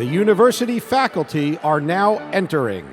The university faculty are now entering.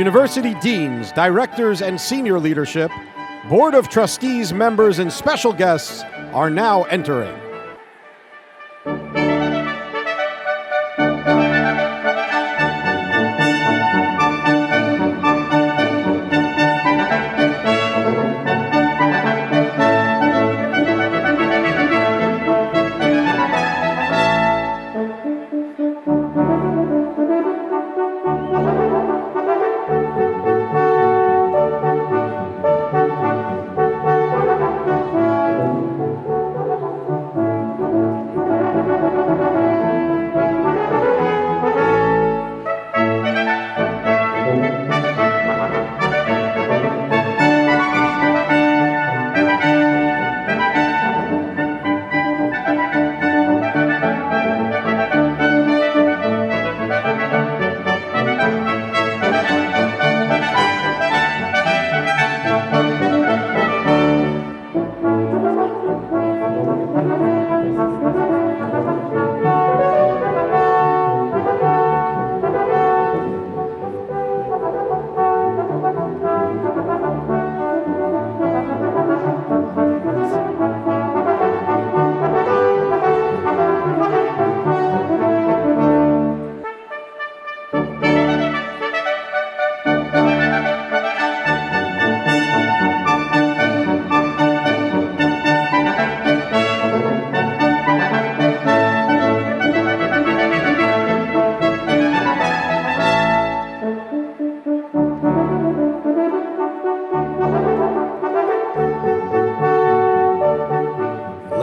University deans, directors, and senior leadership, Board of Trustees members, and special guests are now entering.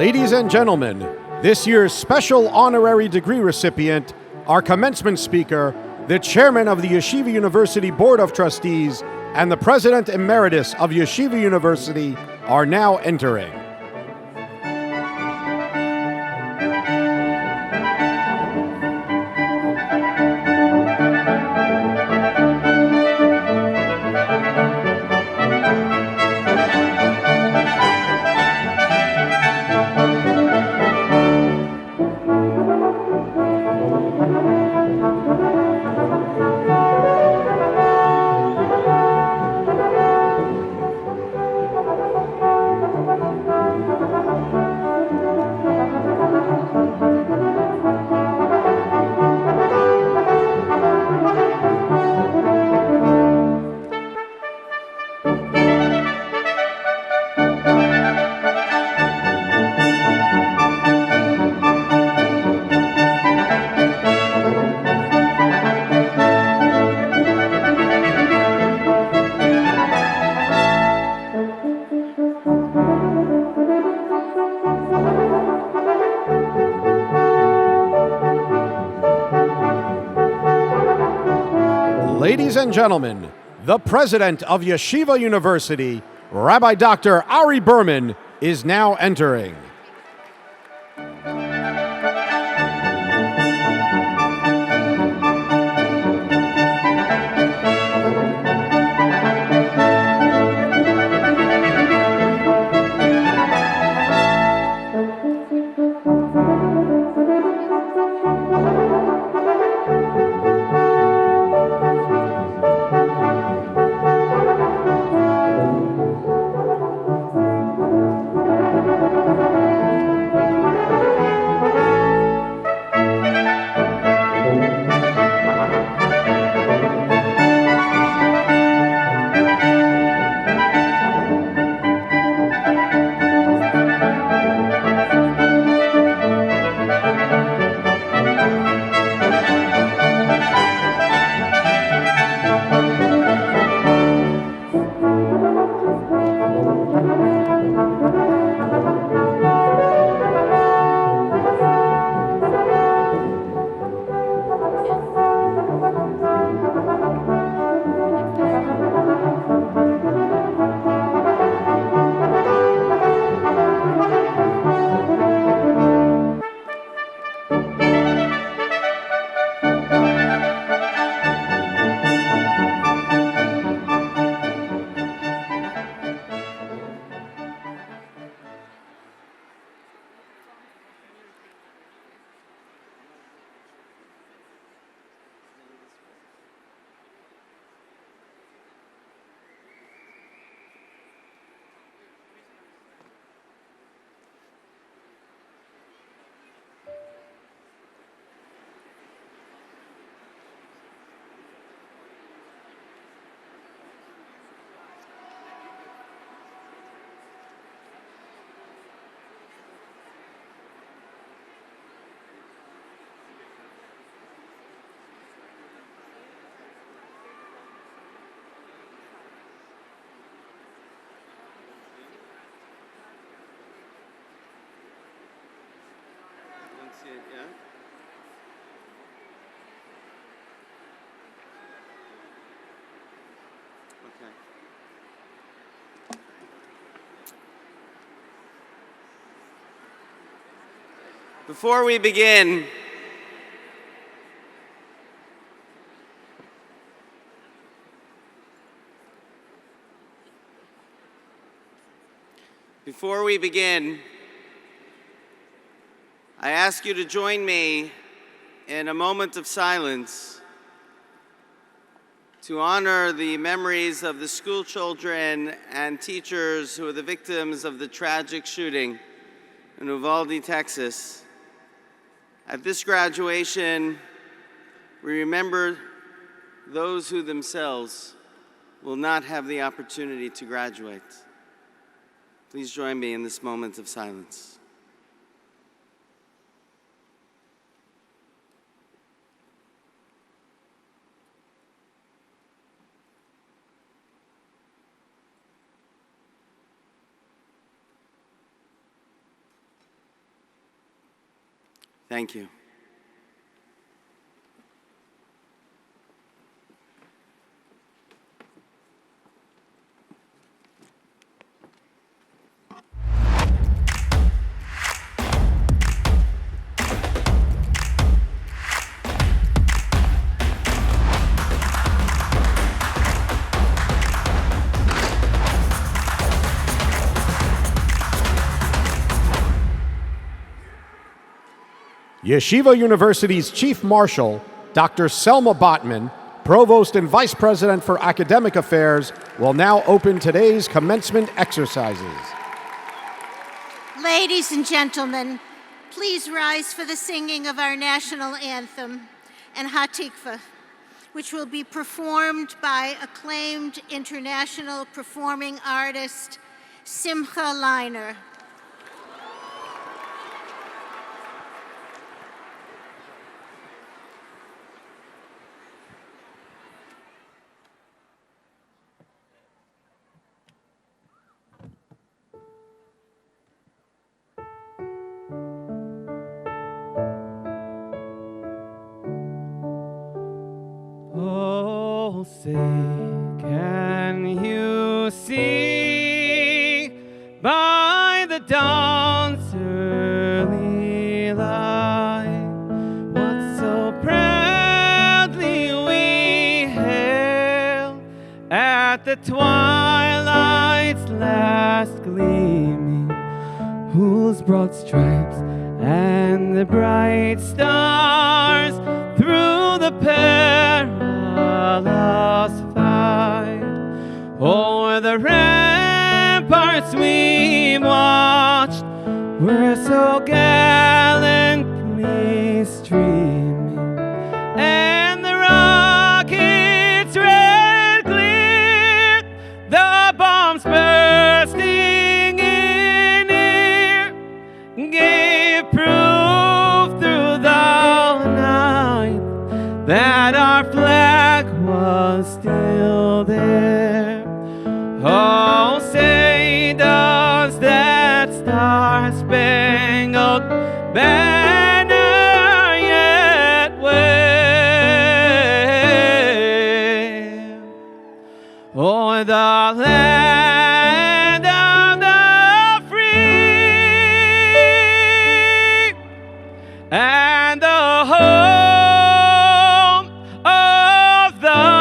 Ladies and gentlemen, this year's special honorary degree recipient, our commencement speaker, the chairman of the Yeshiva University Board of Trustees, and the president emeritus of Yeshiva University are now entering. Ladies and gentlemen, the president of Yeshiva University, Rabbi Dr. Ari Berman, is now entering. Yeah. Okay. Before we begin, I ask you to join me in a moment of silence to honor the memories of the school children and teachers who are the victims of the tragic shooting in Uvalde, Texas. At this graduation, we remember those who themselves will not have the opportunity to graduate. Please join me in this moment of silence. Thank you. Yeshiva University's Chief Marshal, Dr. Selma Botman, Provost and Vice President for Academic Affairs, will now open today's commencement exercises. Ladies and gentlemen, please rise for the singing of our national anthem and Hatikva, which will be performed by acclaimed international performing artist Simcha Leiner. Oh, say, can you see by the dawn's early light what so proudly we hailed at the twilight's last gleaming, whose broad stripes and the bright stars through the perilous fight o'er the ramparts we watched were so gallantly streaming, and the rockets' red glare, the bombs bursting in air, gave proof through the night that our flag was still there. Oh, say, does that star-spangled banner yet wave o'er the land of the free and the home of the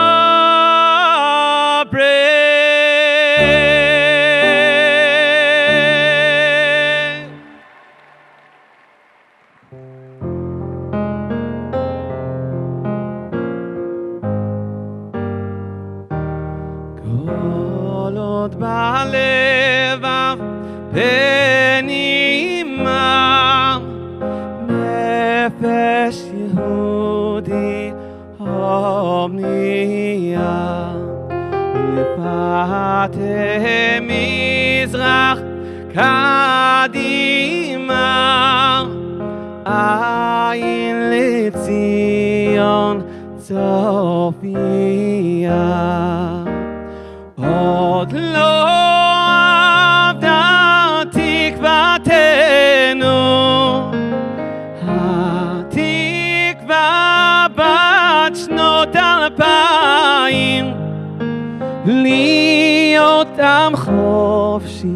brave? כל עוד בלבב בנימה נפש יהודי הומניה, לפאתי מזרח קדימה, עין לציון צופיה. עוד לא אבדה תקוותנו, התקווה בת שנות 2000, להיות עם חופשי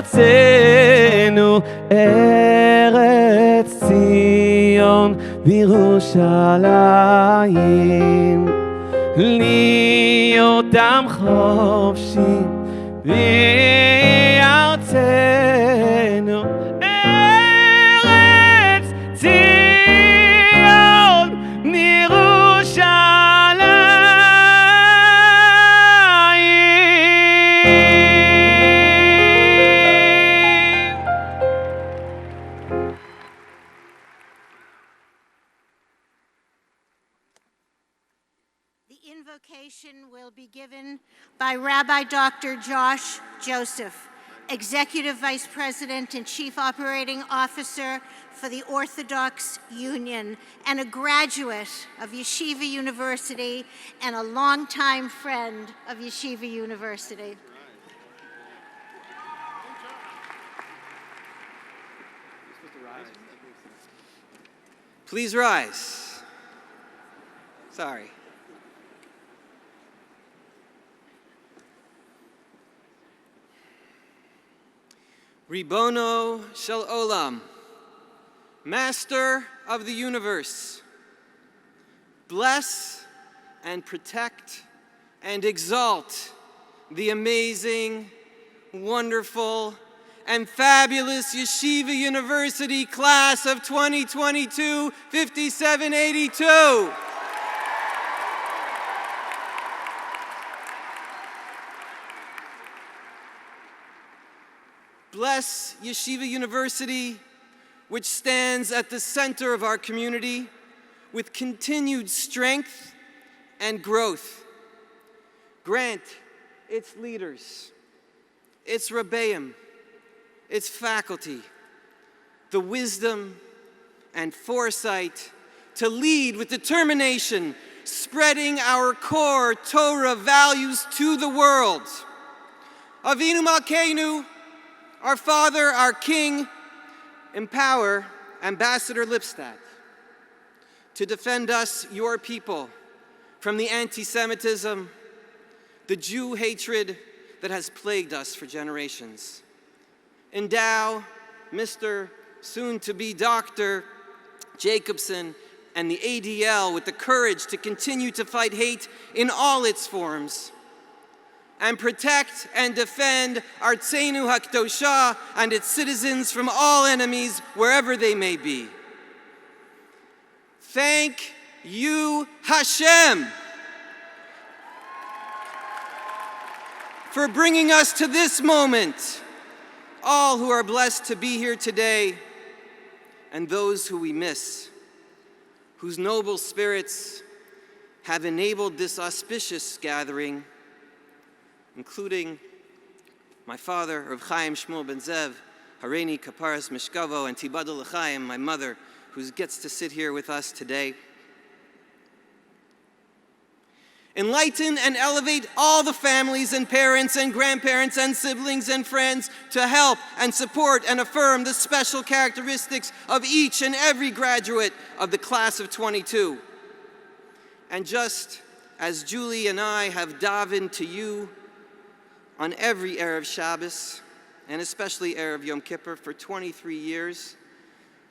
בארצנו, ארץ ציון וירושלים. להיות עם חופשי בארצנו, ארץ ציון מירושלים. The invocation will be given by Rabbi Dr. Josh Joseph, Executive Vice President and Chief Operating Officer for the Orthodox Union and a graduate of Yeshiva University and a longtime friend of Yeshiva University. Mr. Please rise. Sorry. Ribono shel olam, Master of the universe, bless and protect and exalt the amazing, wonderful, and fabulous Yeshiva University class of 2022, 5782. Bless Yeshiva University, which stands at the center of our community with continued strength and growth. Grant its leaders, its rebbeim, its faculty, the wisdom and foresight to lead with determination, spreading our core Torah values to the world. Avinu Malkeinu, our Father, our King, empower Ambassador Lipstadt to defend us, your people, from the anti-Semitism, the Jew hatred that has plagued us for generations. Endow Mr. soon-to-be Dr. Jacobson and the ADL with the courage to continue to fight hate in all its forms, and protect and defend Artseinu HaKdosha and its citizens from all enemies, wherever they may be. Thank you, Hashem, for bringing us to this moment, all who are blessed to be here today, and those who we miss, whose noble spirits have enabled this auspicious gathering, including my father, Rav Chaim Shmuel Ben Zev, Hareini Kaparas Mishkavo, and Tibadul L'Chaim, my mother, who gets to sit here with us today. Enlighten and elevate all the families and parents and grandparents and siblings and friends to help and support and affirm the special characteristics of each and every graduate of the class of 22. And just as Julie and I have davened to you on every Erev Shabbos, and especially Erev Yom Kippur for 23 years,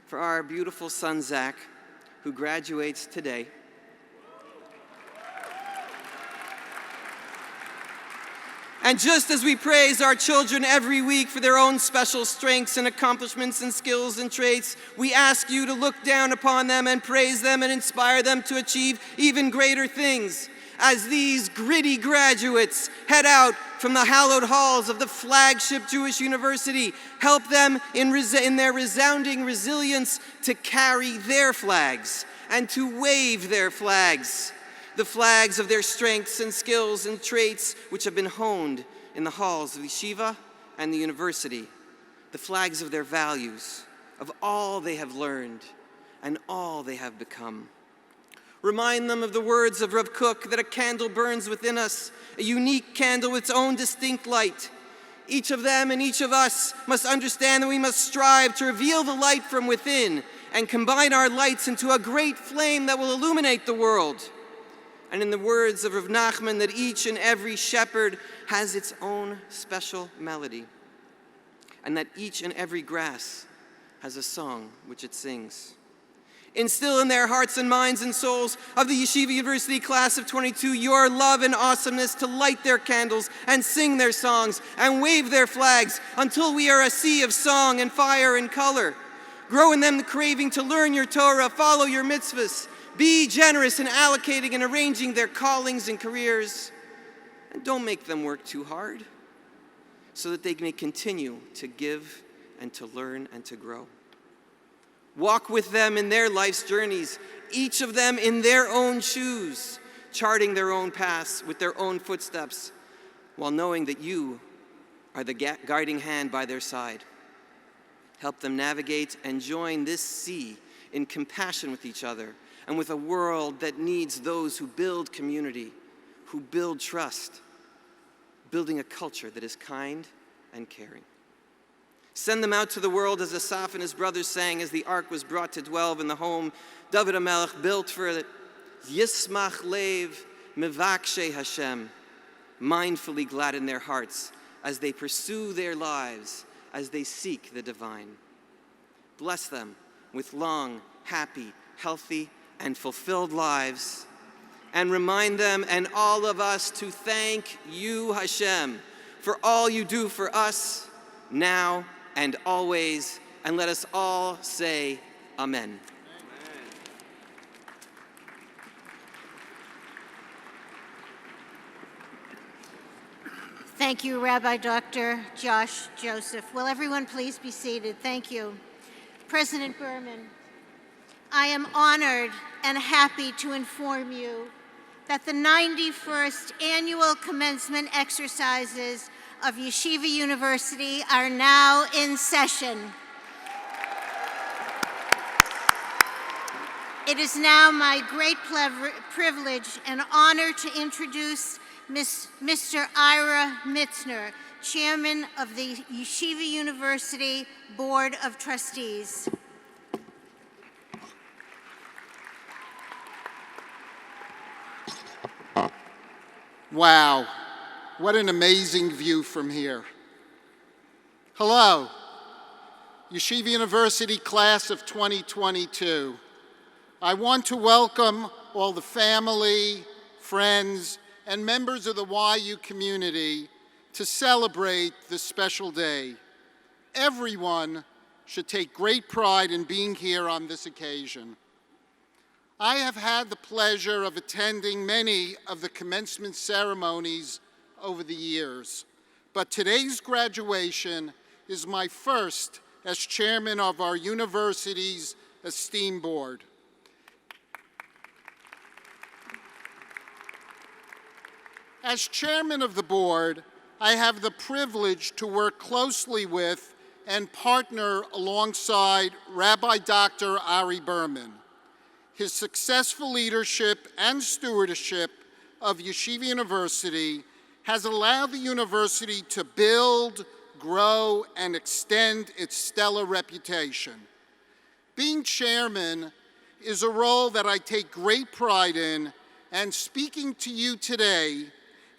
for our beautiful son Zach, who graduates today. And just as we praise our children every week for their own special strengths and accomplishments and skills and traits, we ask you to look down upon them and praise them and inspire them to achieve even greater things. As these gritty graduates head out from the hallowed halls of the flagship Jewish university, help them in their resounding resilience to carry their flags and to wave their flags, the flags of their strengths and skills and traits which have been honed in the halls of yeshiva and the university, the flags of their values, of all they have learned and all they have become. Remind them of the words of Rav Kook that a candle burns within us, a unique candle with its own distinct light. Each of them and each of us must understand that we must strive to reveal the light from within and combine our lights into a great flame that will illuminate the world. And in the words of Rav Nachman, that each and every shepherd has its own special melody, and that each and every grass has a song which it sings. Instill in their hearts and minds and souls of the Yeshiva University class of 22 your love and awesomeness to light their candles and sing their songs and wave their flags until we are a sea of song and fire and color. Grow in them the craving to learn your Torah, follow your mitzvahs, be generous in allocating and arranging their callings and careers, and don't make them work too hard so that they may continue to give and to learn and to grow. Walk with them in their life's journeys, each of them in their own shoes, charting their own paths with their own footsteps, while knowing that you are the guiding hand by their side. Help them navigate and join this sea in compassion with each other and with a world that needs those who build community, who build trust, building a culture that is kind and caring. Send them out to the world as Asaph and his brothers sang as the ark was brought to dwell in the home David HaMelech built for it. Yismach lev mevakshe Hashem. Mindfully gladden their hearts as they pursue their lives, as they seek the divine. Bless them with long, happy, healthy, and fulfilled lives. And remind them and all of us to thank you, Hashem, for all you do for us now and always. And let us all say Amen. Thank you, Rabbi Dr. Josh Joseph. Will everyone please be seated? Thank you. President Berman, I am honored and happy to inform you that the 91st annual commencement exercises of Yeshiva University are now in session. It is now my great privilege and honor to introduce Mr. Ira Mitzner, Chairman of the Yeshiva University Board of Trustees. Wow, what an amazing view from here. Hello, Yeshiva University class of 2022. I want to welcome all the family, friends, and members of the YU community to celebrate this special day. Everyone should take great pride in being here on this occasion. I have had the pleasure of attending many of the commencement ceremonies over the years, but today's graduation is my first as chairman of our university's esteemed board. As chairman of the board, I have the privilege to work closely with and partner alongside Rabbi Dr. Ari Berman. His successful leadership and stewardship of Yeshiva University has allowed the university to build, grow, and extend its stellar reputation. Being chairman is a role that I take great pride in, and speaking to you today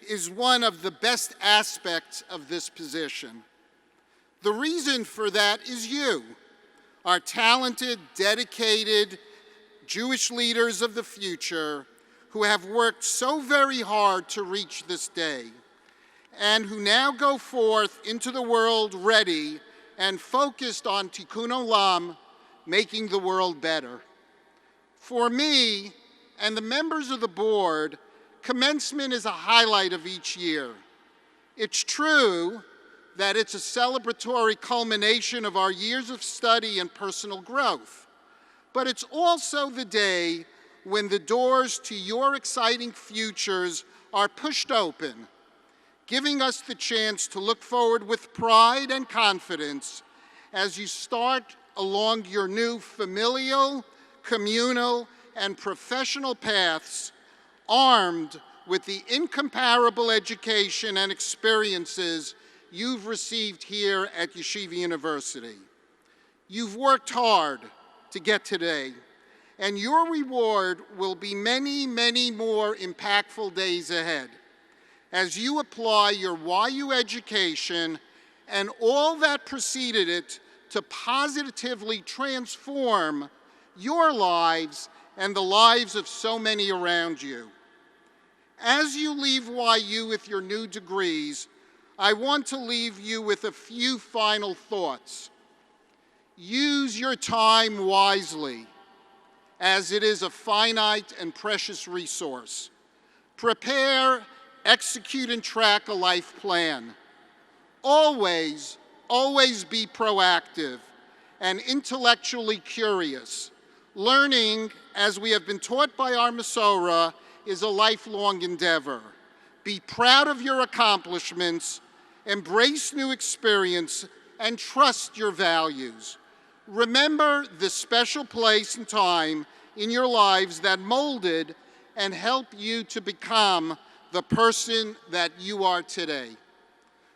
is one of the best aspects of this position. The reason for that is you, our talented, dedicated Jewish leaders of the future who have worked so very hard to reach this day and who now go forth into the world ready and focused on Tikkun Olam, making the world better. For me and the members of the board, commencement is a highlight of each year. It's true that it's a celebratory culmination of our years of study and personal growth, but it's also the day when the doors to your exciting futures are pushed open, giving us the chance to look forward with pride and confidence as you start along your new familial, communal, and professional paths, armed with the incomparable education and experiences you've received here at Yeshiva University. You've worked hard to get today, and your reward will be many, many more impactful days ahead as you apply your YU education and all that preceded it to positively transform your lives and the lives of so many around you. As you leave YU with your new degrees, I want to leave you with a few final thoughts. Use your time wisely, as it is a finite and precious resource. Prepare, execute, and track a life plan. Always, always be proactive and intellectually curious. Learning, as we have been taught by our Masorah, is a lifelong endeavor. Be proud of your accomplishments, embrace new experience, and trust your values. Remember the special place and time in your lives that molded and helped you to become the person that you are today.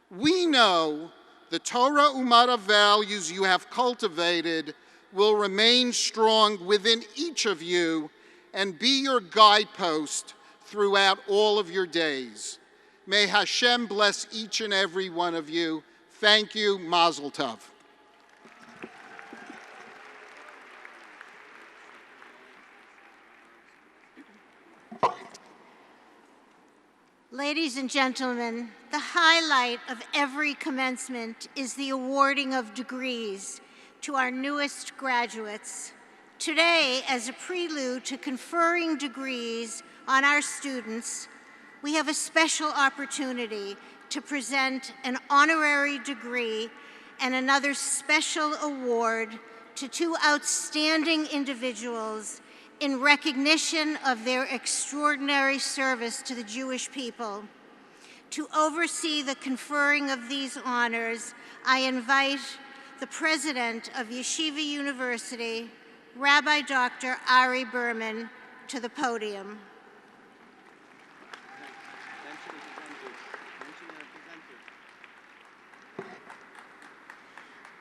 We know the Torah Ummah values you have cultivated will remain strong within each of you and be your guidepost throughout all of your days. May Hashem bless each and every one of you. Thank you. Mazel Tov. Ladies and gentlemen, the highlight of every commencement is the awarding of degrees to our newest graduates. Today, as a prelude to conferring degrees on our students, we have a special opportunity to present an honorary degree and another special award to two outstanding individuals in recognition of their extraordinary service to the Jewish people. To oversee the conferring of these honors, I invite the president of Yeshiva University, Rabbi Dr. Ari Berman, to the podium.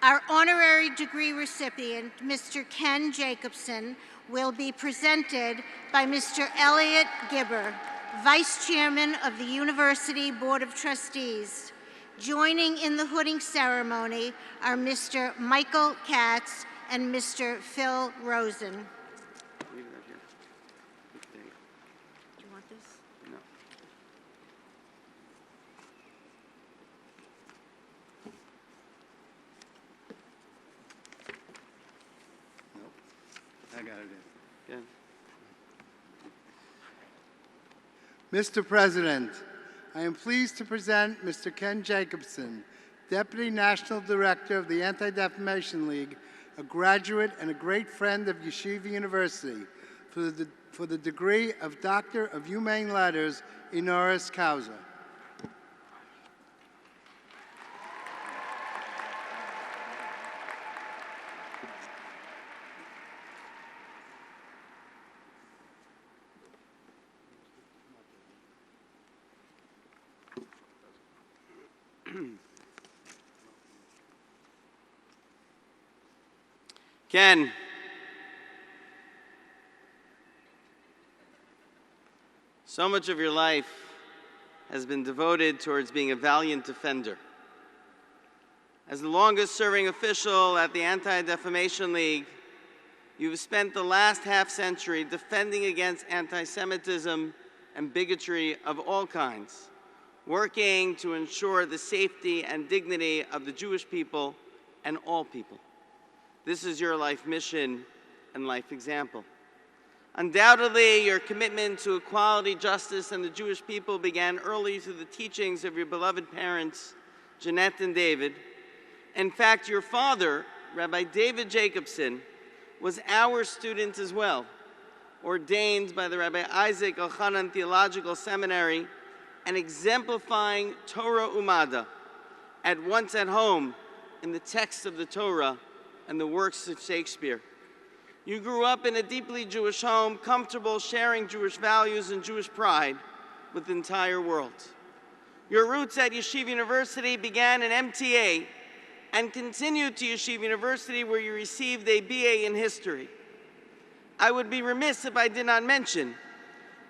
Our honorary degree recipient, Mr. Ken Jacobson, will be presented by Mr. Elliot Gibber, Vice Chairman of the University Board of Trustees. Joining in the hooding ceremony are Mr. Michael Katz and Mr. Phil Rosen. Leave it up here. There you go. Do you want this? No. Nope. I got it in. Good. Mr. President, I am pleased to present Mr. Ken Jacobson, Deputy National Director of the Anti-Defamation League, a graduate and a great friend of Yeshiva University, for the degree of Doctor of Humane Letters, honoris causa. Ken, so much of your life has been devoted towards being a valiant defender. As the longest-serving official at the Anti-Defamation League, you've spent the last half-century defending against anti-Semitism and bigotry of all kinds, working to ensure the safety and dignity of the Jewish people and all people. This is your life mission and life example. Undoubtedly, your commitment to equality, justice, and the Jewish people began early through the teachings of your beloved parents, Jeanette and David. In fact, your father, Rabbi David Jacobson, was our student as well, ordained by the Rabbi Isaac Elchanan Theological Seminary and exemplifying Torah Umada, at once at home in the text of the Torah and the works of Shakespeare. You grew up in a deeply Jewish home, comfortable sharing Jewish values and Jewish pride with the entire world. Your roots at Yeshiva University began in MTA and continued to Yeshiva University, where you received a BA in history. I would be remiss if I did not mention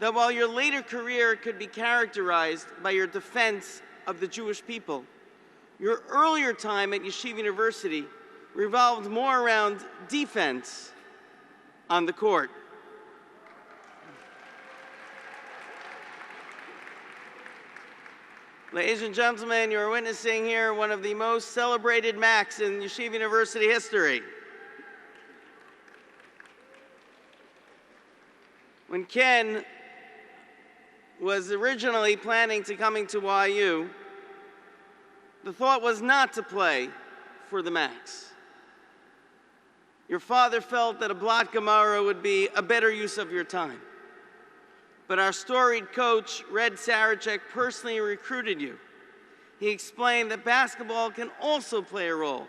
that while your later career could be characterized by your defense of the Jewish people, your earlier time at Yeshiva University revolved more around defense on the court. Ladies and gentlemen, you are witnessing here one of the most celebrated Macs in Yeshiva University history. When Ken was originally planning to coming to YU, the thought was not to play for the Macs. Your father felt that a Blat Gemara would be a better use of your time. But our storied coach, Red Sarachek, personally recruited you. He explained that basketball can also play a role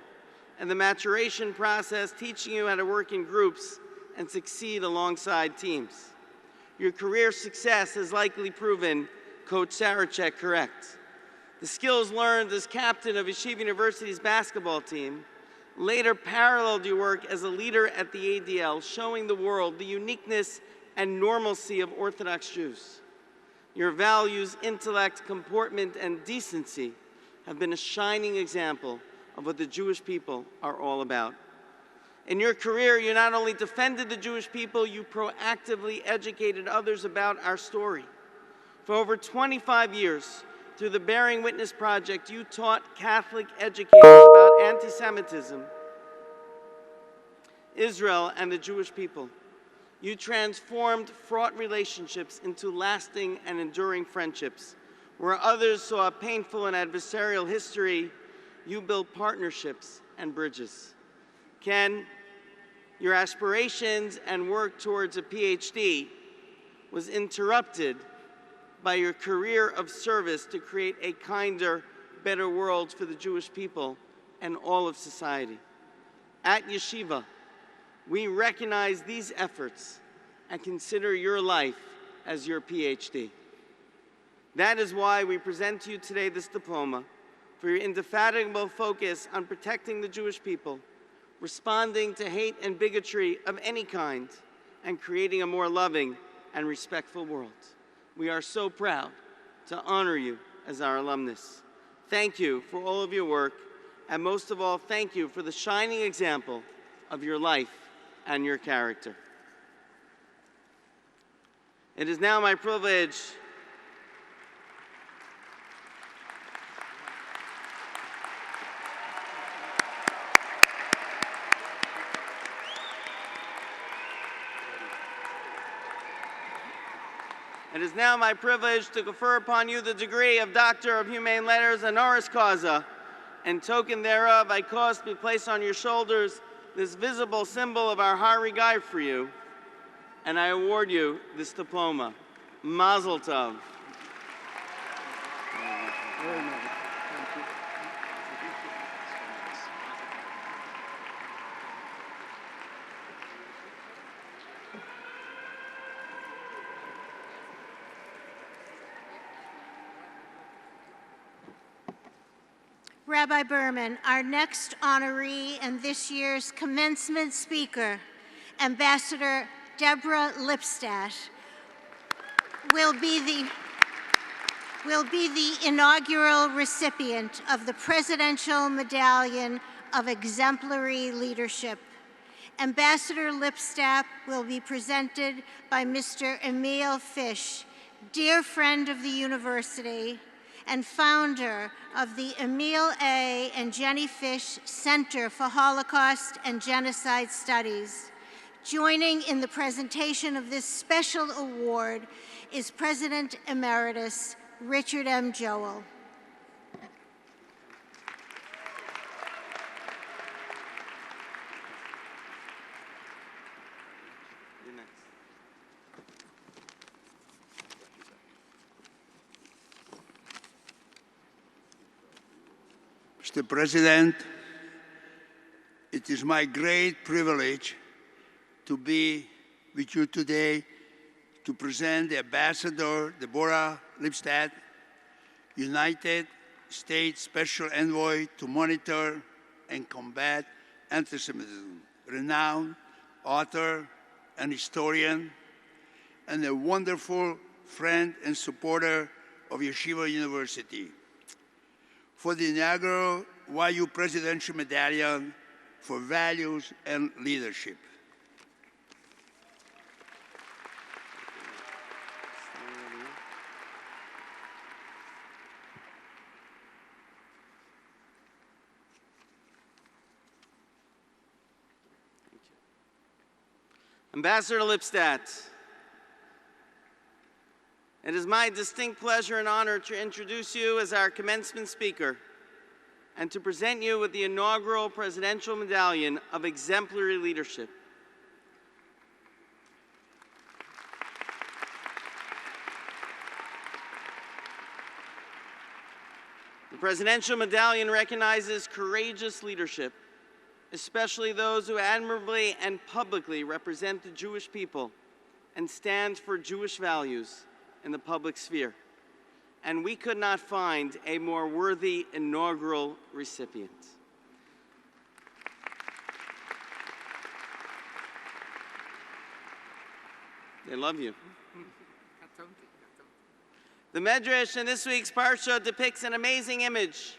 in the maturation process, teaching you how to work in groups and succeed alongside teams. Your career success has likely proven Coach Sarachek correct. The skills learned as captain of Yeshiva University's basketball team later paralleled your work as a leader at the ADL, showing the world the uniqueness and normalcy of Orthodox Jews. Your values, intellect, comportment, and decency have been a shining example of what the Jewish people are all about. In your career, you not only defended the Jewish people, you proactively educated others about our story. For over 25 years, through the Bearing Witness Project, you taught Catholic educators about anti-Semitism, Israel, and the Jewish people. You transformed fraught relationships into lasting and enduring friendships. Where others saw a painful and adversarial history, you built partnerships and bridges. Ken, your aspirations and work towards a PhD was interrupted by your career of service to create a kinder, better world for the Jewish people and all of society. At Yeshiva, we recognize these efforts and consider your life as your PhD. That is why we present to you today this diploma for your indefatigable focus on protecting the Jewish people, responding to hate and bigotry of any kind, and creating a more loving and respectful world. We are so proud to honor you as our alumnus. Thank you for all of your work, and most of all, thank you for the shining example of your life and your character. It is now my privilege to confer upon you the degree of Doctor of Humane Letters honoris causa. In token thereof, I cause to be placed on your shoulders this visible symbol of our high regard for you, and I award you this diploma. Mazel tov. Rabbi Berman, our next honoree and this year's commencement speaker, Ambassador Deborah Lipstadt, will be the inaugural recipient of the Presidential Medallion of Exemplary Leadership. Ambassador Lipstadt will be presented by Mr. Emil Fish, dear friend of the university and founder of the Emil A. and Jenny Fish Center for Holocaust and Genocide Studies. Joining in the presentation of this special award is President Emeritus Richard M. Joel. Mr. President, it is my great privilege to be with you today to present the Ambassador Deborah Lipstadt, United States Special Envoy to Monitor and Combat Anti-Semitism, renowned author and historian, and a wonderful friend and supporter of Yeshiva University, for the inaugural YU Presidential Medallion for Values and Leadership. Ambassador Lipstadt, it is my distinct pleasure and honor to introduce you as our commencement speaker and to present you with the inaugural Presidential Medallion of Exemplary Leadership. The Presidential Medallion recognizes courageous leadership, especially those who admirably and publicly represent the Jewish people and stand for Jewish values in the public sphere. and we could not find a more worthy inaugural recipient. They love you. The Medrash in this week's Parsha depicts an amazing image.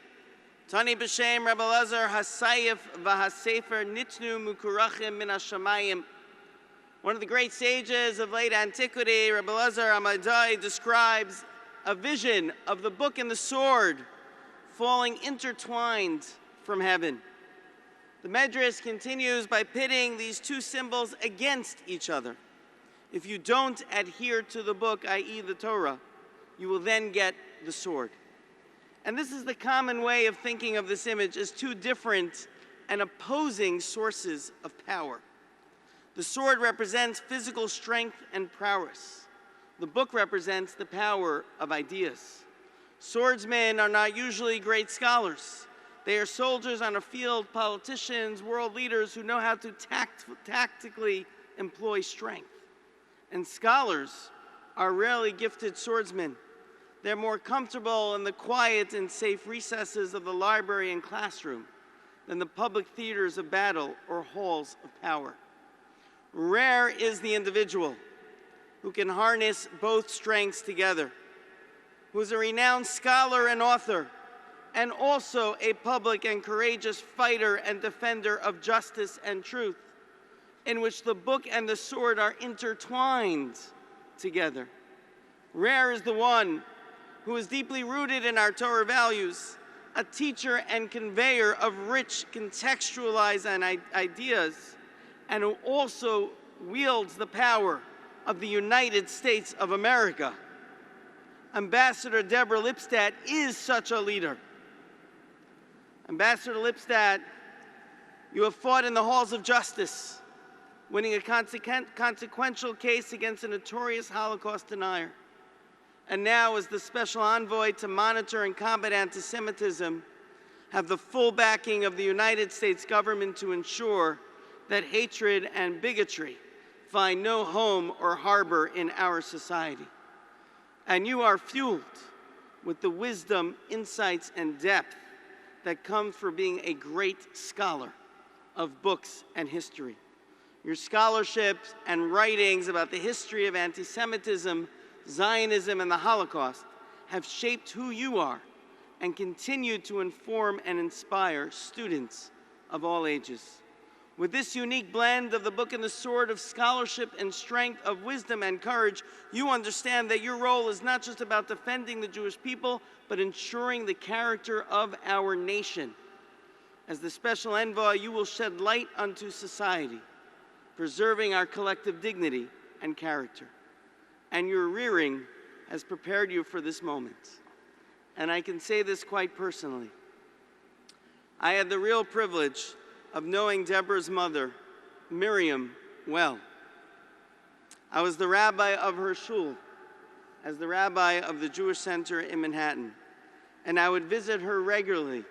Tani b'shem Rabbi Elazar Hasayif v'Hasefer Nitnu Mukurachim min Hashamayim. One of the great sages of late antiquity, Rabbi Elazar Amadai, describes a vision of the book and the sword falling intertwined from heaven. The Medrash continues by pitting these two symbols against each other. If you don't adhere to the book, i.e. the Torah, you will then get the sword. And this is the common way of thinking of this image as two different and opposing sources of power. The sword represents physical strength and prowess. The book represents the power of ideas. Swordsmen are not usually great scholars. They are soldiers on a field, politicians, world leaders who know how to tactically employ strength. And scholars are rarely gifted swordsmen. They're more comfortable in the quiet and safe recesses of the library and classroom than the public theaters of battle or halls of power. Rare is the individual who can harness both strengths together, who is a renowned scholar and author, and also a public and courageous fighter and defender of justice and truth, in which the book and the sword are intertwined together. Rare is the one who is deeply rooted in our Torah values, a teacher and conveyor of rich, contextualized ideas, and who also wields the power of the United States of America. Ambassador Deborah Lipstadt is such a leader. Ambassador Lipstadt, you have fought in the halls of justice, winning a consequential case against a notorious Holocaust denier. And now, as the special envoy to monitor and combat anti-Semitism, have the full backing of the United States government to ensure that hatred and bigotry find no home or harbor in our society. And you are fueled with the wisdom, insights, and depth that come from being a great scholar of books and history. Your scholarships and writings about the history of anti-Semitism, Zionism, and the Holocaust have shaped who you are and continue to inform and inspire students of all ages. With this unique blend of the book and the sword, of scholarship and strength, of wisdom and courage, you understand that your role is not just about defending the Jewish people, but ensuring the character of our nation. As the special envoy, you will shed light unto society, preserving our collective dignity and character. And your rearing has prepared you for this moment. And I can say this quite personally. I had the real privilege of knowing Deborah's mother, Miriam, well. I was the rabbi of her shul, as the rabbi of the Jewish Center in Manhattan, and I would visit her regularly,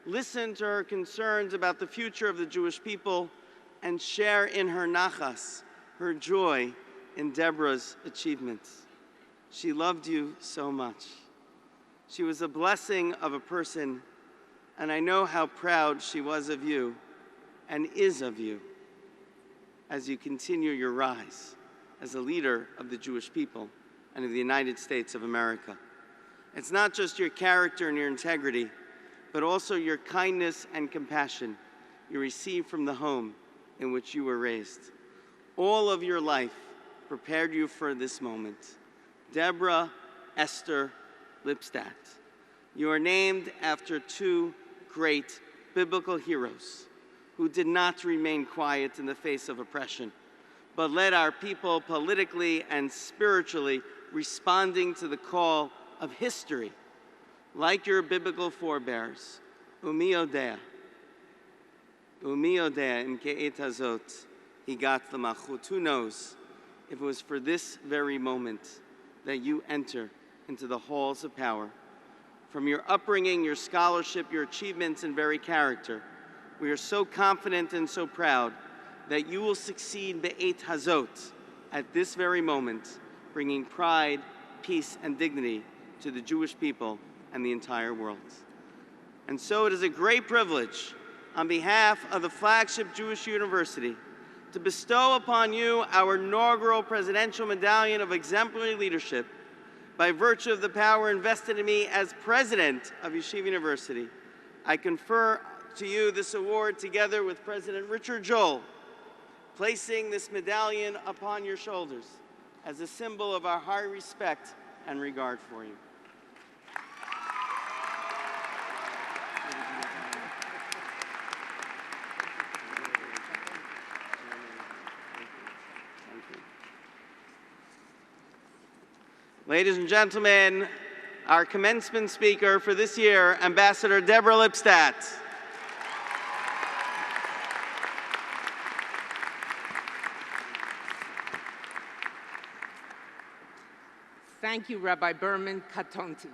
listen to her concerns about the future of the Jewish people, and share in her nachas, her joy in Deborah's achievements. She loved you so much. She was a blessing of a person, and I know how proud she was of you and is of you as you continue your rise as a leader of the Jewish people and of the United States of America. It's not just your character and your integrity, but also your kindness and compassion you receive from the home in which you were raised. All of your life prepared you for this moment. Deborah Esther Lipstadt. You are named after two great biblical heroes who did not remain quiet in the face of oppression, but led our people politically and spiritually, responding to the call of history, like your biblical forebears. Umi odea im ke'et hazot higat l'malchut. Who knows if it was for this very moment that you enter into the halls of power. From your upbringing, your scholarship, your achievements, and very character, we are so confident and so proud that you will succeed be'et hazot, at this very moment, bringing pride, peace, and dignity to the Jewish people and the entire world. And so it is a great privilege on behalf of the flagship Jewish University to bestow upon you our inaugural Presidential Medallion of Exemplary Leadership by virtue of the power invested in me as President of Yeshiva University. I confer to you this award together with President Richard Joel, placing this medallion upon your shoulders as a symbol of our high respect and regard for you. Ladies and gentlemen, our commencement speaker for this year, Ambassador Deborah Lipstadt. Thank you, Rabbi Berman, Katonti.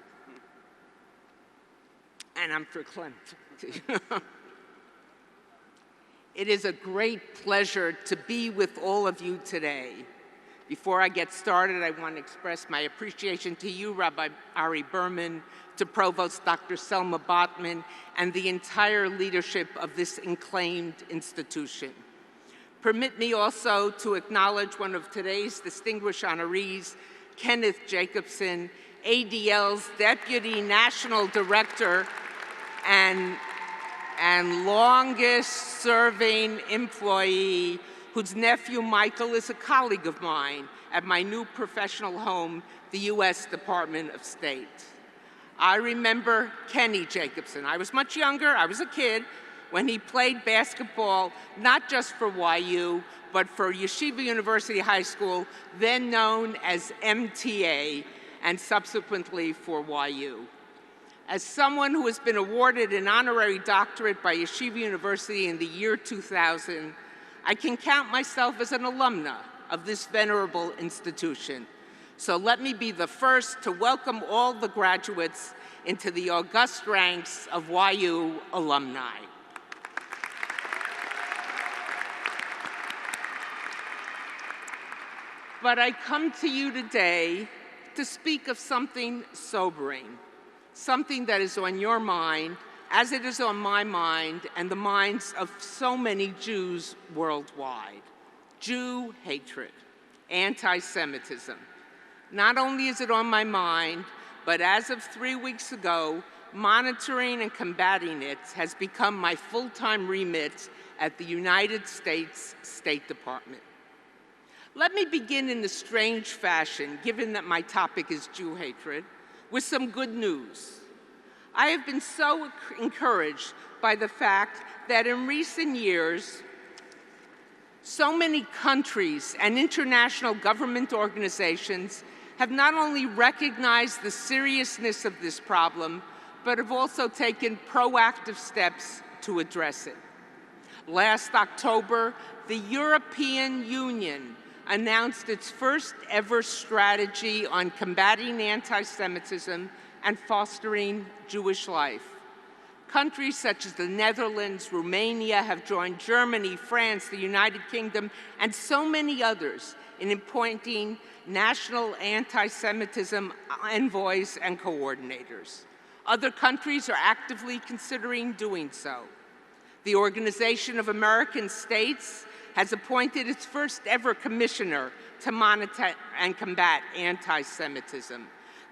And I'm verklempt. It is a great pleasure to be with all of you today. Before I get started, I want to express my appreciation to you, Rabbi Ari Berman, to Provost Dr. Selma Botman, and the entire leadership of this acclaimed institution. Permit me also to acknowledge one of today's distinguished honorees, Kenneth Jacobson, ADL's Deputy National Director and longest serving employee, whose nephew Michael is a colleague of mine at my new professional home, the U.S. Department of State. I remember Kenny Jacobson. I was much younger, I was a kid, when he played basketball, not just for YU, but for Yeshiva University High School, then known as MTA, and subsequently for YU. As someone who has been awarded an honorary doctorate by Yeshiva University in the year 2000, I can count myself as an alumna of this venerable institution. So let me be the first to welcome all the graduates into the august ranks of YU alumni. But I come to you today to speak of something sobering, something that is on your mind, as it is on my mind and the minds of so many Jews worldwide. Jew hatred, anti-Semitism. Not only is it on my mind, but as of 3 weeks ago, monitoring and combating it has become my full-time remit at the United States State Department. Let me begin in a strange fashion, given that my topic is Jew hatred, with some good news. I have been so encouraged by the fact that in recent years, so many countries and international government organizations have not only recognized the seriousness of this problem, but have also taken proactive steps to address it. Last October, the European Union announced its first ever strategy on combating anti-Semitism and fostering Jewish life. Countries such as the Netherlands, Romania have joined Germany, France, the United Kingdom, and so many others in appointing national anti-Semitism envoys and coordinators. Other countries are actively considering doing so. The Organization of American States has appointed its first ever commissioner to monitor and combat anti-Semitism.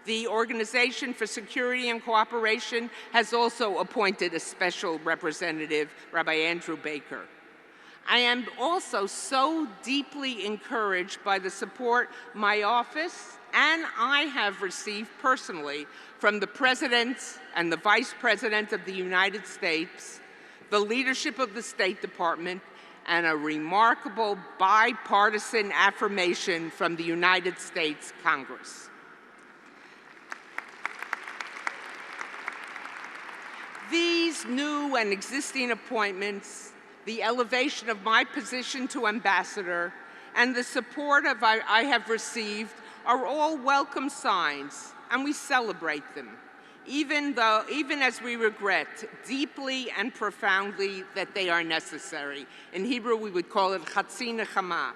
The Organization for Security and Cooperation has also appointed a special representative, Rabbi Andrew Baker. I am also so deeply encouraged by the support my office and I have received personally from the President and the Vice President of the United States, the leadership of the State Department, and a remarkable bipartisan affirmation from the United States Congress. These new and existing appointments, the elevation of my position to ambassador, and the support I have received are all welcome signs, and we celebrate them, even as we regret deeply and profoundly that they are necessary. In Hebrew, we would call it chatzi nechama.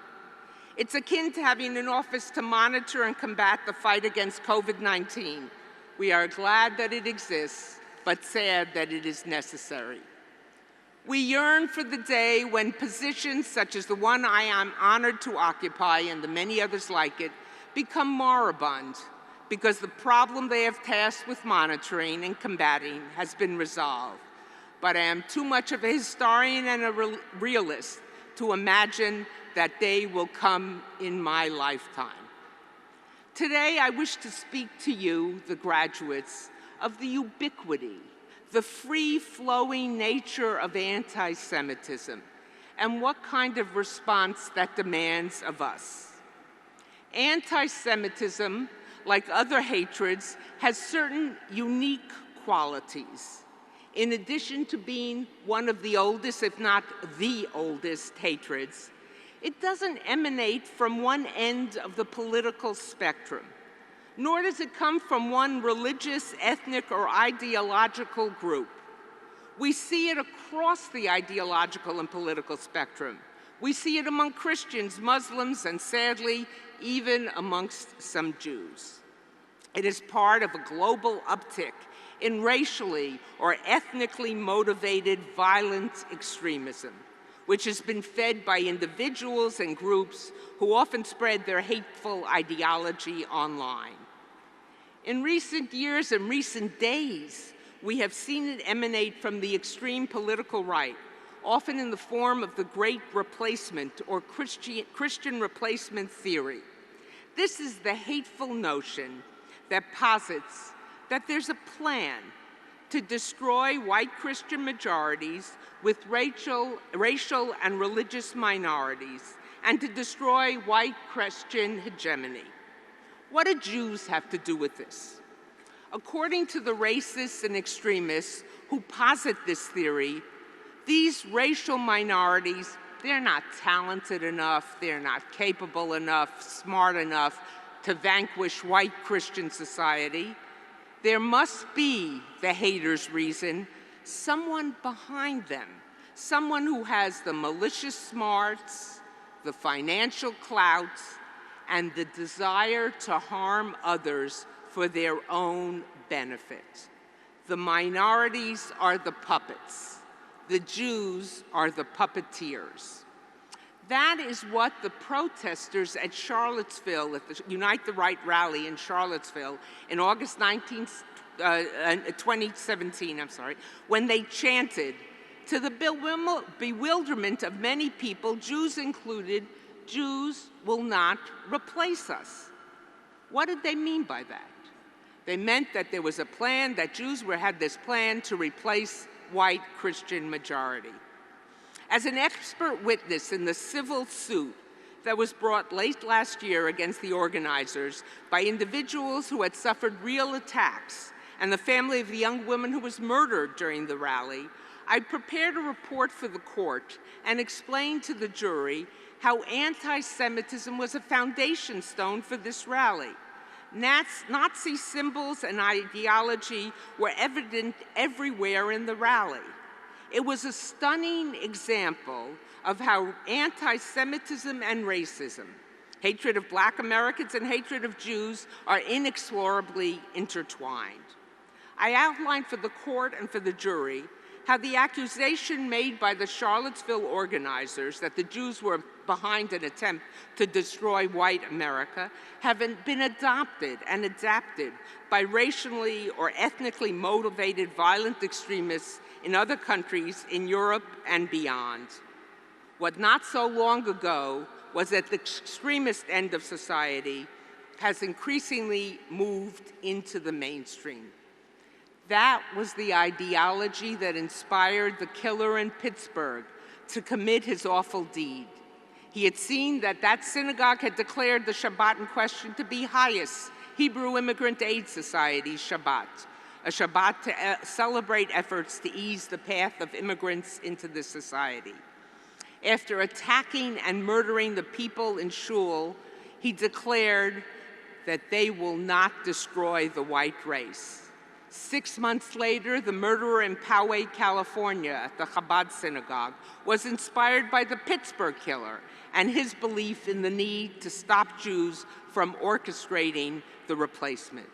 It's akin to having an office to monitor and combat the fight against COVID-19, We are glad that it exists, but sad that it is necessary. We yearn for the day when positions such as the one I am honored to occupy and the many others like it become moribund because the problem they have tasked with monitoring and combating has been resolved. But I am too much of a historian and a realist to imagine that day will come in my lifetime. Today, I wish to speak to you, the graduates, of the ubiquity, the free-flowing nature of anti-Semitism, and what kind of response that demands of us. Anti-Semitism, like other hatreds, has certain unique qualities. In addition to being one of the oldest, if not the oldest, hatreds, it doesn't emanate from one end of the political spectrum, nor does it come from one religious, ethnic, or ideological group. We see it across the ideological and political spectrum. We see it among Christians, Muslims, and sadly, even amongst some Jews. It is part of a global uptick in racially or ethnically motivated violent extremism, which has been fed by individuals and groups who often spread their hateful ideology online. In recent years and recent days, we have seen it emanate from the extreme political right, often in the form of the Great Replacement or Christian replacement theory. This is the hateful notion that posits that there's a plan to destroy white Christian majorities with racial and religious minorities, and to destroy white Christian hegemony. What do Jews have to do with this? According to the racists and extremists who posit this theory, these racial minorities, they're not talented enough, they're not capable enough, smart enough to vanquish white Christian society. There must be, the haters reason, someone behind them, someone who has the malicious smarts, the financial clout, and the desire to harm others for their own benefit. The minorities are the puppets. The Jews are the puppeteers. That is what the protesters at Charlottesville, at the Unite the Right rally in Charlottesville in August 2017, when they chanted, to the bewilderment of many people, Jews included, "Jews will not replace us." What did they mean by that? They meant that there was a plan, that Jews had this plan to replace white Christian majority. As an expert witness in the civil suit that was brought late last year against the organizers by individuals who had suffered real attacks and the family of the young woman who was murdered during the rally, I prepared a report for the court and explained to the jury how anti-Semitism was a foundation stone for this rally. Nazi symbols and ideology were evident everywhere in the rally. It was a stunning example of how anti-Semitism and racism, hatred of Black Americans and hatred of Jews, are inexorably intertwined. I outlined for the court and for the jury how the accusation made by the Charlottesville organizers that the Jews were behind an attempt to destroy white America have been adopted and adapted by racially or ethnically motivated violent extremists in other countries in Europe and beyond. What not so long ago was at the extremist end of society has increasingly moved into the mainstream. That was the ideology that inspired the killer in Pittsburgh to commit his awful deed. He had seen that that synagogue had declared the Shabbat in question to be HIAS, Hebrew Immigrant Aid Society's Shabbat, a Shabbat to celebrate efforts to ease the path of immigrants into this society. After attacking and murdering the people in Shul, he declared that they will not destroy the white race. 6 months later, the murderer in Poway, California, at the Chabad synagogue, was inspired by the Pittsburgh killer and his belief in the need to stop Jews from orchestrating the replacement.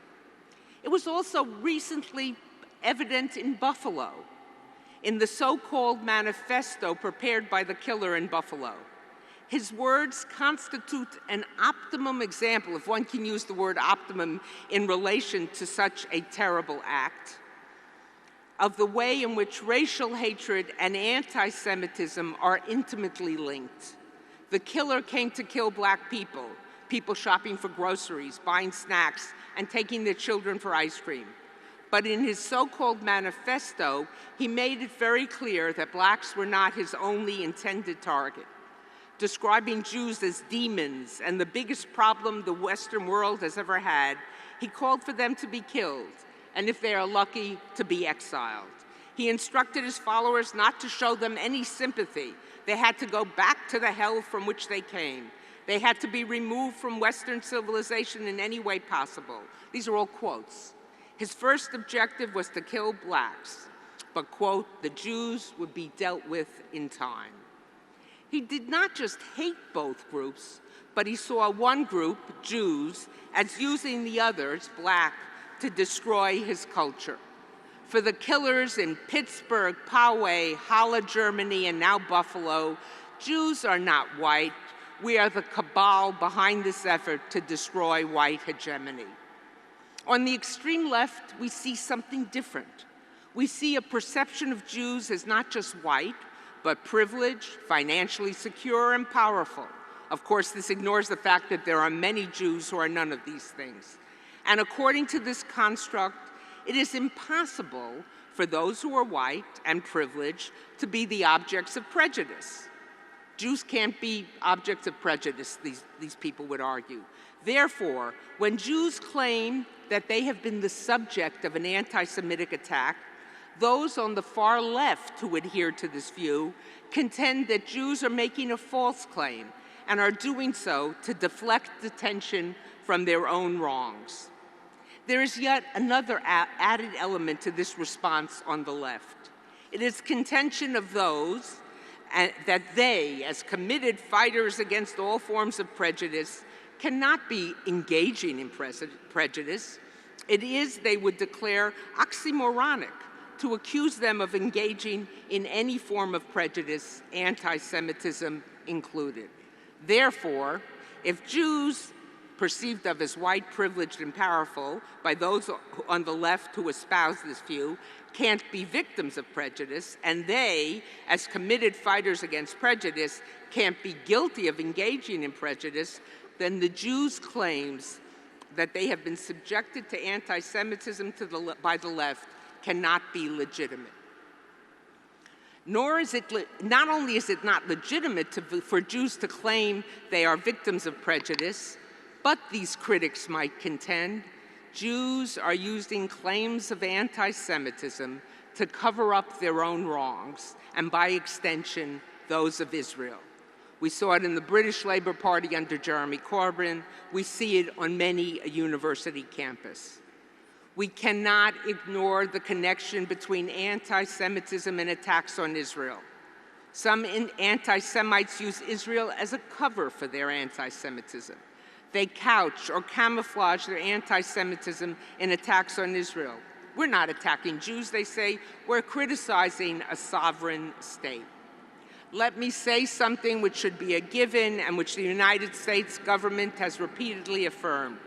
It was also recently evident in Buffalo, in the so-called manifesto prepared by the killer in Buffalo. His words constitute an optimum example, if one can use the word optimum in relation to such a terrible act, of the way in which racial hatred and anti-Semitism are intimately linked. The killer came to kill black people, people shopping for groceries, buying snacks, and taking their children for ice cream. But in his so-called manifesto, he made it very clear that blacks were not his only intended target. Describing Jews as demons and the biggest problem the Western world has ever had, he called for them to be killed, and if they are lucky, to be exiled. He instructed his followers not to show them any sympathy. They had to go back to the hell from which they came. They had to be removed from Western civilization in any way possible. These are all quotes. His first objective was to kill blacks, but, quote, the Jews would be dealt with in time. He did not just hate both groups, but he saw one group, Jews, as using the others, black, to destroy his culture. For the killers in Pittsburgh, Poway, Halle, Germany, and now Buffalo, Jews are not white. We are the cabal behind this effort to destroy white hegemony. On the extreme left, we see something different. We see a perception of Jews as not just white, but privileged, financially secure, and powerful. Of course, this ignores the fact that there are many Jews who are none of these things. And according to this construct, it is impossible for those who are white and privileged to be the objects of prejudice. Jews can't be objects of prejudice, these people would argue. Therefore, when Jews claim that they have been the subject of an anti-Semitic attack, those on the far left who adhere to this view contend that Jews are making a false claim and are doing so to deflect attention from their own wrongs. There is yet another added element to this response on the left. It is contention of those that they, as committed fighters against all forms of prejudice, cannot be engaging in prejudice. It is, they would declare, oxymoronic to accuse them of engaging in any form of prejudice, anti-Semitism included. Therefore, if Jews, perceived of as white, privileged, and powerful by those on the left who espouse this view, can't be victims of prejudice, and they, as committed fighters against prejudice, can't be guilty of engaging in prejudice, then the Jews' claims that they have been subjected to anti-Semitism by the left cannot be legitimate. Not only is it not legitimate for Jews to claim they are victims of prejudice, but these critics might contend, Jews are using claims of anti-Semitism to cover up their own wrongs, and by extension, those of Israel. We saw it in the British Labour Party under Jeremy Corbyn. We see it on many a university campus. We cannot ignore the connection between anti-Semitism and attacks on Israel. Some anti-Semites use Israel as a cover for their anti-Semitism. They couch or camouflage their anti-Semitism in attacks on Israel. We're not attacking Jews, they say. We're criticizing a sovereign state. Let me say something which should be a given and which the United States government has repeatedly affirmed.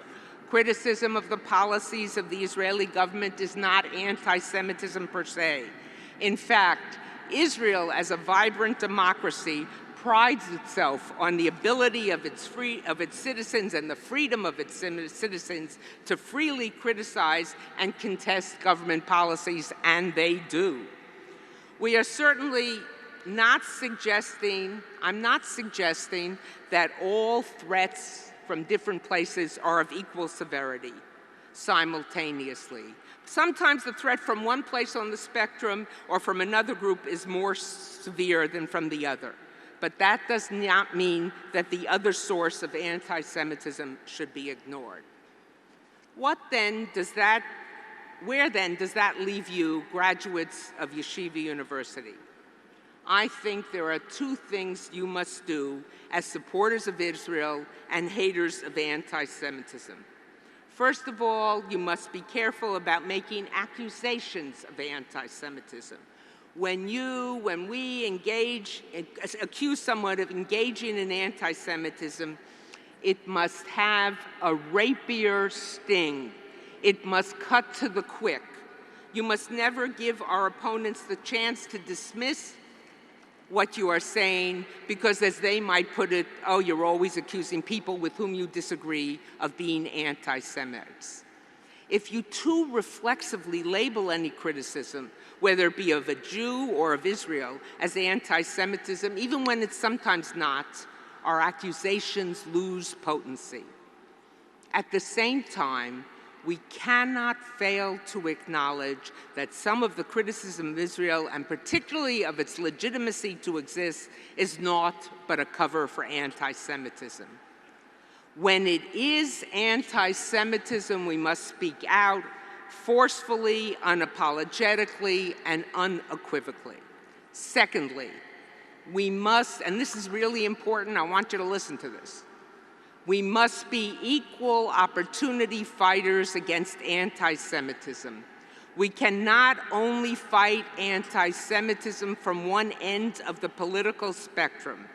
Criticism of the policies of the Israeli government is not anti-Semitism per se. In fact, Israel, as a vibrant democracy, prides itself on the ability of its citizens and the freedom of its citizens to freely criticize and contest government policies, and they do. We are certainly not suggesting, I'm not suggesting that all threats from different places are of equal severity simultaneously. Sometimes the threat from one place on the spectrum or from another group is more severe than from the other. But that does not mean that the other source of anti-Semitism should be ignored. Where then does that leave you, graduates of Yeshiva University? I think there are two things you must do as supporters of Israel and haters of anti-Semitism. First of all, you must be careful about making accusations of anti-Semitism. When we accuse someone of engaging in anti-Semitism, it must have a rapier sting. It must cut to the quick. You must never give our opponents the chance to dismiss what you are saying because, as they might put it, oh, you're always accusing people with whom you disagree of being anti-Semites. If you too reflexively label any criticism, whether it be of a Jew or of Israel, as anti-Semitism, even when it's sometimes not, our accusations lose potency. At the same time, we cannot fail to acknowledge that some of the criticism of Israel, and particularly of its legitimacy to exist, is naught but a cover for anti-Semitism. When it is anti-Semitism, we must speak out forcefully, unapologetically, and unequivocally. Secondly, we must, and this is really important, I want you to listen to this, we must be equal opportunity fighters against anti-Semitism. We cannot only fight anti-Semitism from one end of the political spectrum,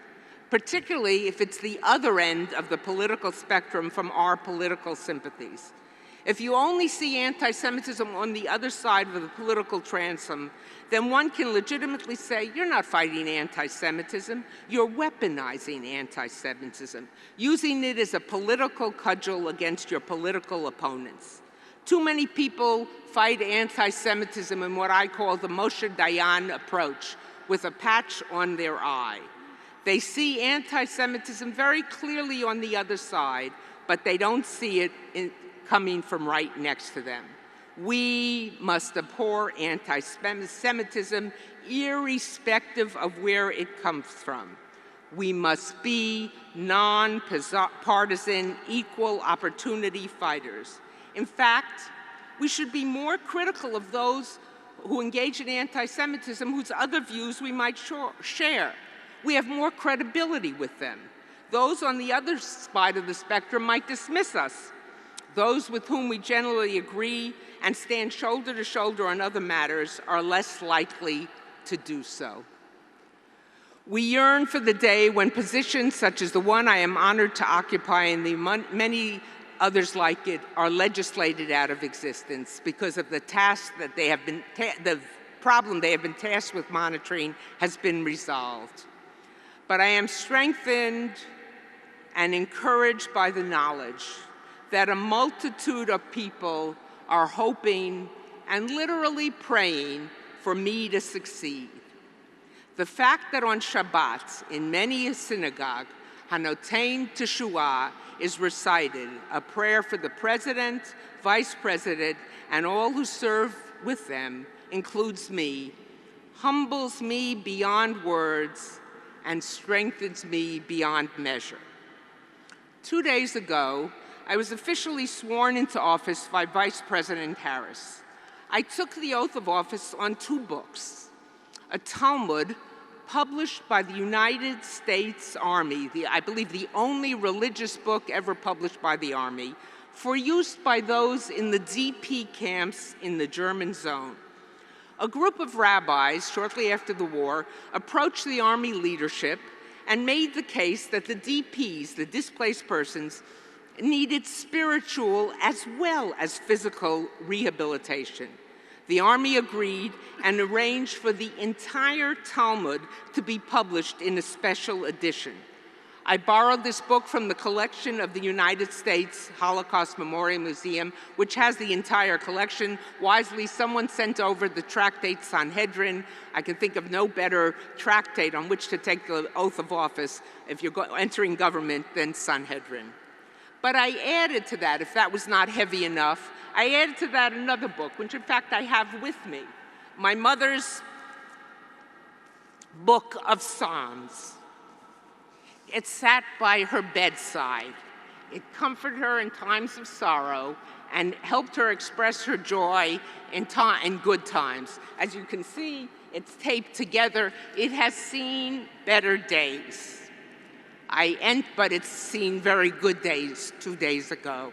particularly if it's the other end of the political spectrum from our political sympathies. If you only see anti-Semitism on the other side of the political transom, then one can legitimately say, you're not fighting anti-Semitism, you're weaponizing anti-Semitism, using it as a political cudgel against your political opponents. Too many people fight anti-Semitism in what I call the Moshe Dayan approach, with a patch on their eye. They see anti-Semitism very clearly on the other side, but they don't see it coming from right next to them. We must abhor anti-Semitism irrespective of where it comes from. We must be non-partisan, equal opportunity fighters. In fact, we should be more critical of those who engage in anti-Semitism whose other views we might share. We have more credibility with them. Those on the other side of the spectrum might dismiss us. Those with whom we generally agree and stand shoulder to shoulder on other matters are less likely to do so. We yearn for the day when positions such as the one I am honored to occupy and the many others like it are legislated out of existence because of the task that they have been, the problem they have been tasked with monitoring has been resolved. But I am strengthened and encouraged by the knowledge that a multitude of people are hoping and literally praying for me to succeed. The fact that on Shabbat, in many a synagogue, Hanotein Teshuvah is recited, a prayer for the president, vice president, and all who serve with them, includes me, humbles me beyond words, and strengthens me beyond measure. 2 days ago, I was officially sworn into office by Vice President Harris. I took the oath of office on 2 books, a Talmud published by the United States Army, I believe the only religious book ever published by the Army, for use by those in the DP camps in the German zone. A group of rabbis, shortly after the war, approached the Army leadership and made the case that the DPs, the displaced persons, needed spiritual as well as physical rehabilitation. The Army agreed and arranged for the entire Talmud to be published in a special edition. I borrowed this book from the collection of the United States Holocaust Memorial Museum, which has the entire collection. Wisely, someone sent over the tractate Sanhedrin. I can think of no better tractate on which to take the oath of office if you're entering government than Sanhedrin. But I added to that, if that was not heavy enough, I added to that another book, which in fact I have with me, my mother's book of Psalms. It sat by her bedside. It comforted her in times of sorrow and helped her express her joy in good times. As you can see, it's taped together. It has seen better days. But it's seen very good days 2 days ago.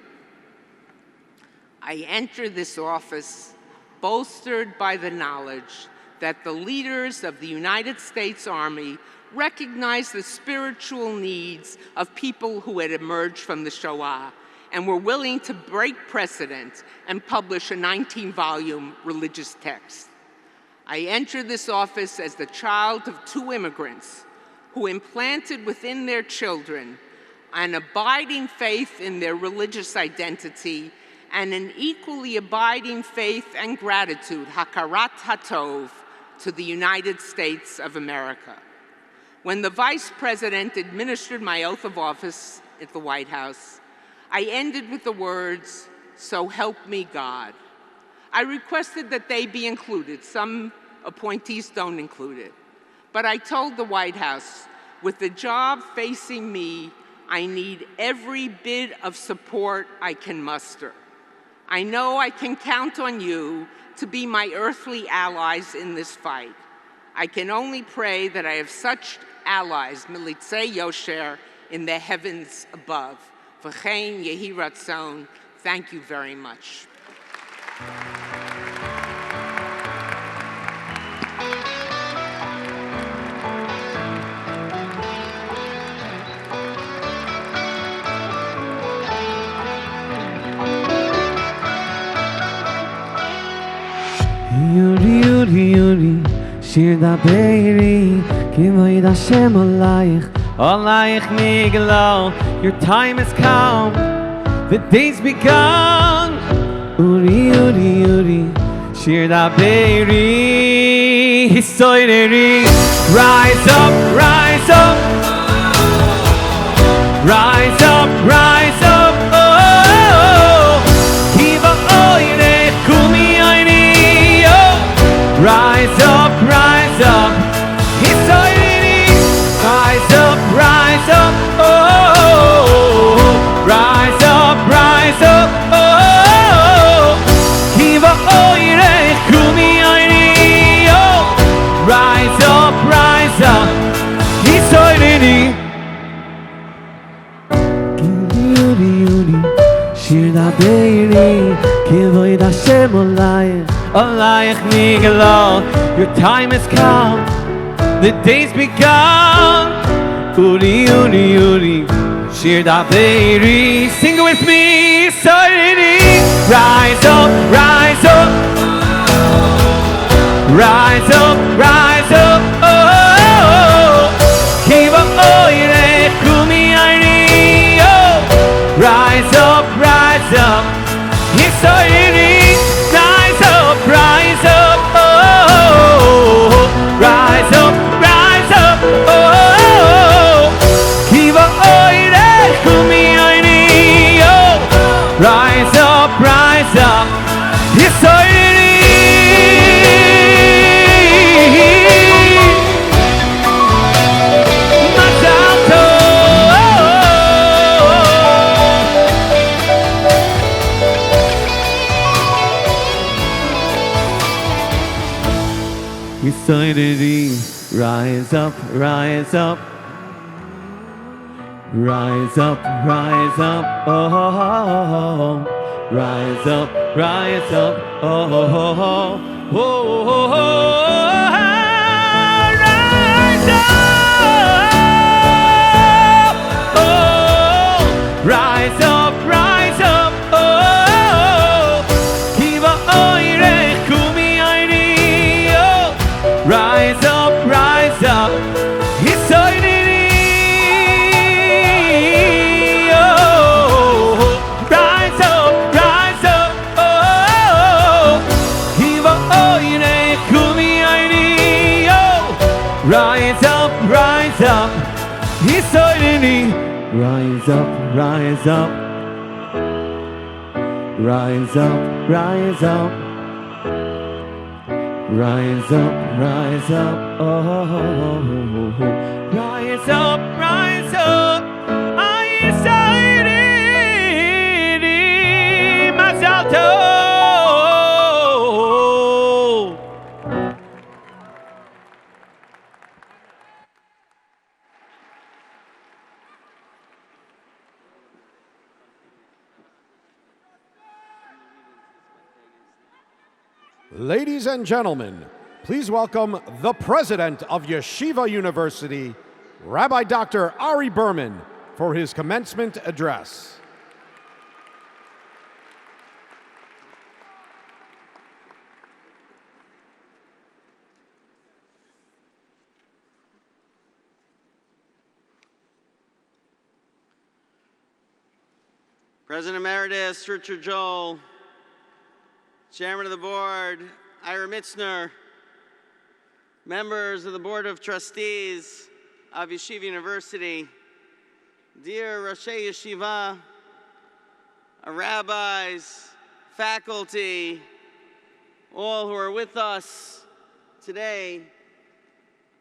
I enter this office bolstered by the knowledge that the leaders of the United States Army recognized the spiritual needs of people who had emerged from the Shoah and were willing to break precedent and publish a 19-volume religious text. I entered this office as the child of two immigrants who implanted within their children an abiding faith in their religious identity and an equally abiding faith and gratitude, hakarat hatov, to the United States of America. When the Vice President administered my oath of office at the White House, I ended with the words, "So help me God." I requested that they be included. Some appointees don't include it. But I told the White House, with the job facing me, I need every bit of support I can muster. I know I can count on you to be my earthly allies in this fight. I can only pray that I have such allies, militzei yosher, in the heavens above. V'chein yehi ratzon. Thank you very much. Yuri, Yuri, Yuri, Shir Dabeiri, Kivoid Hashem Alayich, Alayich Miglo. Your time has come, the day's begun. Uri, Yuri, Yuri, Shir Dabeiri, Hisoideri. Rise up, rise up, rise up, rise up. Oh, Kiva Oire, Kumi Oire. Rise up, rise up. Hisoideri. Rise up, rise up. Oh, rise up, rise up. Oh, Kiva Oire, Kumi Oire. Oh, rise up, rise up. Hisoideri. Yuri, Yuri, Shir Dabeiri, Kivoid Hashem Olayich, Alayich Miglo. Your time has come, the day's begun. Uri, Uri, Uri, Shir Dabeiri. Sing it with me, Soirini. Rise up, rise up. Rise up, rise up. Oh, Kiva Oire, Kumi Airi. Oh, rise up, rise up. Hisoiri. Rise up, rise up. Oh, rise up, rise up. Oh, Kiva Oire, Kumi Airi. Oh, rise up, rise up. Hisoiri. Rise up, rise up. Rise up, rise up. Oh, rise up, rise up. Oh, oh, oh, oh, oh, rise up. Oh, rise up, rise up. Oh, Kiva Oire, Kumi Airi. Oh, rise up, rise up. Hisoideri. Oh, rise up, rise up. Oh, Kiva Oire, Kumi Airi. Oh, rise up, rise up. Hisoideri. Rise up, rise up. Rise up, rise up. Rise up, rise up, oh, rise up, rise up, I said it, Mazal Tov. Ladies and gentlemen, please welcome the President of Yeshiva University, Rabbi Dr. Ari Berman, for his commencement address. President Emeritus Richard Joel, Chairman of the Board Ira Mitzner, members of the Board of Trustees of Yeshiva University, dear Roshei Yeshiva, our rabbis, faculty, all who are with us today,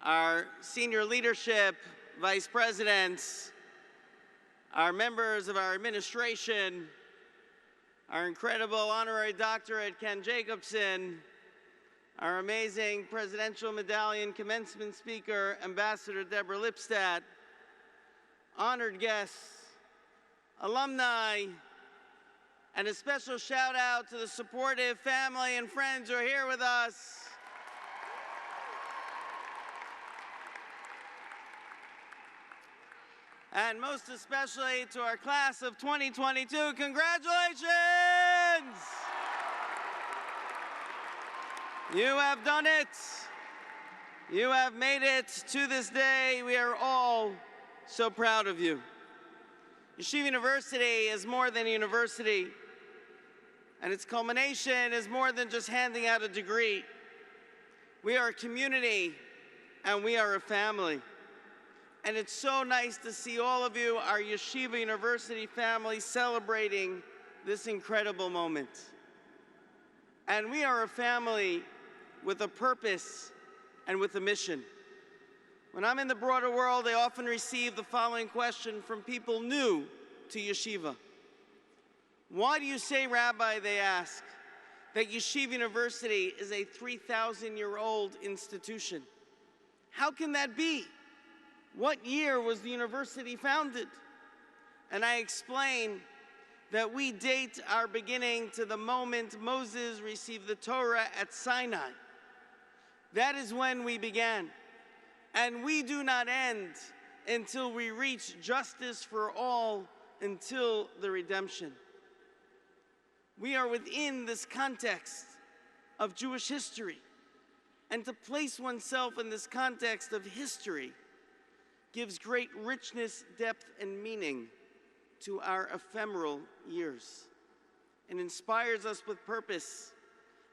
our senior leadership, vice presidents, our members of our administration, our incredible honorary doctorate, Ken Jacobson, our amazing presidential medallion commencement speaker, Ambassador Deborah Lipstadt, honored guests, alumni, and a special shout out to the supportive family and friends who are here with us. And most especially to our class of 2022, congratulations! You have done it. You have made it to this day. We are all so proud of you. Yeshiva University is more than a university, and its culmination is more than just handing out a degree. We are a community, and we are a family. And it's so nice to see all of you, our Yeshiva University family, celebrating this incredible moment. And we are a family with a purpose and with a mission. When I'm in the broader world, I often receive the following question from people new to Yeshiva. Why do you say, Rabbi, they ask, that Yeshiva University is a 3,000-year-old institution? How can that be? What year was the university founded? And I explain that we date our beginning to the moment Moses received the Torah at Sinai. That is when we began. And we do not end until we reach justice for all, until the redemption. We are within this context of Jewish history. And to place oneself in this context of history gives great richness, depth, and meaning to our ephemeral years, and inspires us with purpose.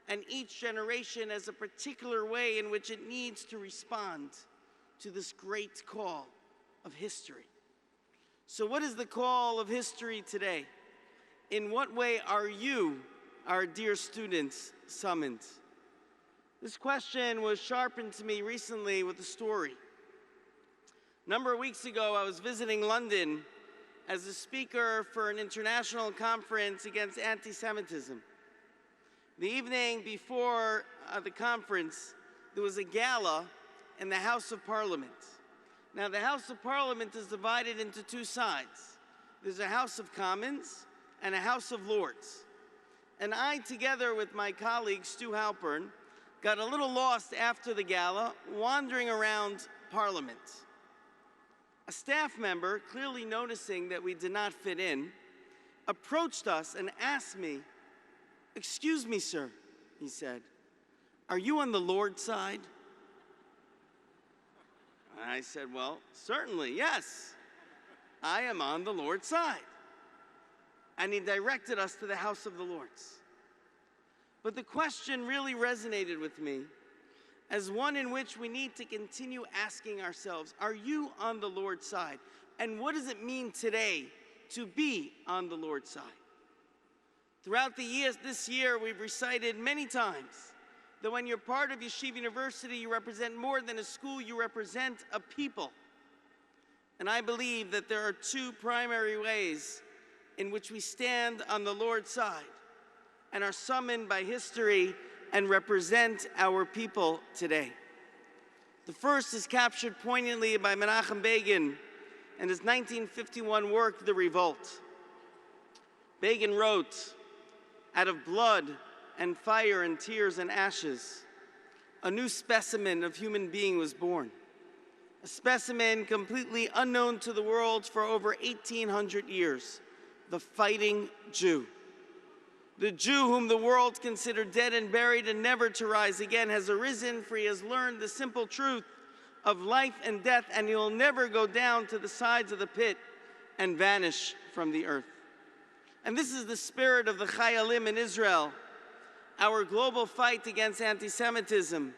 And each generation has a particular way in which it needs to respond to this great call of history. So what is the call of history today? In what way are you, our dear students, summoned? This question was sharpened to me recently with a story. A number of weeks ago, I was visiting London as a speaker for an international conference against anti-Semitism. The evening before the conference, there was a gala in the House of Parliament. Now, the House of Parliament is divided into two sides. There's a House of Commons and a House of Lords. And I, together with my colleague Stu Halpern, got a little lost after the gala, wandering around Parliament. A staff member, clearly noticing that we did not fit in, approached us and asked me, "Excuse me, sir," he said, "are you on the Lord's side?" And I said, "Well, certainly, yes. I am on the Lord's side." And he directed us to the House of the Lords. But the question really resonated with me as one in which we need to continue asking ourselves, are you on the Lord's side? And what does it mean today to be on the Lord's side? Throughout the years, this year, we've recited many times that when you're part of Yeshiva University, you represent more than a school, you represent a people. And I believe that there are two primary ways in which we stand on the Lord's side and are summoned by history and represent our people today. The first is captured poignantly by Menachem Begin in his 1951 work, The Revolt. Begin wrote, "Out of blood and fire and tears and ashes, a new specimen of human being was born. A specimen completely unknown to the world for over 1,800 years, the fighting Jew. The Jew whom the world considered dead and buried and never to rise again has arisen, for he has learned the simple truth of life and death, and he will never go down to the sides of the pit and vanish from the earth. And this is the spirit of the Chayalim in Israel, our global fight against anti-Semitism,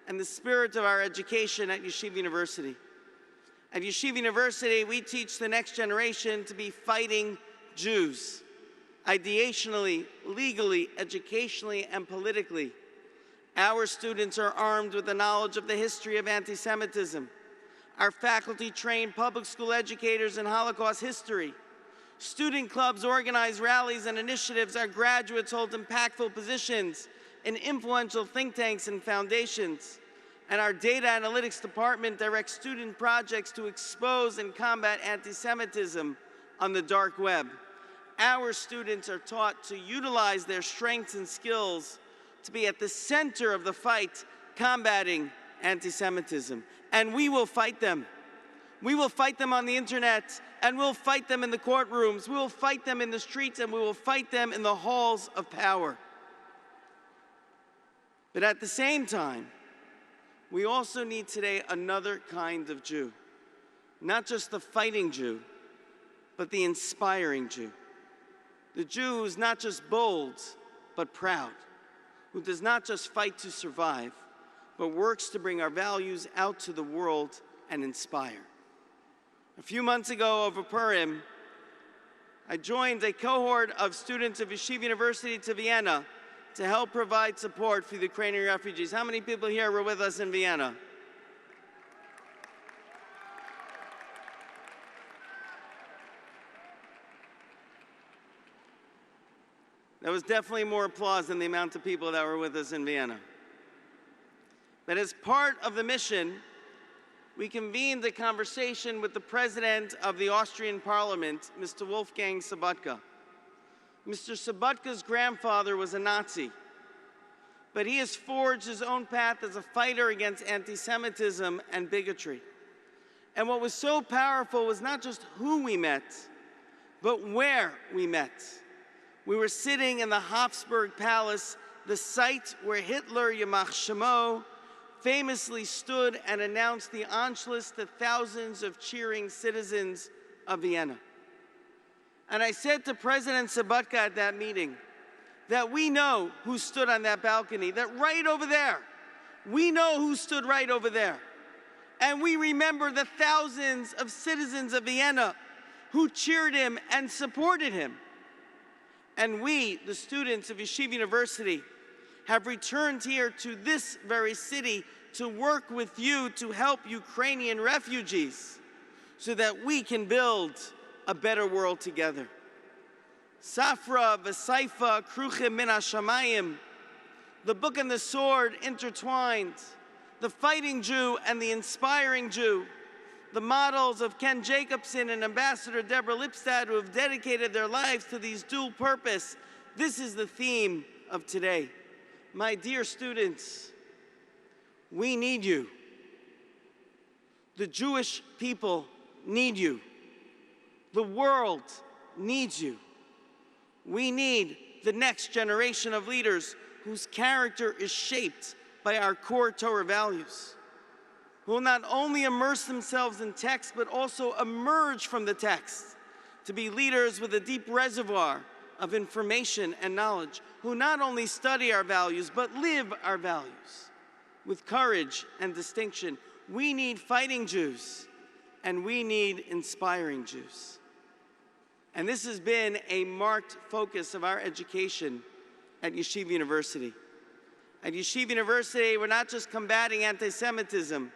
and the spirit of our education at Yeshiva University. At Yeshiva University, we teach the next generation to be fighting Jews, ideationally, legally, educationally, and politically. Our students are armed with the knowledge of the history of anti-Semitism. Our faculty train public school educators in Holocaust history. Student clubs organize rallies and initiatives. Our graduates hold impactful positions in influential think tanks and foundations. And our data analytics department directs student projects to expose and combat anti-Semitism on the dark web. Our students are taught to utilize their strengths and skills to be at the center of the fight combating anti-Semitism. And we will fight them. We will fight them on the internet, and we'll fight them in the courtrooms. We will fight them in the streets, and we will fight them in the halls of power. But at the same time, we also need today another kind of Jew. Not just the fighting Jew, but the inspiring Jew. The Jew who's not just bold, but proud. Who does not just fight to survive, but works to bring our values out to the world and inspire. A few months ago over Purim, I joined a cohort of students of Yeshiva University to Vienna to help provide support for the Ukrainian refugees. How many people here were with us in Vienna? There was definitely more applause than the amount of people that were with us in Vienna. But as part of the mission, we convened a conversation with the president of the Austrian Parliament, Mr. Wolfgang Sobotka. Mr. Sobotka's grandfather was a Nazi, but he has forged his own path as a fighter against anti-Semitism and bigotry. And what was so powerful was not just who we met, but where we met. We were sitting in the Habsburg Palace, the site where Hitler, Yamach Shemo, famously stood and announced the Anschluss to thousands of cheering citizens of Vienna. And I said to President Sobotka at that meeting that we know who stood on that balcony, that right over there, we know who stood right over there. And we remember the thousands of citizens of Vienna who cheered him and supported him. And we, the students of Yeshiva University, have returned here to this very city to work with you to help Ukrainian refugees so that we can build a better world together. Safra v'saifa kruchim min hashamayim, the book and the sword intertwined, the fighting Jew and the inspiring Jew, the models of Ken Jacobson and Ambassador Deborah Lipstadt who have dedicated their lives to these dual purpose. This is the theme of today. My dear students, we need you. The Jewish people need you. The world needs you. We need the next generation of leaders whose character is shaped by our core Torah values, who will not only immerse themselves in text, but also emerge from the text to be leaders with a deep reservoir of information and knowledge, who not only study our values, but live our values with courage and distinction. We need fighting Jews, and we need inspiring Jews. And this has been a marked focus of our education at Yeshiva University. At Yeshiva University, we're not just combating anti-Semitism,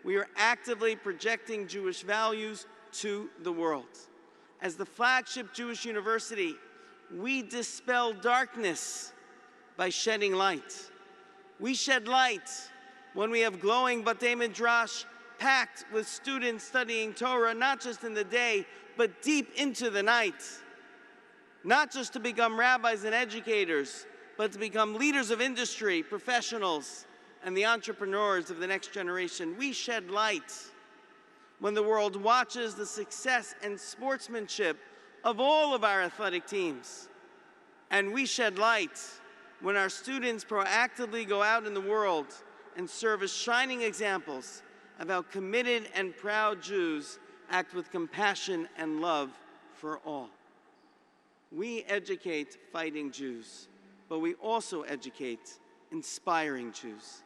we are actively projecting Jewish values to the world. As the flagship Jewish university, we dispel darkness by shedding light. We shed light when we have glowing Batei Midrash packed with students studying Torah, not just in the day, but deep into the night. Not just to become rabbis and educators, but but to become leaders of industry, professionals, and the entrepreneurs of the next generation. We shed light when the world watches the success and sportsmanship of all of our athletic teams. And we shed light when our students proactively go out in the world and serve as shining examples of how committed and proud Jews act with compassion and love for all. We educate fighting Jews, but we also educate inspiring Jews.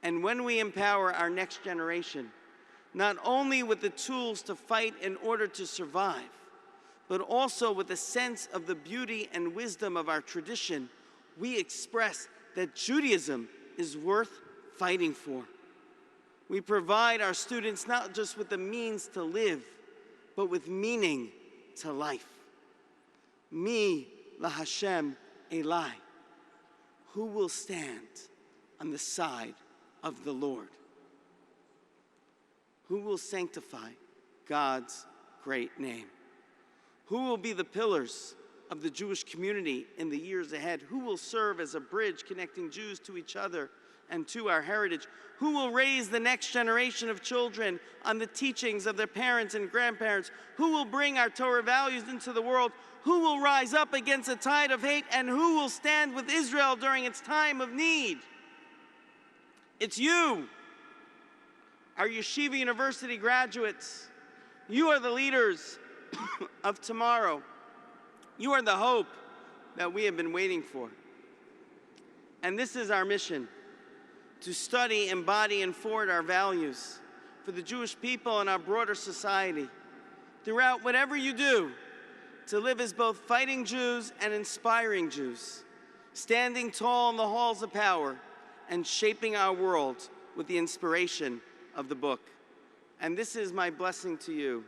And when we empower our next generation, not only with the tools to fight in order to survive, but also with a sense of the beauty and wisdom of our tradition, we express that Judaism is worth fighting for. We provide our students not just with the means to live, but with meaning to life. Mi LaHashem Elai. Who will stand on the side of the Lord? Who will sanctify God's great name? Who will be the pillars of the Jewish community in the years ahead? Who will serve as a bridge connecting Jews to each other and to our heritage? Who will raise the next generation of children on the teachings of their parents and grandparents? Who will bring our Torah values into the world? Who will rise up against a tide of hate? And who will stand with Israel during its time of need? It's you, our Yeshiva University graduates. You are the leaders of tomorrow. You are the hope that we have been waiting for. And this is our mission: to study, embody, and forward our values for the Jewish people and our broader society. Throughout whatever you do, to live as both fighting Jews and inspiring Jews, standing tall in the halls of power and shaping our world with the inspiration of the book. And this is my blessing to you,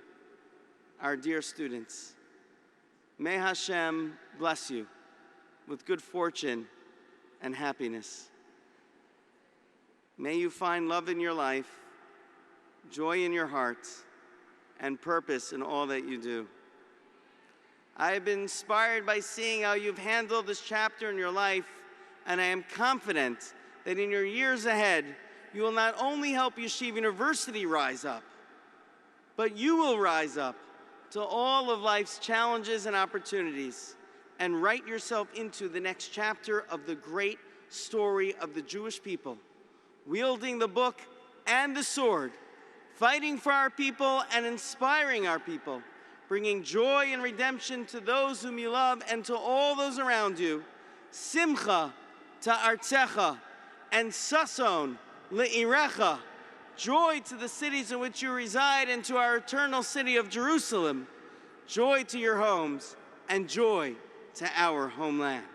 our dear students. May Hashem bless you with good fortune and happiness. May you find love in your life, joy in your heart, and purpose in all that you do. I have been inspired by seeing how you've handled this chapter in your life, and I am confident that in your years ahead, you will not only help Yeshiva University rise up, but you will rise up to all of life's challenges and opportunities and write yourself into the next chapter of the great story of the Jewish people, wielding the book and the sword, fighting for our people and inspiring our people, bringing joy and redemption to those whom you love and to all those around you. Simcha ta'artzecha and sason le'irecha. Joy to the cities in which you reside and to our eternal city of Jerusalem. Joy to your homes and joy to our homeland.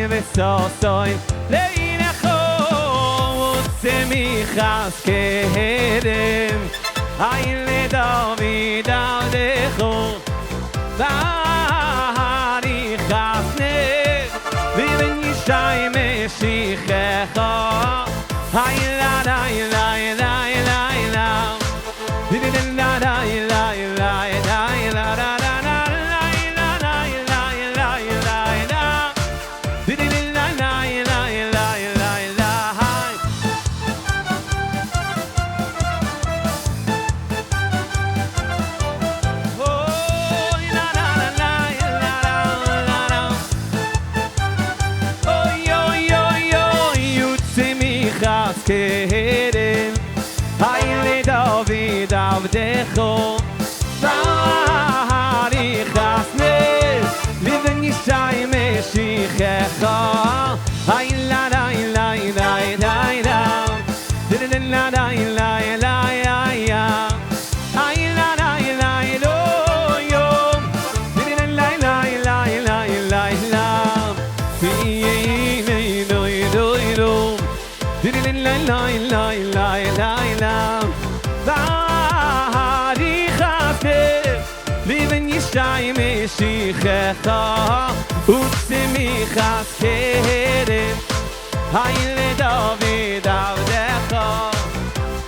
וסוסוי להינחו צמיחס קדם היי לדוד עבדכו ואריכס נך ובן ישי משיחך היי לה לה לה לה לה לה לה לה לה לה קדם היי לדוד עבדכו ואריכס נך לבן ישי משיחך היי לה לה לה לה לה לה לה לה לה לה משיחך וצמיחס קדם היי לדוד עבדך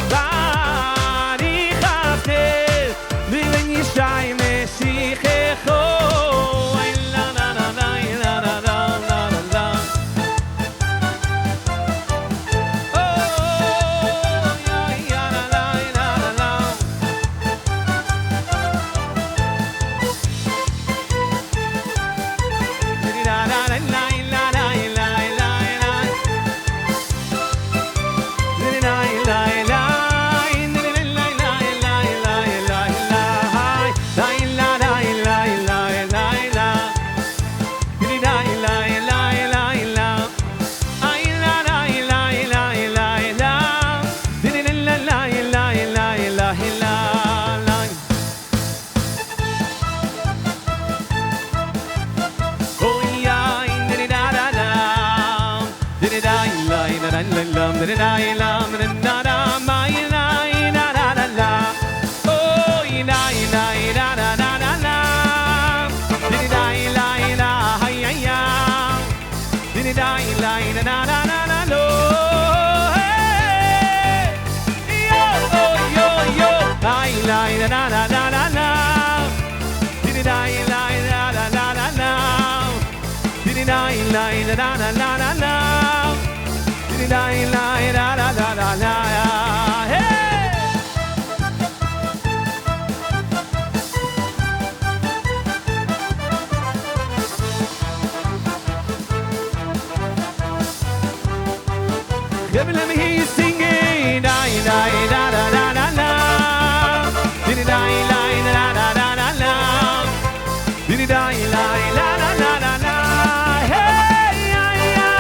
ואריכס נך לבן ישי משיחך Let me hear you singing. Da da da da da da da. Da da da da da da da da. Da da da da da da da. Hey ya ya.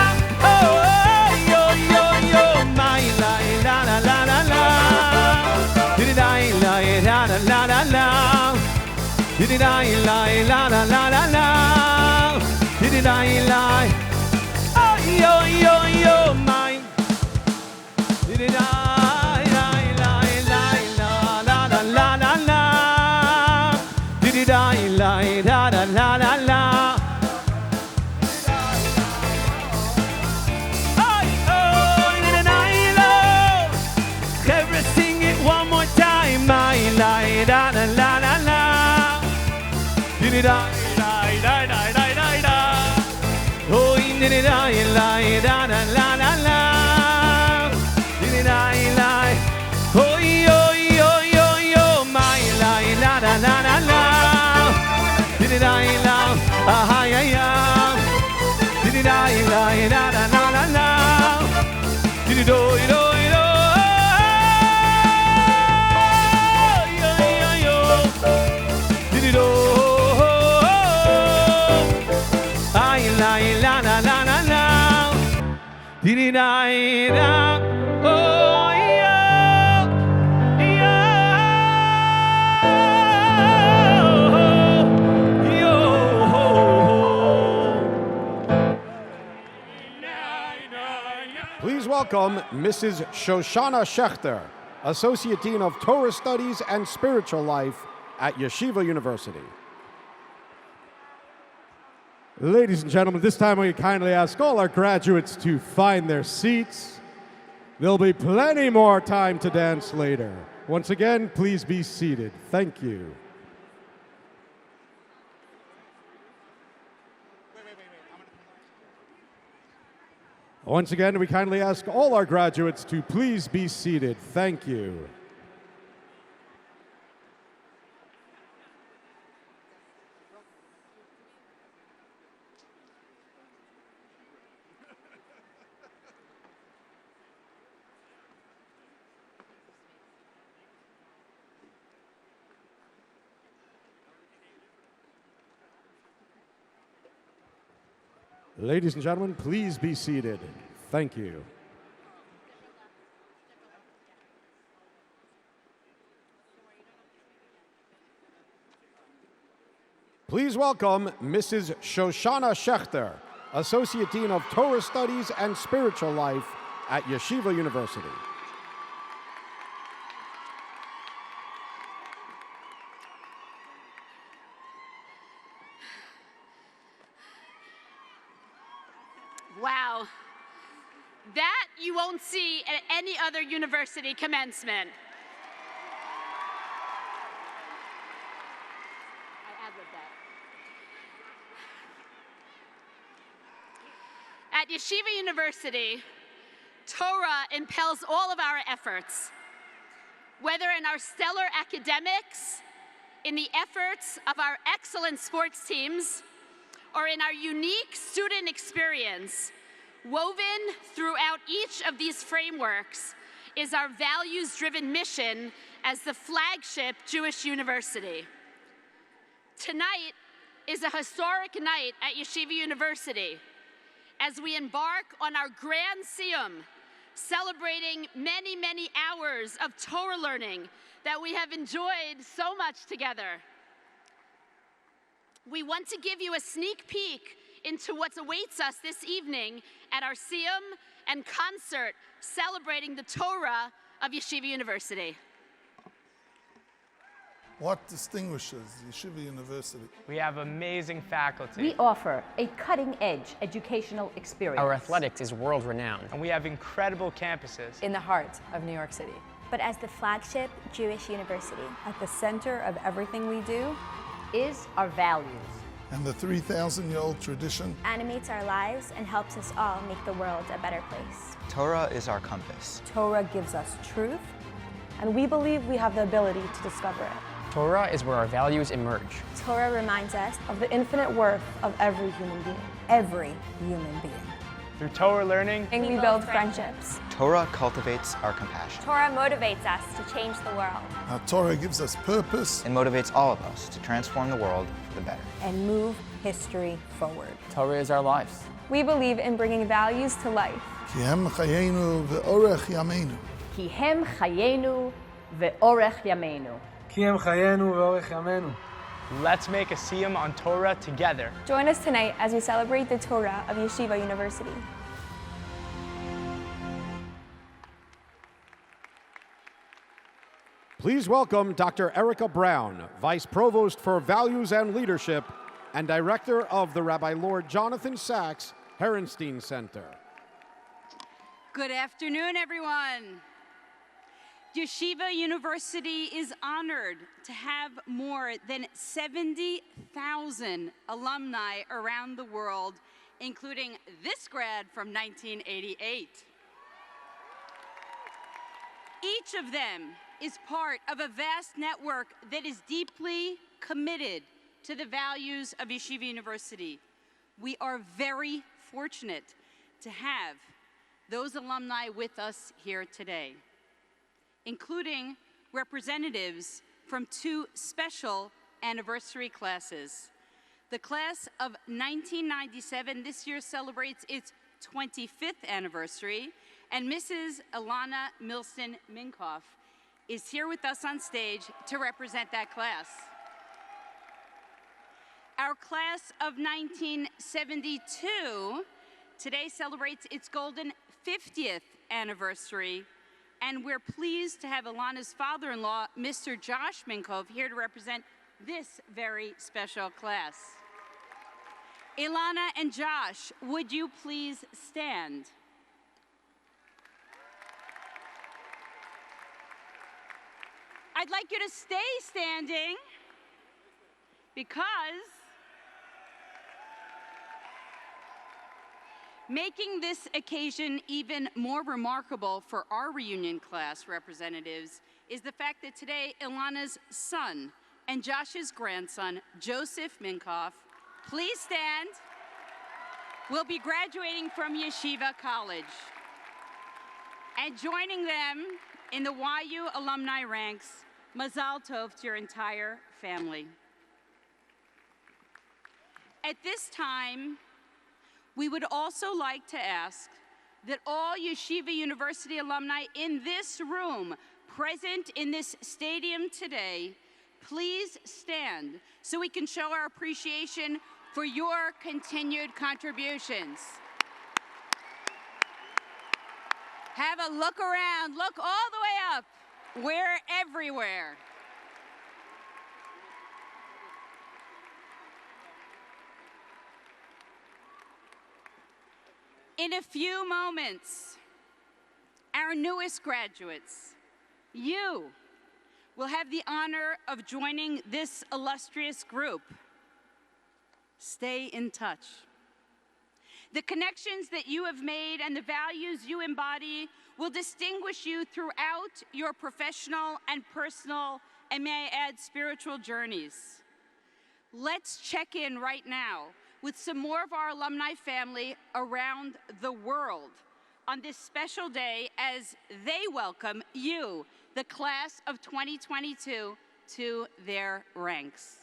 Oh yo yo yo. My la la la la la la. Da da da da da da da da. Da da da la la la la la la. Da da da. Oh yo yo yo. My sing it one more time. Please welcome Mrs. Shoshana Schechter, Associate Dean of Torah Studies and Spiritual Life at Yeshiva University. Ladies and gentlemen, this time we kindly ask all our graduates to find their seats. There'll be plenty more time to dance later. Once again, please be seated. Thank you. Once again, we kindly ask all our graduates to please be seated. Thank you. Ladies and gentlemen, please be seated. Thank you. Please welcome Mrs. Shoshana Schechter, Associate Dean of Torah Studies and Spiritual Life at Yeshiva University. Wow. That you won't see at any other university commencement. I ad-libbed that. At Yeshiva University, Torah impels all of our efforts, whether in our stellar academics, in the efforts of our excellent sports teams, or in our unique student experience. Woven throughout each of these frameworks is our values-driven mission as the flagship Jewish university. Tonight is a historic night at Yeshiva University as we embark on our Grand Siyum, celebrating many, many hours of Torah learning that we have enjoyed so much together. We want to give you a sneak peek into what awaits us this evening at our Siyum and concert celebrating the Torah of Yeshiva University. What distinguishes Yeshiva University? We have amazing faculty. We offer a cutting-edge educational experience. Our athletics is world-renowned. And we have incredible campuses. In the heart of New York City. But as the flagship Jewish university, at the center of everything we do is our values. And the 3,000-year-old tradition animates our lives and helps us all make the world a better place. Torah is our compass. Torah gives us truth, and we believe we have the ability to discover it. Torah is where our values emerge. Torah reminds us of the infinite worth of every human being. Every human being. Through Torah learning, we build friendships. Torah cultivates our compassion. Torah motivates us to change the world. Our Torah gives us purpose. And motivates all of us to transform the world for the better. And move history forward. Torah is our lives. We believe in bringing values to life. Kihem chayenu ve'orech yameinu. Kihem chayenu ve'orech yameinu. Kihem chayenu ve'orech yameinu. Let's make a Siyum on Torah together. Join us tonight as we celebrate the Torah of Yeshiva University. Please welcome Dr. Erica Brown, Vice Provost for Values and Leadership and Director of the Rabbi Lord Jonathan Sachs Herenstein Center. Good afternoon, everyone. Yeshiva University is honored to have more than 70,000 alumni around the world, including this grad from 1988. Each of them is part of a vast network that is deeply committed to the values of Yeshiva University. We are very fortunate to have those alumni with us here today, including representatives from two special anniversary classes. The class of 1997 this year celebrates its 25th anniversary, and Mrs. Ilana Milson-Minkoff is here with us on stage to represent that class. Our class of 1972 today celebrates its golden 50th anniversary, and we're pleased to have Ilana's father-in-law, Mr. Josh Minkoff, here to represent this very special class. Ilana and Josh, would you please stand? I'd like you to stay standing because making this occasion even more remarkable for our reunion class representatives is the fact that today Ilana's son and Josh's grandson, Joseph Minkoff, please stand, will be graduating from Yeshiva College. And joining them in the YU alumni ranks, Mazal Tov to your entire family. At this time, we would also like to ask that all Yeshiva University alumni in this room, present in this stadium today, please stand so we can show our appreciation for your continued contributions. Have a look around, look all the way up. We're everywhere. In a few moments, our newest graduates, you will have the honor of joining this illustrious group. Stay in touch. The connections that you have made and the values you embody will distinguish you throughout your professional and personal, and may I add, spiritual journeys. Let's check in right now with some more of our alumni family around the world on this special day as they welcome you, the class of 2022, to their ranks.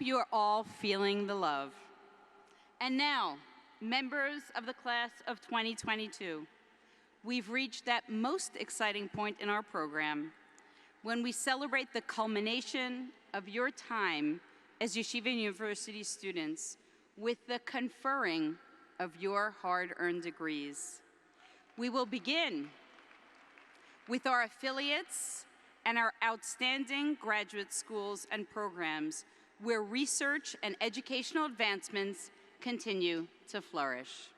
You are all feeling the love. And now, members of the class of 2022, we've reached that most exciting point in our program when we celebrate the culmination of your time as Yeshiva University students with the conferring of your hard-earned degrees. We will begin with our affiliates and our outstanding graduate schools and programs where research and educational advancements continue to flourish.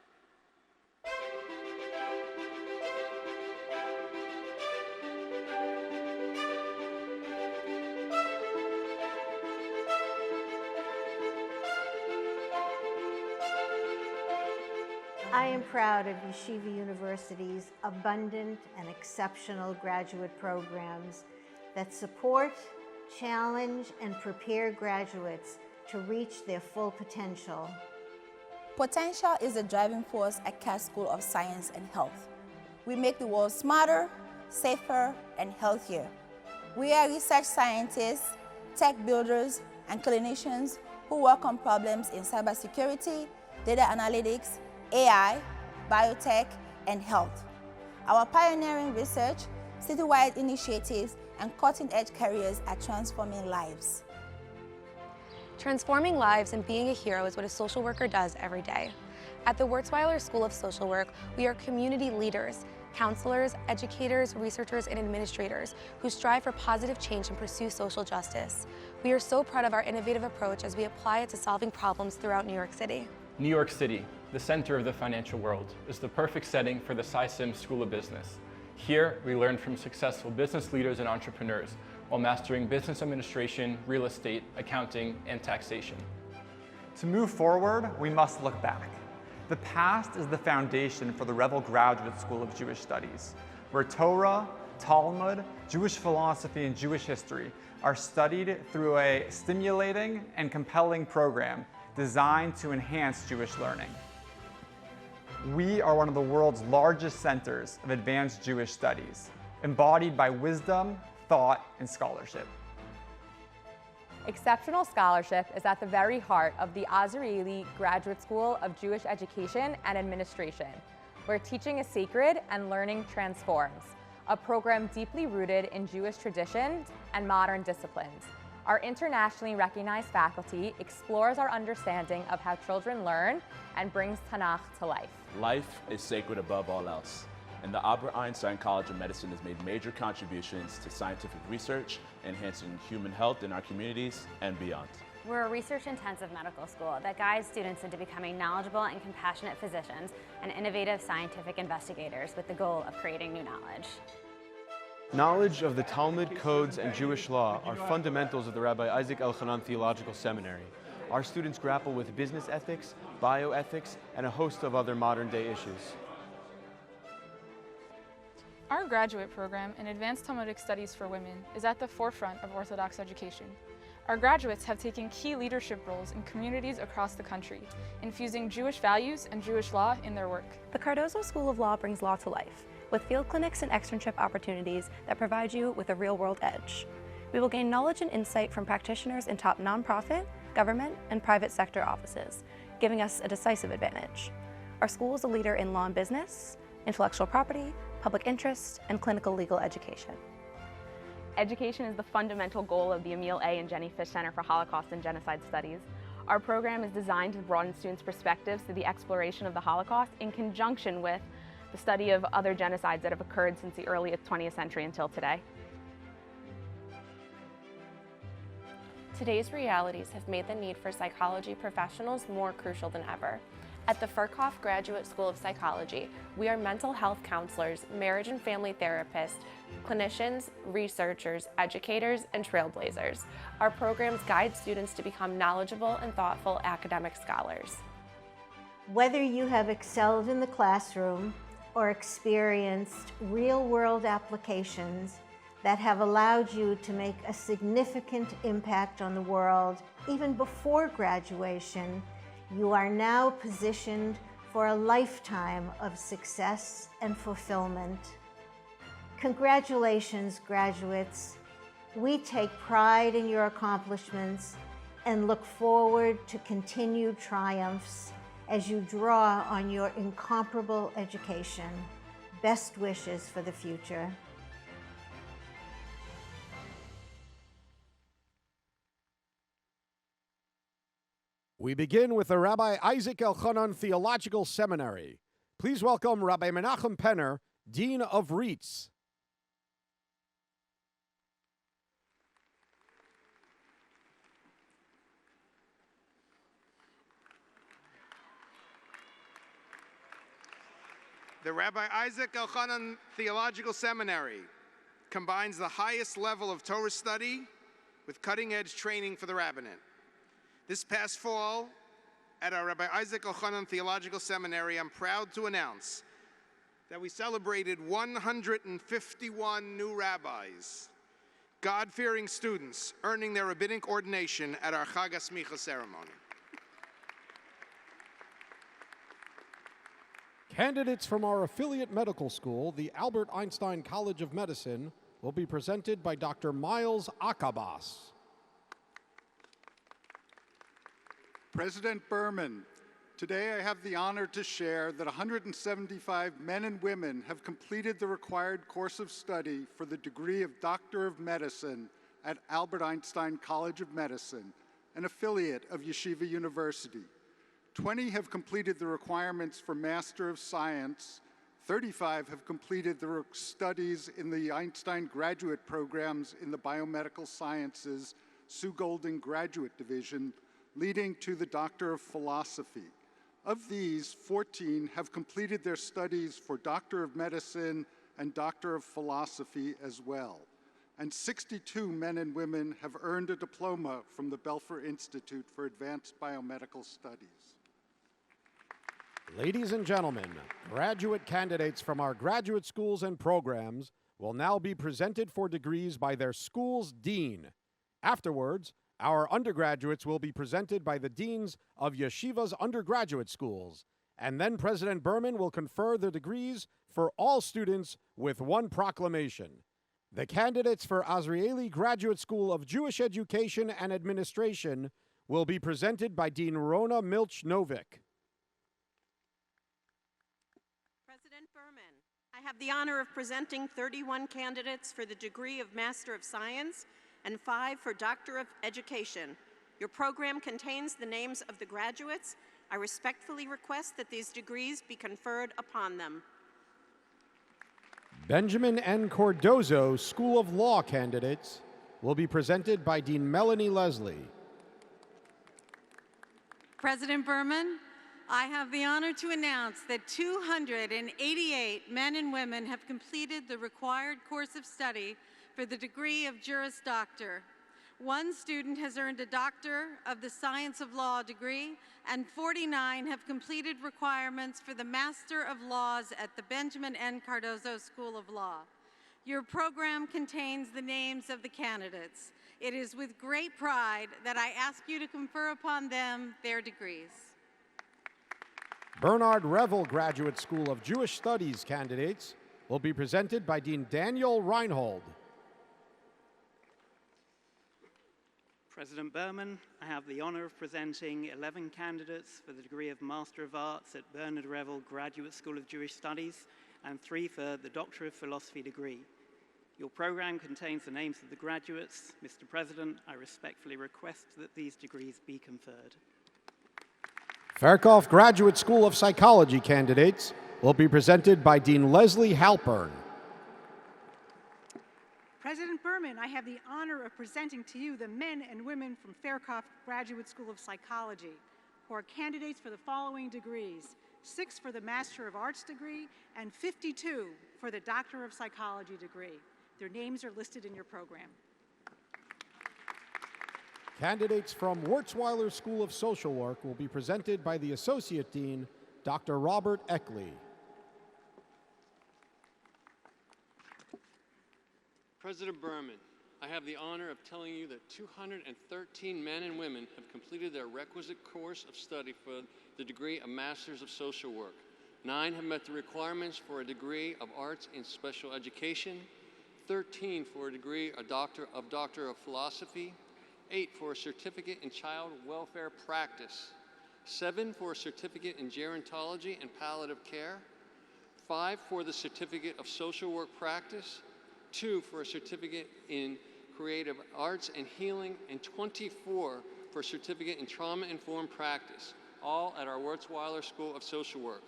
I am proud of Yeshiva University's abundant and exceptional graduate programs that support, challenge, and prepare graduates to reach their full potential. Potential is the driving force at Cass School of Science and Health. We make the world smarter, safer, and healthier. We are research scientists, tech builders, and clinicians who work on problems in cybersecurity, data analytics, AI, biotech, and health. Our pioneering research, citywide initiatives, and cutting-edge careers are transforming lives. Transforming lives and being a hero is what a social worker does every day. At the Wurzweiler School of Social Work, we are community leaders, counselors, educators, researchers, and administrators who strive for positive change and pursue social justice. We are so proud of our innovative approach as we apply it to solving problems throughout New York City. New York City, the center of the financial world, is the perfect setting for the SciSim School of Business. Here, we learn from successful business leaders and entrepreneurs while mastering business administration, real estate, accounting, and taxation. To move forward, we must look back. The past is the foundation for the Revel Graduate School of Jewish Studies, where Torah, Talmud, Jewish philosophy, and Jewish history are studied through a stimulating and compelling program designed to enhance Jewish learning. We are one of the world's largest centers of advanced Jewish studies, embodied by wisdom, thought, and scholarship. Exceptional scholarship is at the very heart of the Azrieli Graduate School of Jewish Education and Administration, where teaching is sacred and learning transforms, a program deeply rooted in Jewish traditions and modern disciplines. Our internationally recognized faculty explores our understanding of how children learn and brings Tanakh to life. Life is sacred above all else, and the Albert Einstein College of Medicine has made major contributions to scientific research, enhancing human health in our communities and beyond. We're a research-intensive medical school that guides students into becoming knowledgeable and compassionate physicians and innovative scientific investigators with the goal of creating new knowledge. Knowledge of the Talmud, codes, and Jewish law are fundamentals of the Rabbi Isaac Elchanan Theological Seminary. Our students grapple with business ethics, bioethics, and a host of other modern-day issues. Our graduate program in Advanced Talmudic Studies for Women is at the forefront of Orthodox education. Our graduates have taken key leadership roles in communities across the country, infusing Jewish values and Jewish law in their work. The Cardozo School of Law brings law to life, with field clinics and externship opportunities that provide you with a real-world edge. We will gain knowledge and insight from practitioners in top nonprofit, government, and private sector offices, giving us a decisive advantage. Our school is a leader in law and business, intellectual property, public interest, and clinical legal education. Education is the fundamental goal of the Emil A. and Jenny Fish Center for Holocaust and Genocide Studies. Our program is designed to broaden students' perspectives through the exploration of the Holocaust in conjunction with the study of other genocides that have occurred since the early 20th century until today. Today's realities have made the need for psychology professionals more crucial than ever. At the Furkhoff Graduate School of Psychology, we are mental health counselors, marriage and family therapists, clinicians, researchers, educators, and trailblazers. Our programs guide students to become knowledgeable and thoughtful academic scholars. Whether you have excelled in the classroom or experienced real-world applications that have allowed you to make a significant impact on the world even before graduation, you are now positioned for a lifetime of success and fulfillment. Congratulations, graduates. We take pride in your accomplishments and look forward to continued triumphs as you draw on your incomparable education. Best wishes for the future. We begin with the Rabbi Isaac Elchanan Theological Seminary. Please welcome Rabbi Menachem Penner, Dean of REITs. The Rabbi Isaac Elchanan Theological Seminary combines the highest level of Torah study with cutting-edge training for the rabbinate. This past fall, at our Rabbi Isaac Elchanan Theological Seminary, I'm proud to announce that we celebrated 151 new rabbis, God-fearing students earning their rabbinic ordination at our Chag HaSmicha ceremony. Candidates from our affiliate medical school, the Albert Einstein College of Medicine, will be presented by Dr. Miles Akabas. President Berman, today I have the honor to share that 175 men and women have completed the required course of study for the degree of Doctor of Medicine at Albert Einstein College of Medicine, an affiliate of Yeshiva University. 20 have completed the requirements for Master of Science, 35 have completed their studies in the Einstein graduate programs in the Biomedical Sciences Sue Golding Graduate Division, leading to the Doctor of Philosophy. Of these, 14 have completed their studies for Doctor of Medicine and Doctor of Philosophy as well. And 62 men and women have earned a diploma from the Belfer Institute for Advanced Biomedical Studies. Ladies and gentlemen, graduate candidates from our graduate schools and programs will now be presented for degrees by their school's dean. Afterwards, our undergraduates will be presented by the deans of Yeshiva's undergraduate schools, and then President Berman will confer the degrees for all students with one proclamation. The candidates for Azrieli Graduate School of Jewish Education and Administration will be presented by Dean Rona Milch-Novick. President Berman, I have the honor of presenting 31 candidates for the degree of Master of Science and 5 for Doctor of Education. Your program contains the names of the graduates. I respectfully request that these degrees be conferred upon them. Benjamin N. Cordozo School of Law candidates will be presented by Dean Melanie Leslie. President Berman, I have the honor to announce that 288 men and women have completed the required course of study for the degree of Juris Doctor. 1 student has earned a Doctor of the Science of Law degree, and 49 have completed requirements for the Master of Laws at the Benjamin N. Cardozo School of Law. Your program contains the names of the candidates. It is with great pride that I ask you to confer upon them their degrees. Bernard Revel Graduate School of Jewish Studies candidates will be presented by Dean Daniel Reinhold. President Berman, I have the honor of presenting 11 candidates for the degree of Master of Arts at Bernard Revel Graduate School of Jewish Studies and 3 for the Doctor of Philosophy degree. Your program contains the names of the graduates. Mr. President, I respectfully request that these degrees be conferred. Fairclough Graduate School of Psychology candidates will be presented by Dean Leslie Halpern. President Berman, I have the honor of presenting to you the men and women from Fairclough Graduate School of Psychology, who are candidates for the following degrees: 6 for the Master of Arts degree and 52 for the Doctor of Psychology degree. Their names are listed in your program. Candidates from Wurzweiler School of Social Work will be presented by the Associate Dean, Dr. Robert Eckley. President Berman, I have the honor of telling you that 213 men and women have completed their requisite course of study for the degree of Masters of Social Work. 9 have met the requirements for a degree of Arts in Special Education, 13 for a degree of Doctor of Philosophy, 8 for a certificate in Child Welfare Practice, 7 for a certificate in Gerontology and Palliative Care, 5 for the certificate of Social Work Practice, 2 for a certificate in Creative Arts and Healing, and 24 for a certificate in Trauma-Informed Practice, all at our Wurzweiler School of Social Work.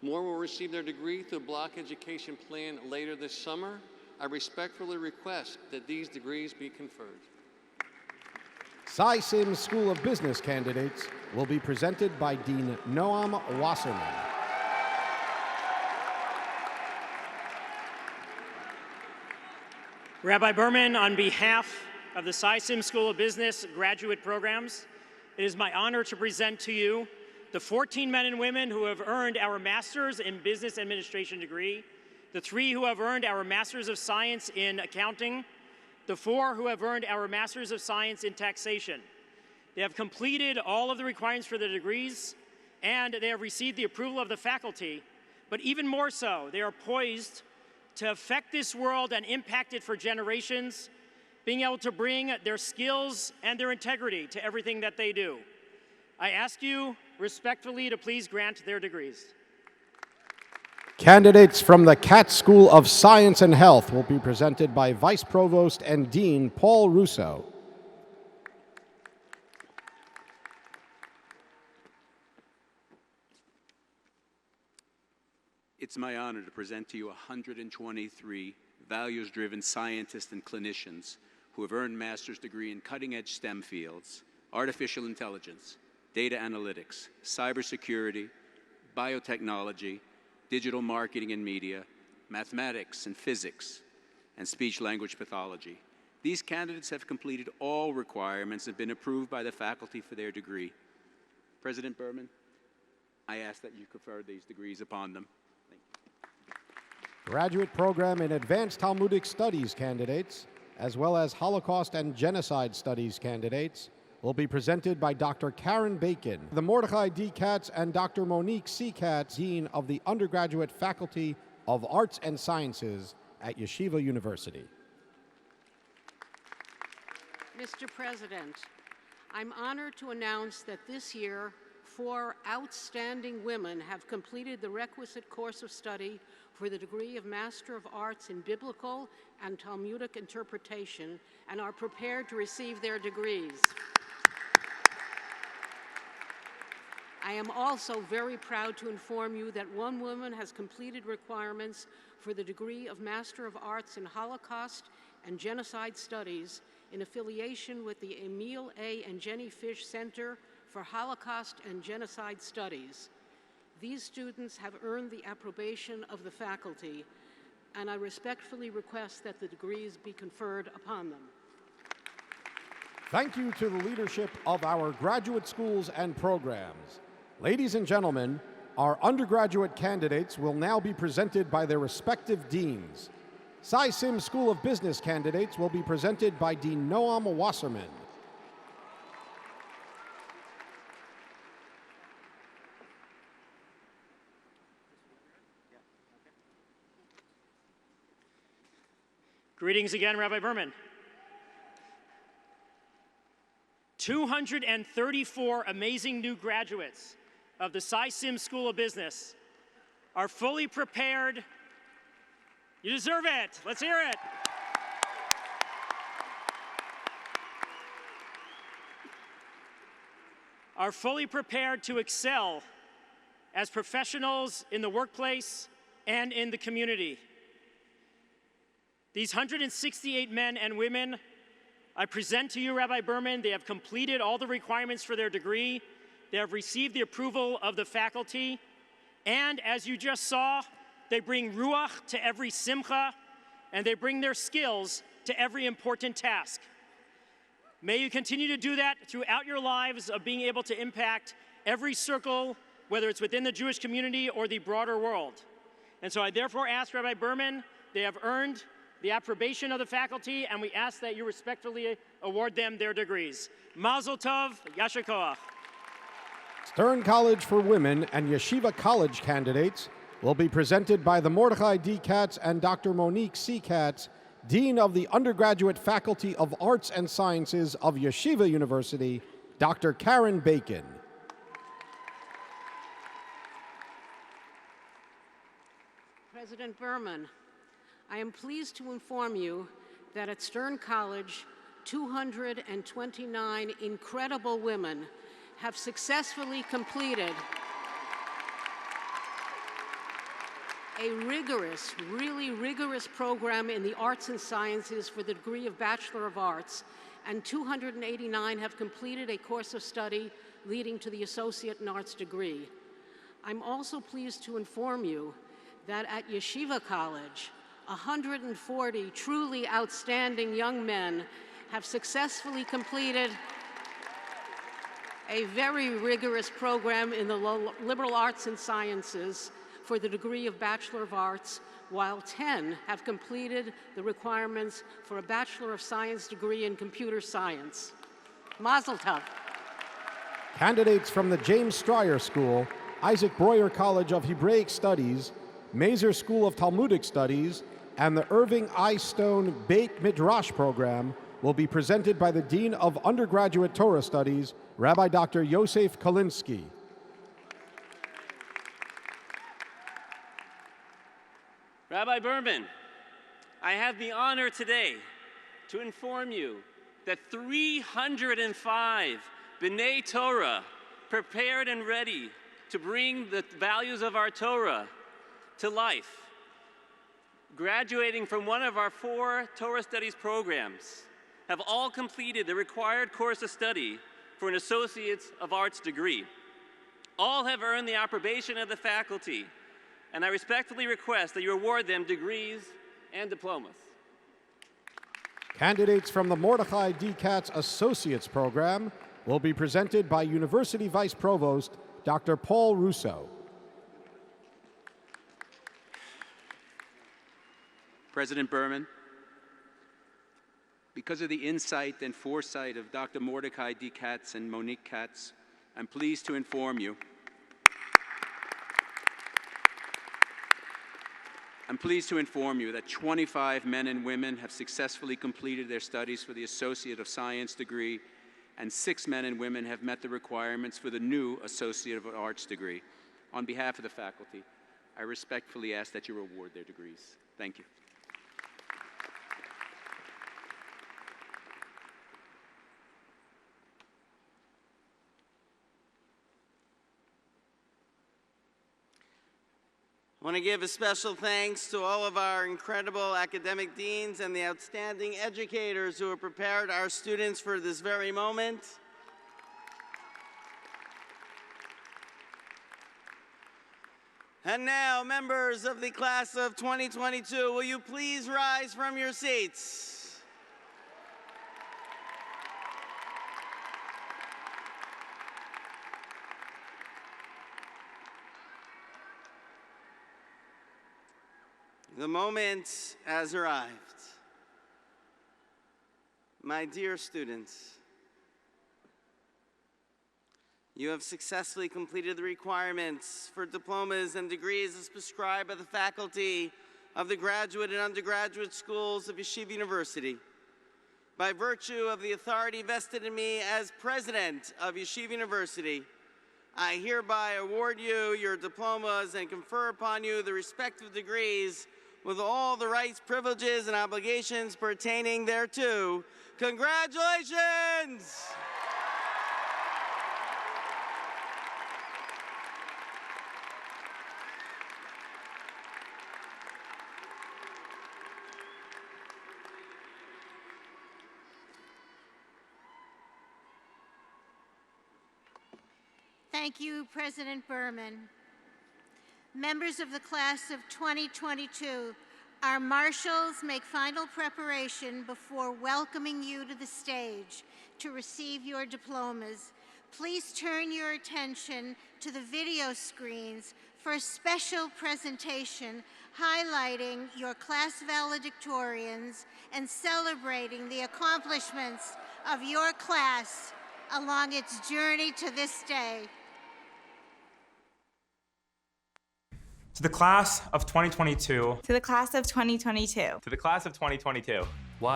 More will receive their degree through the block education plan later this summer. I respectfully request that these degrees be conferred. Cy Sims School of Business candidates will be presented by Dean Noam Wasserman. Rabbi Berman, on behalf of the Cy Sims School of Business graduate programs, it is my honor to present to you the 14 men and women who have earned our Master's in Business Administration degree, the 3 who have earned our Master's of Science in Accounting, the 4 who have earned our Master's of Science in Taxation. They have completed all of the requirements for the degrees, and they have received the approval of the faculty, but even more so, they are poised to affect this world and impact it for generations, being able to bring their skills and their integrity to everything that they do. I ask you respectfully to please grant their degrees. Candidates from the Katz School of Science and Health will be presented by Vice Provost and Dean Paul Russo. It's my honor to present to you 123 values-driven scientists and clinicians who have earned master's degree in cutting-edge STEM fields, artificial intelligence, data analytics, cybersecurity, biotechnology, digital marketing and media, mathematics and physics, and speech-language pathology. These candidates have completed all requirements and been approved by the faculty for their degree. President Berman, I ask that you confer these degrees upon them. Thank you. Graduate Program in Advanced Talmudic Studies candidates, as well as Holocaust and Genocide Studies candidates, will be presented by Dr. Karen Bacon, the Mordechai D. Katz and Dr. Monique C. Katz, Dean of the Undergraduate Faculty of Arts and Sciences at Yeshiva University. Mr. President, I'm honored to announce that this year, 4 outstanding women have completed the requisite course of study for the degree of Master of Arts in Biblical and Talmudic Interpretation and are prepared to receive their degrees. I am also very proud to inform you that 1 woman has completed requirements for the degree of Master of Arts in Holocaust and Genocide Studies in affiliation with the Emil A. and Jenny Fish Center for Holocaust and Genocide Studies. These students have earned the approbation of the faculty, and I respectfully request that the degrees be conferred upon them. Thank you to the leadership of our graduate schools and programs. Ladies and gentlemen, our undergraduate candidates will now be presented by their respective deans. Cy Sim School of Business candidates will be presented by Dean Noam Wasserman. Greetings again, Rabbi Berman. 234 amazing new graduates of the Cy Sim School of Business are fully prepared. You deserve it. Let's hear it. Are fully prepared to excel as professionals in the workplace and in the community. These 168 men and women I present to you, Rabbi Berman, they have completed all the requirements for their degree. They have received the approval of the faculty. And as you just saw, they bring ruach to every simcha, and they bring their skills to every important task. May you continue to do that throughout your lives of being able to impact every circle, whether it's within the Jewish community or the broader world. And so I therefore ask Rabbi Berman, they have earned the approbation of the faculty, and we ask that you respectfully award them their degrees. Mazel tov, yasher koach. Stern College for Women and Yeshiva College candidates will be presented by the Mordechai D. Katz and Dr. Monique C. Katz, Dean of the Undergraduate Faculty of Arts and Sciences of Yeshiva University, Dr. Karen Bacon. President Berman, I am pleased to inform you that at Stern College, 229 incredible women have successfully completed a rigorous, really rigorous program in the arts and sciences for the degree of Bachelor of Arts, and 289 have completed a course of study leading to the Associate in Arts degree. I'm also pleased to inform you that at Yeshiva College, 140 truly outstanding young men have successfully completed a very rigorous program in the liberal arts and sciences for the degree of Bachelor of Arts, while 10 have completed the requirements for a Bachelor of Science degree in computer science. Mazel tov. Candidates from the James Stryer School, Isaac Breuer College of Hebraic Studies, Mazer School of Talmudic Studies, and the Irving I. Stone Beit Midrash program will be presented by the Dean of Undergraduate Torah Studies, Rabbi Dr. Yosef Kalinsky. Rabbi Berman, I have the honor today to inform you that 305 B'nai Torah prepared and ready to bring the values of our Torah to life. Graduating from one of our 4 Torah Studies programs have all completed the required course of study for an Associate of Arts degree. All have earned the approbation of the faculty, and I respectfully request that you award them degrees and diplomas. Candidates from the Mordechai D. Katz Associates Program will be presented by University Vice Provost Dr. Paul Russo. President Berman, because of the insight and foresight of Dr. Mordechai D. Katz and Monique Katz, I'm pleased to inform you that 25 men and women have successfully completed their studies for the Associate of Science degree, and 6 men and women have met the requirements for the new Associate of Arts degree. On behalf of the faculty, I respectfully ask that you award their degrees. Thank you. I want to give a special thanks to all of our incredible academic deans and the outstanding educators who have prepared our students for this very moment. And now, members of the class of 2022, will you please rise from your seats? The moment has arrived. My dear students, you have successfully completed the requirements for diplomas and degrees as prescribed by the faculty of the graduate and undergraduate schools of Yeshiva University. By virtue of the authority vested in me as president of Yeshiva University, I hereby award you your diplomas and confer upon you the respective degrees with all the rights, privileges, and obligations pertaining thereto. Congratulations! Thank you, President Berman. Members of the class of 2022, our marshals make final preparation before welcoming you to the stage to receive your diplomas. Please turn your attention to the video screens for a special presentation highlighting your class valedictorians and celebrating the accomplishments of your class along its journey to this day. To the class of 2022. To the class of 2022. To the class of 2022.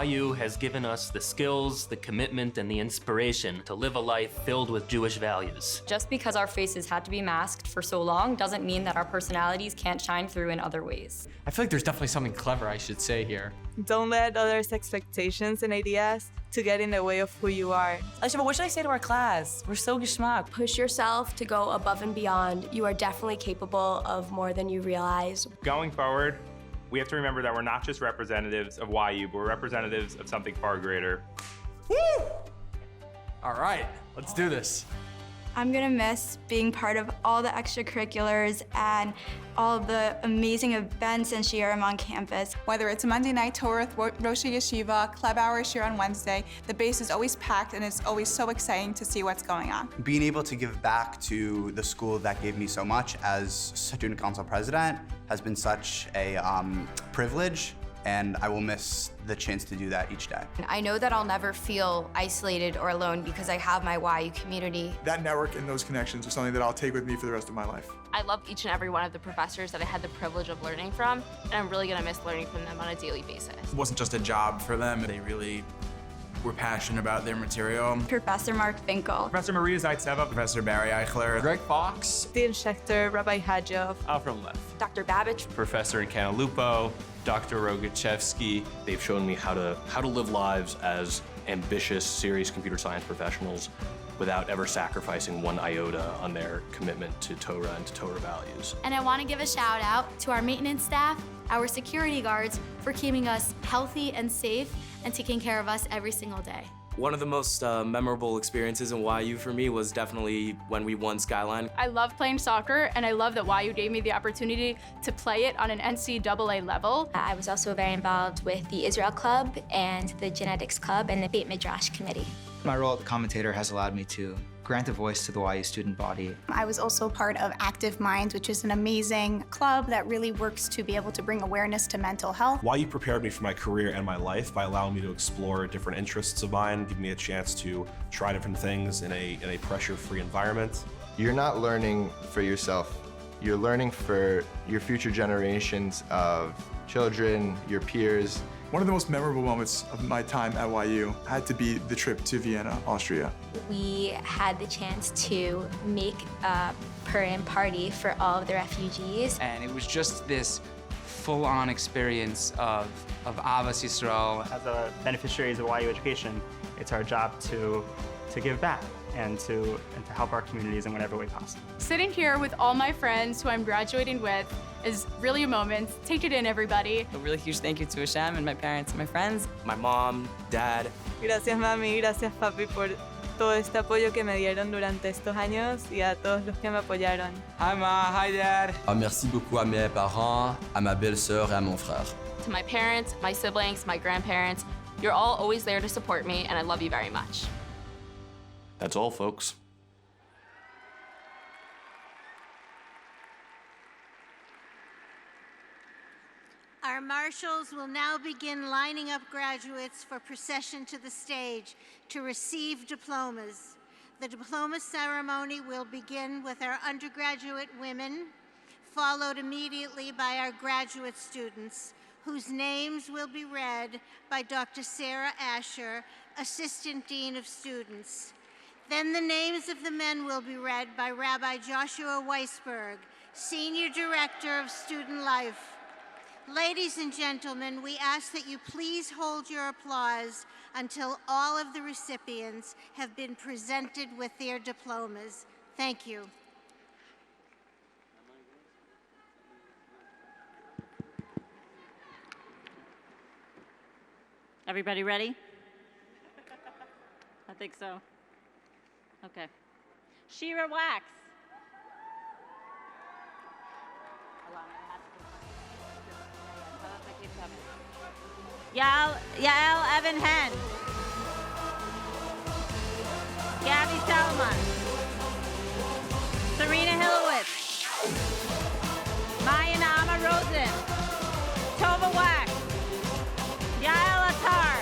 YU has given us the skills, the commitment, and the inspiration to live a life filled with Jewish values. Just because our faces had to be masked for so long doesn't mean that our personalities can't shine through in other ways. I feel like there's definitely something clever I should say here. Don't let others' expectations and ideas to get in the way of who you are. Alicia, but what should I say to our class? We're so geschmack. Push yourself to go above and beyond. You are definitely capable of more than you realize. Going forward, we have to remember that we're not just representatives of YU, but we're representatives of something far greater. Woo! All right, let's do this. I'm gonna miss being part of all the extracurriculars and all of the amazing events and shiurim on campus. Whether it's a Monday night Torah with Rosh Yeshiva, club hours here on Wednesday, the base is always packed and it's always so exciting to see what's going on. Being able to give back to the school that gave me so much as student council president has been such a privilege, and I will miss the chance to do that each day. I know that I'll never feel isolated or alone because I have my YU community. That network and those connections are something that I'll take with me for the rest of my life. I love each and every one of the professors that I had the privilege of learning from, and I'm really gonna miss learning from them on a daily basis. It wasn't just a job for them, they really were passionate about their material. Professor Mark Finkel. Professor Maria Zaitseva. Professor Barry Eichler. Greg Fox. Dean Schechter, Rabbi Hadjov. Alfred Leff. Dr. Babbage. Professor Cantalupo. Dr. Rogachevsky. They've shown me how to live lives as ambitious, serious computer science professionals without ever sacrificing one iota on their commitment to Torah and to Torah values. And I want to give a shout out to our maintenance staff, our security guards, for keeping us healthy and safe and taking care of us every single day. One of the most memorable experiences in YU for me was definitely when we won Skyline. I love playing soccer, and I love that YU gave me the opportunity to play it on an NCAA level. I was also very involved with the Israel Club and the Genetics Club and the Beit Midrash Committee. My role as commentator has allowed me to grant a voice to the YU student body. I was also part of Active Minds, which is an amazing club that really works to be able to bring awareness to mental health. YU prepared me for my career and my life by allowing me to explore different interests of mine, giving me a chance to try different things in a pressure-free environment. You're not learning for yourself. You're learning for your future generations of children, your peers. One of the most memorable moments of my time at YU had to be the trip to Vienna, Austria. We had the chance to make a Purim party for all of the refugees. And it was just this full-on experience of Ahavas Yisrael. As a beneficiaries of YU education, it's our job to give back and to help our communities in whatever way possible. Sitting here with all my friends who I'm graduating with is really a moment. Take it in, everybody. A really huge thank you to Hashem and my parents and my friends. My mom, dad. Gracias, mami. Gracias, papi, por todo este apoyo que me dieron durante estos años y a todos los que me apoyaron. Hi, Ma. Hi, Dad. Merci beaucoup à mes parents, à ma belle-sœur et à mon frère. To my parents, my siblings, my grandparents, you're all always there to support me, and I love you very much. That's all, folks. Our marshals will now begin lining up graduates for procession to the stage to receive diplomas. The diploma ceremony will begin with our undergraduate women, followed immediately by our graduate students, whose names will be read by Dr. Sarah Asher, Assistant Dean of Students. Then the names of the men will be read by Rabbi Joshua Weisberg, Senior Director of Student Life. Ladies and gentlemen, we ask that you please hold your applause until all of the recipients have been presented with their diplomas. Thank you. Everybody ready? I think so. Okay. Shira Wax. Yael Evan Hen. Gabby Salomon. Serena Hillowitz. Maya Nama Rosen. Tova Wax. Yael Attar.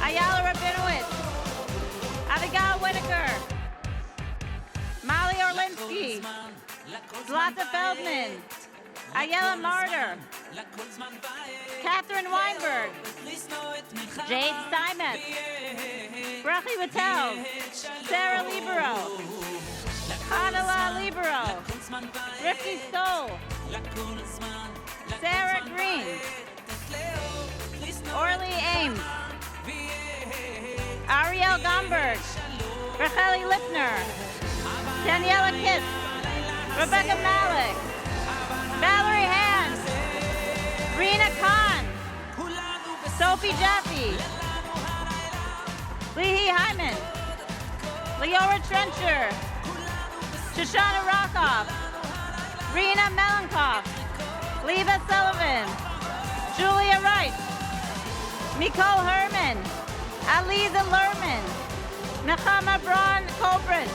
Ayala Rabinowitz. Abigail Whitaker. Molly Orlinsky. Zlata Feldman. Ayala Martyr. Catherine Weinberg. Jade Steinmetz. Brachi Patel. Sarah Libero. Kadala Libero. Rifki Stoll. Sarah Green. Orly Ames. Ariel Gomberg. Racheli Lipner. Daniela Kiss. Rebecca Malik. Valerie Hand. Rena Khan. Sophie Jaffe. Lehi Hyman. Leora Trencher. Shoshana Rockoff. Rena Melankoff. Leva Sullivan. Julia Wright. Nicole Herman. Aliza Lerman. Nechama Braun Kobrin.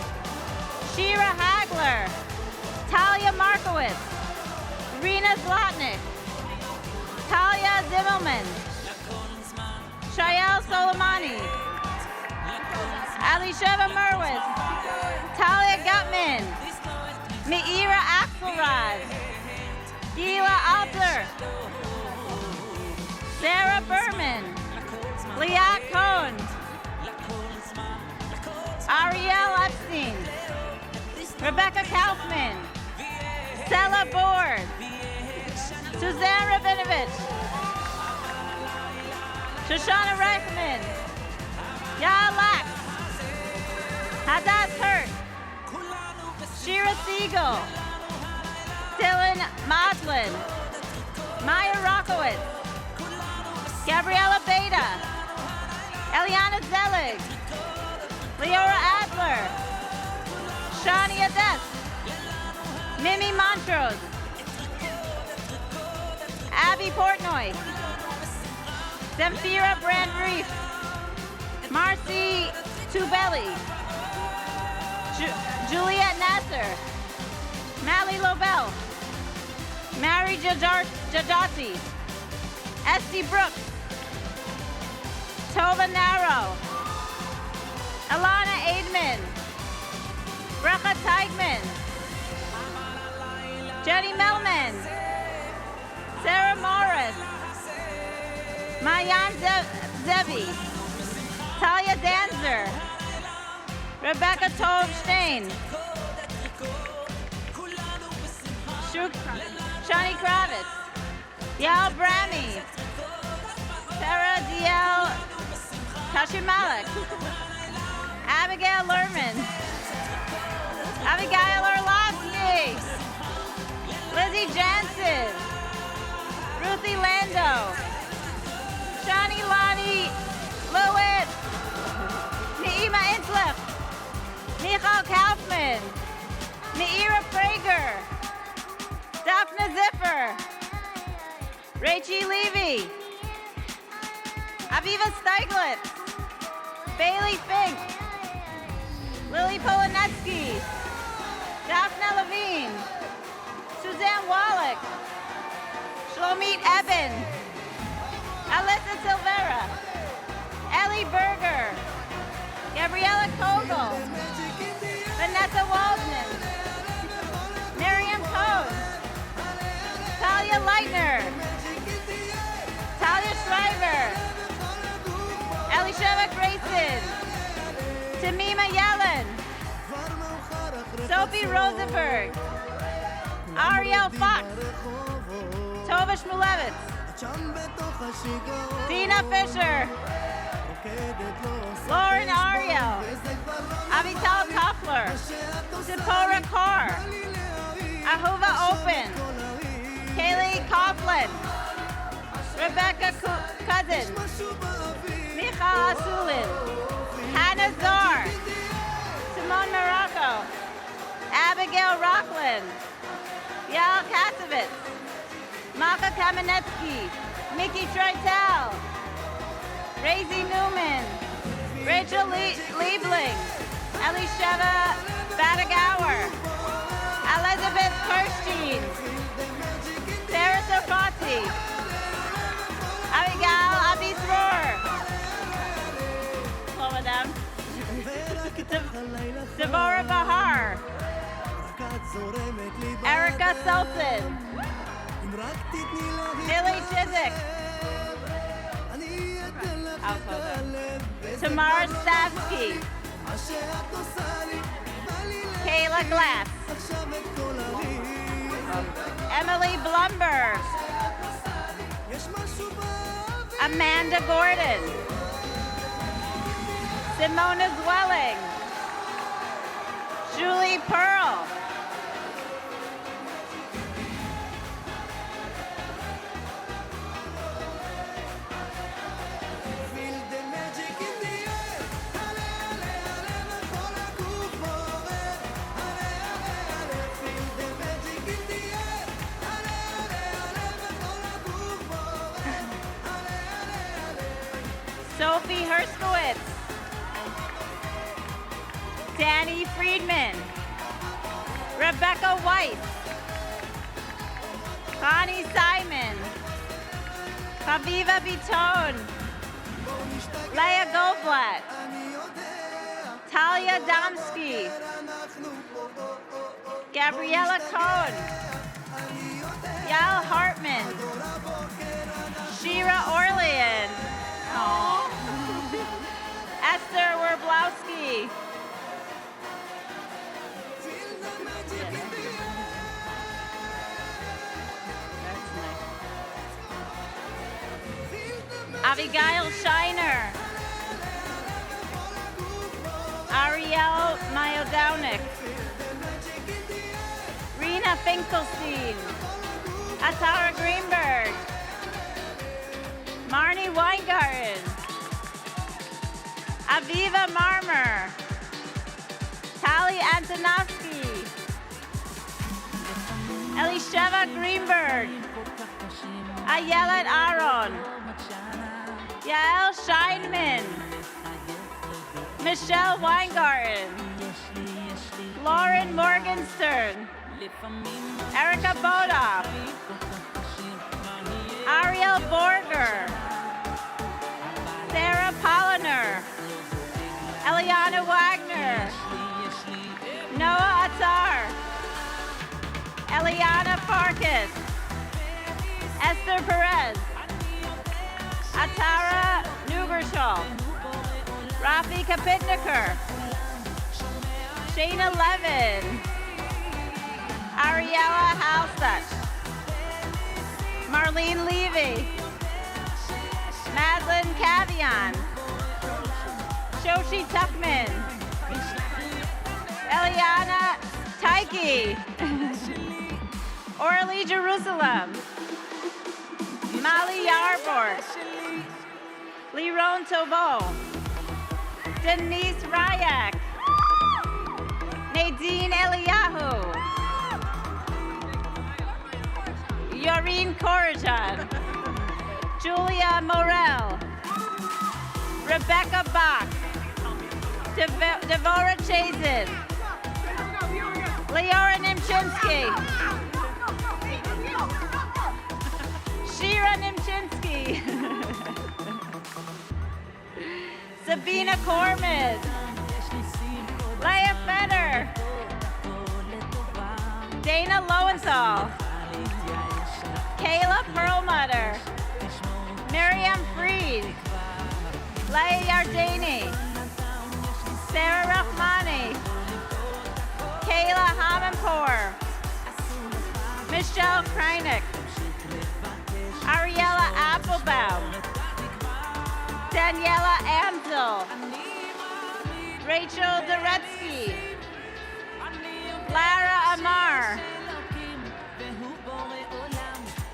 Shira Hagler. Talia Markowitz. Rena Zlotnick. Talia Zimmelman. Shael Soleimani. Alisheva Merwitz. Talia Gutman. Meira Axelrod. Gila Alter. Sarah Berman. Liat Cohn. Ariel Epstein. Rebecca Kaufman. Stella Board. Suzanne Rabinovich. Shoshana Reichman. Yael Lax. Hadass Hurt, Shira Siegel, Dylan Modlin, Maya Rockowitz, Gabriella Beta, Eliana Zelig, Leora Adler, Shani Ades, Mimi Montrose, Abby Portnoy, Zemfira Brand-Reef, Marcy Tubelli, Juliet Nasser, Mally Lobel, Mary Jadati, Esty Brooks, Tova Narrow, Alana Aidman, Bracha Teigman, Jenny Melman, Sarah Morris, Mayan Zevi, Talia Danzer, Rebecca Tolstein, Shani Kravitz, Yael Brami, Sarah D.L. Kashimalik, Abigail Lerman, Abigail Orlovsky, Lizzie Jansen, Ruthie Lando, Shani Lani Lewitt, Neima Inslip, Michal Kaufman, Meira Prager, Daphne Ziffer, Rachie Levy, Aviva Steiglitz, Bailey Fink, Lily Polanetsky, Daphne Levine, Suzanne Wallach, Shlomit Eben, Alyssa Silvera, Ellie Berger, Gabriella Kogel, Vanessa Waldman, Miriam Cohn, Talia Leitner, Talia Schreiber, Elisheva Grayson, Tamima Yellen, Sophie Rosenberg, Ariel Fox, Tova Shmulevitz, Dina Fisher, Lauren Ariel, Avital Toffler, Zipporah Carr, Ahuva Open, Kaylee Coughlin, Rebecca Cousins, Micha Asulin, Hannah Zar, Simone Morocco, Abigail Rockland, Yael Kasovitz, Maka Kamenetsky, Mickey Treutel, Razy Newman, Rachel Liebling, Elisheva Badagauer, Elizabeth Kirstein, Sarah Sofati, Abigail Abisroor, all of them, Devorah Bahar, Erica Sultan, Billy Chiswick, Tamara Stavsky, Kayla Glass, Emily Blumberg, Amanda Gordon, Simona Zwelling, Julie Pearl, Sophie Herskowitz, Danny Friedman, Rebecca Weiss, Connie Simon, Haviva Bitone, Leah Goldblatt, Talia Domsky, Gabriella Cohn, Yael Hartman, Shira Orlean, Esther Werblowski, Abigail Shiner, Ariel Downick, Rena Finkelstein, Atara Greenberg, Marnie Weingarten, Aviva Marmer, Tali Antonovsky, Elisheva Greenberg, Ayelet Aron, Yael Scheinman, Michelle Weingarten, Lauren Morgenstern, Erica Bodoff, Ariel Borger, Sarah Polliner, Eliana Wagner, Noah Attar, Eliana Farkas, Esther Perez, Atara Nugershall, Rafi Kapitniker, Shayna Levin, Ariella Halstutch, Marlene Levy, Madeline Cavian, Shoshi Tuckman, Eliana Taiki, Orly Jerusalem, Mali Yarborg, Liron Tobo, Denise Ryak, Nadine Eliyahu, Yoreen Korajan, Julia Morel, Rebecca Bach, Devorah Chazen, Leora Nimchinsky, Shira Nimchinsky, Sabina Cormid, Leah Feder, Dana Lowenthal, Kayla Perlmutter, Miriam Freed, Leah Yardani, Sarah Rahmani, Kayla Hamanpour, Michelle Kreinig, Ariella Applebaum, Daniela Amsel, Rachel Doretsky, Lara Amar,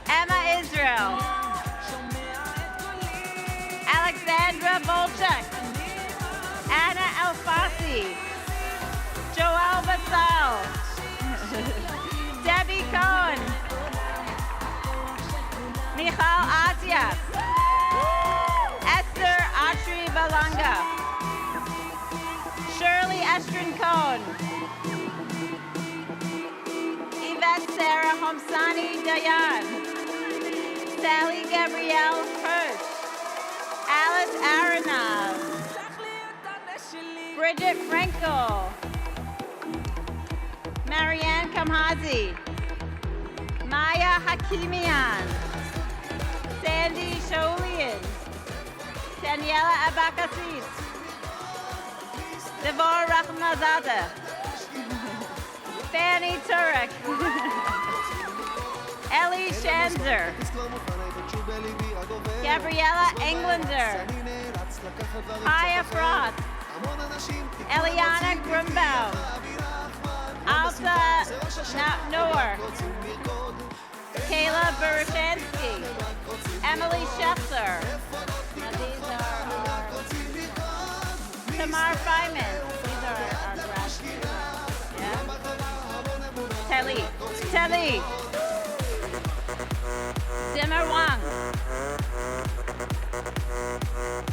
Emma Israel, Alexandra Volchek, Anna Alfasi, Joelle Basal, Debbie Cohen, Michal Atias, Esther Atri Balanga, Shirley Estrin Cohn, Yvette Sarah Homsani Dayan, Sally Gabrielle Hirsch, Alice Aronov, Bridget Frankel, Marianne Kamhazi, Maya Hakimian, Sandy Sholian, Daniela Abakasis, Devor Rahmazadeh, Fanny Turek, Ellie Shanzer, Gabriella Englander, Kaya Frost, Eliana Grumbaum, Alta Noor, Kayla Burushansky, Emily Scheffler. Now these are our Tamar Feynman. These are our graduates. Yeah. Telly. Zimmer Wang.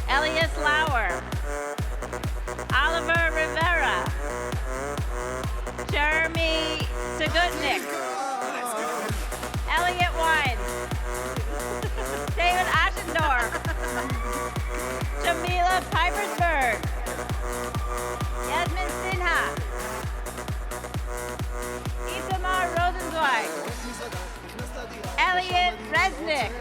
Elias Lauer. Oliver Rivera. Jeremy Sagutnik. Elliot Wines. David Aschendorf. Jamila Pipersberg. Yasmin Sinha. Itamar Rosenzweig. Elliot Resnick.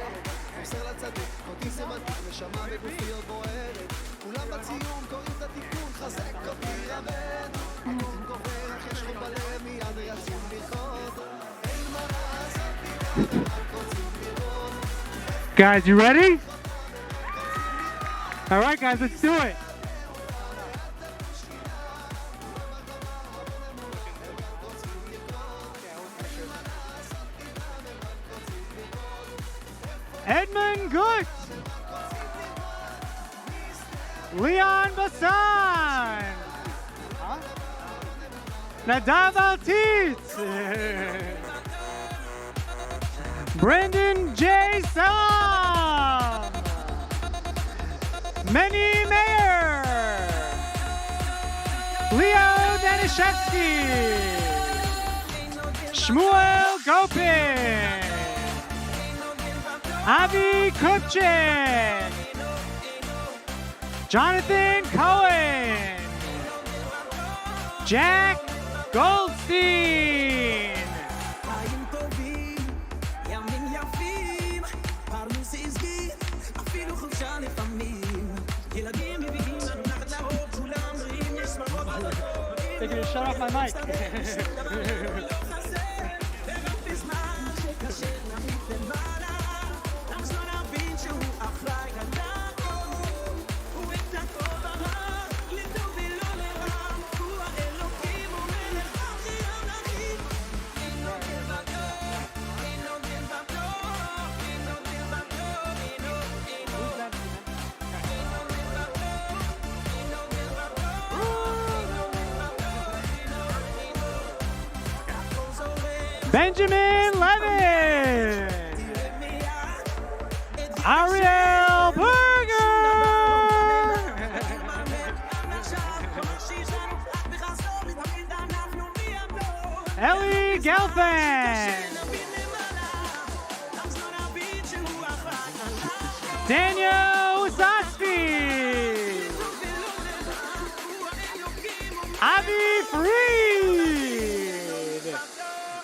Guys, you ready? All right, guys, let's do it. Gut. Leon Bassan. Nadav Altit. Brendan J. Salam. Menny Mayer. Leo Danishevsky. Shmuel Gopin. Avi Kupchik. Jonathan Cohen. Jack Goldstein. They're gonna shut off my mic. Benjamin Levin. Ariel Berger. Ellie Gelfand. Daniel Wasowski. Avi Freed.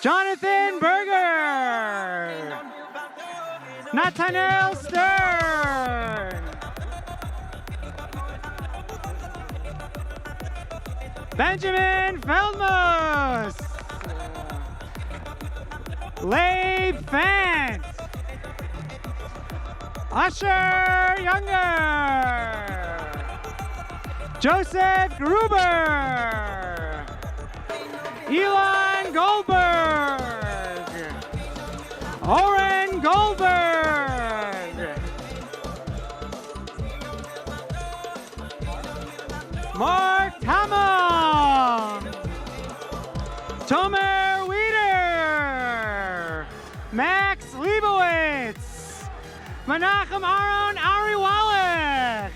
Jonathan Berger. Nathaniel Stern. Benjamin Feldmus. Leib Fant. Usher Younger. Joseph Gruber. Elon Goldberg. Oren Goldberg. Mark Tamam. Tomer Wieder. Max Leibowitz. Menachem Aaron Ariwalek.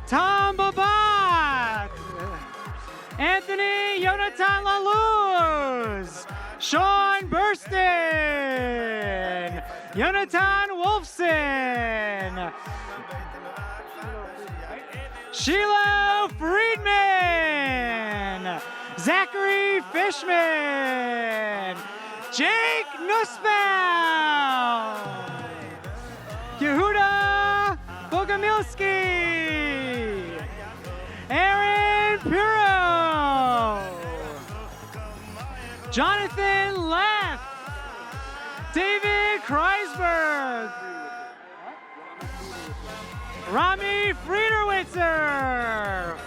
Tom Babat. Anthony Yonatan Laluz. Sean Burston. Yonatan Wolfson. Sheila Friedman. Zachary Fishman. Jake Nussbaum. Yehuda Bogomilski. Aaron Piro. Jonathan Leff. David Kreisberg. Rami Friederwitzer.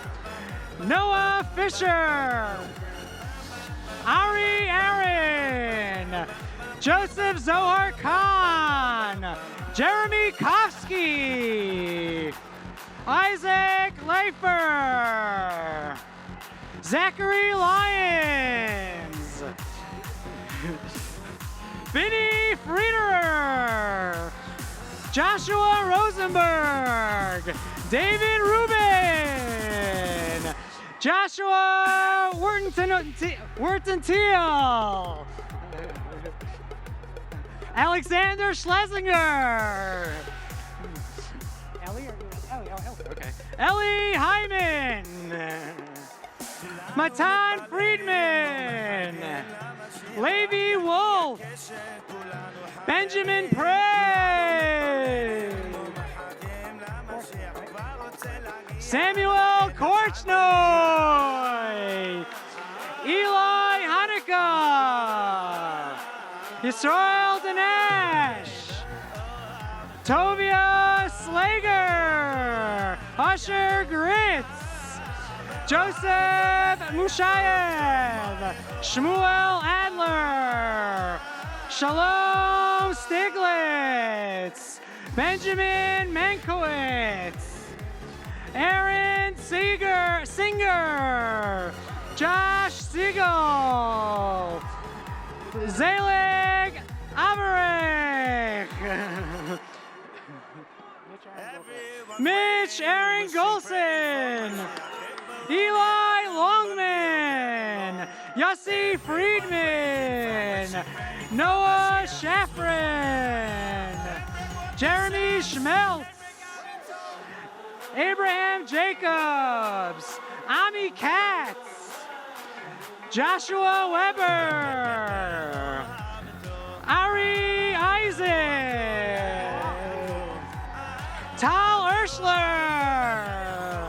Noah Fisher. Ari Aaron. Joseph Zohar Khan. Jeremy Kofsky. Isaac Leifer. Zachary Lyons. Vinny Friederer. Joshua Rosenberg. David Rubin. Joshua Wurtentiel. Alexander Schlesinger. Okay. Ellie Hyman. Matan Friedman. Levi Wolf. Benjamin Prey. Samuel Korchnoy. Eli Hanukkah. Yisrael Dinesh. Tovia Slager. Usher Gritz. Joseph Mushayev. Shmuel Adler. Shalom Stiglitz, Benjamin Mankowitz, Aaron Singer, Josh Siegel, Zelig Averich, Mitch Aaron Golson, Eli Longman, Yossi Friedman, Noah Shafran, Jeremy Schmeltz, Abraham Jacobs, Ami Katz, Joshua Weber, Ari Isaac, Tal Urschler,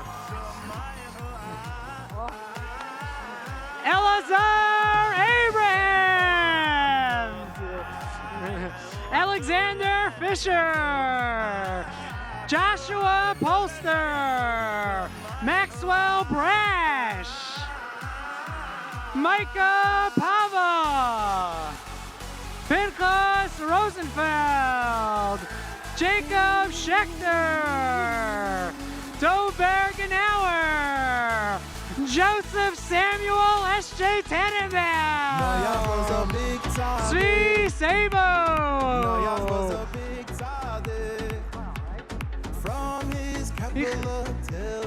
Elazar Abrahams, Alexander Fisher, Joshua Polster, Maxwell Brash, Micah Pava, Pinchas Rosenfeld, Jacob Schechter, Dov Bergenauer, Joseph Samuel S.J. Tannenbaum, Zvi Sabo,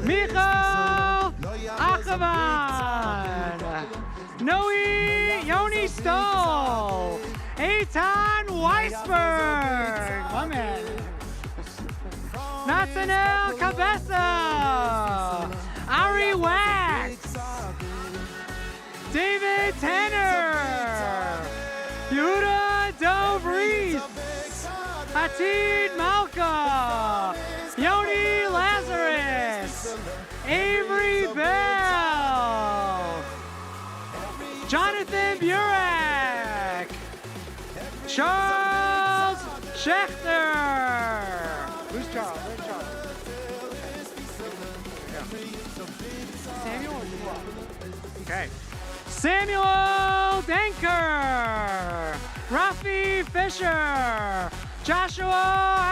Michal Achavan, Yoni Stoll, Eitan Weisberg, my man, Nathaniel Cabeza, Ari Wax, David Tanner, Yehuda Dov Reese, Hatid Malka, Yoni Lazarus, Avery Bell, Jonathan Burek, Charles Schechter. Who's Charles? Where's Charles? Samuel or okay. Samuel Denker, Rafi Fisher, Joshua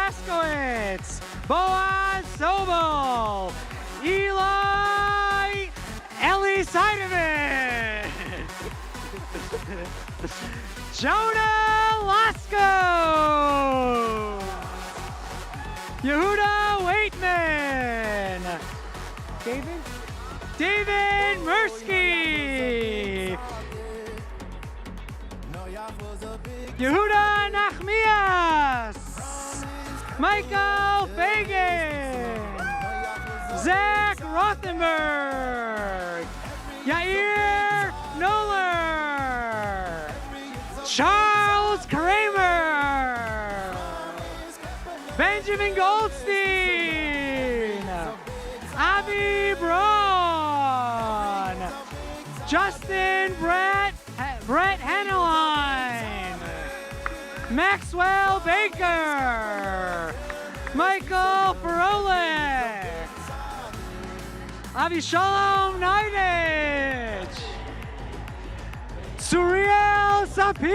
Askowitz, Boaz Sobel, Eli Sidovic, Jonah Lasko, Yehuda Waitman, David Mursky, Yehuda Nachmias, Michael Fagan, Zach Rothenberg, Yair Noller, Charles Kramer, Benjamin Goldstein, Avi Braun, Justin Brett Henneline, Maxwell Baker, Michael Ferolek, Avishalom Neidich, Suriel Sapir,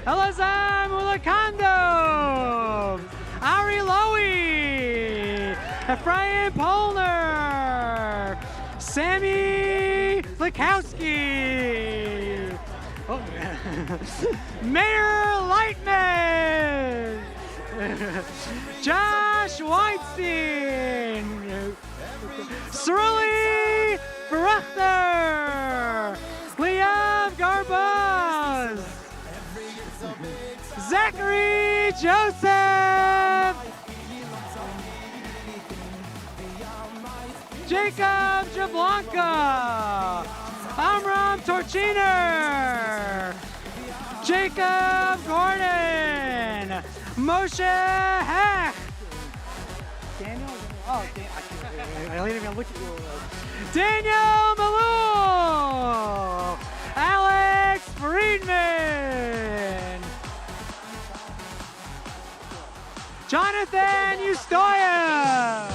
Elazar Mulakando, Ari Lowy, Ephraim Polner, Sammy Likowski, Mayor Lightman, Josh Weinstein, Cerulean Barachter, Liam Garbaz, Zachary Joseph, Jacob Jablanca, Amram Torchiner, Jacob Gordon, Moshe Hecht, Daniel? Oh, I didn't even look at you. Daniel Malou, Alex Friedman, Jonathan Ustoyev,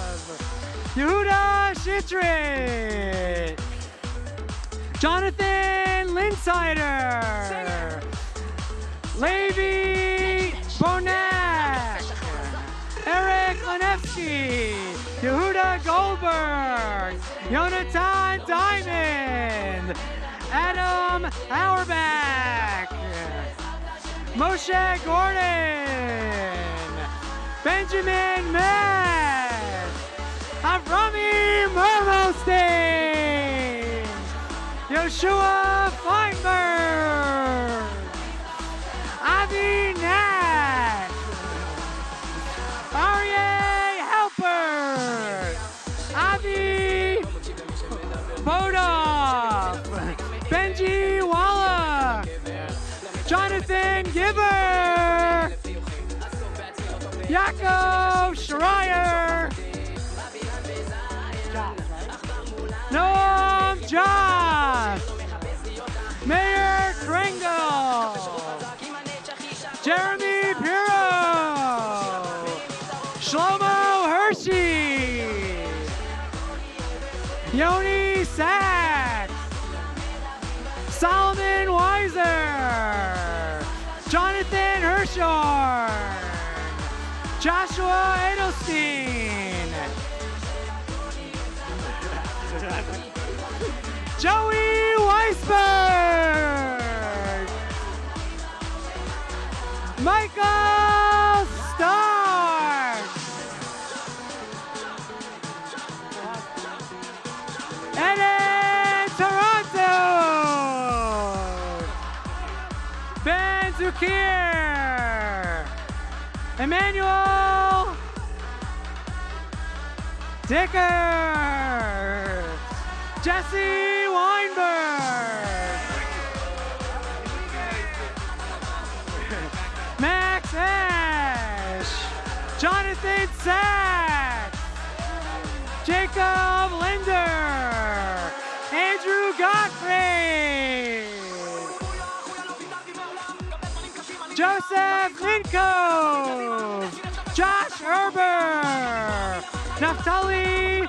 Yehuda Shitrit, Jonathan Linsider, Levi Bonak, Eric Lanevsky, Yehuda Goldberg, Yonatan Diamond, Adam Auerbach, Moshe Gordon, Benjamin Matt, Avrami Mermelstein, Yoshua Feinberg, Avi Nash, Aryeh Halpert, Avi Bodov, Benji Wallach, Jonathan Giver, Yaakov Schreier, Noam Joss, Mayor Kringle, Jeremy Piro, Shlomo Hershey, Yoni Sachs, Solomon Weiser, Jonathan Hirschhorn, Joshua Edelstein, Joey Weisberg, Michael Stark, Eden Toronto, Ben Zukir, Emmanuel Dicker, Jesse Weinberg, Max Ash, Jonathan Sachs, Jacob Linder, Andrew Gottfried, Joseph Linkov, Josh Herber, Naftali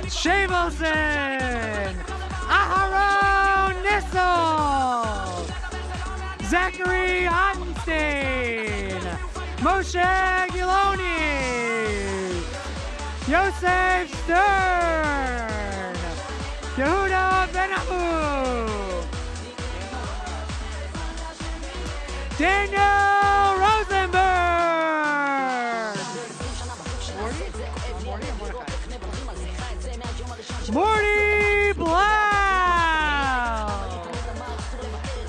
Shavelson, Aharon Nissel, Zachary Ottenstein, Moshe Giloni, Yosef Stern, Yehuda Benahu, Daniel Rosenberg, Morty Blau,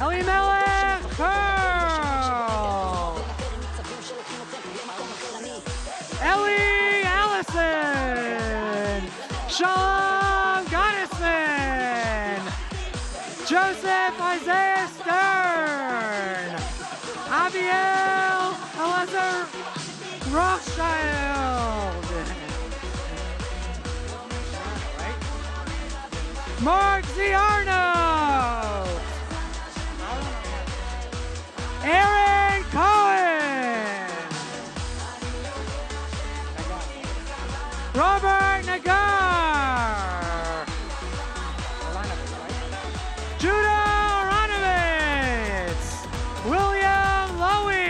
Elimelech Pearl, Ellie Allison, Shalom Gottesman, Joseph Isaiah Stern, Abiel Elazar Rothschild, Mark Ziarno, Aaron Cohen, Robert Nagar, Judah Aronovitz, William Lowy,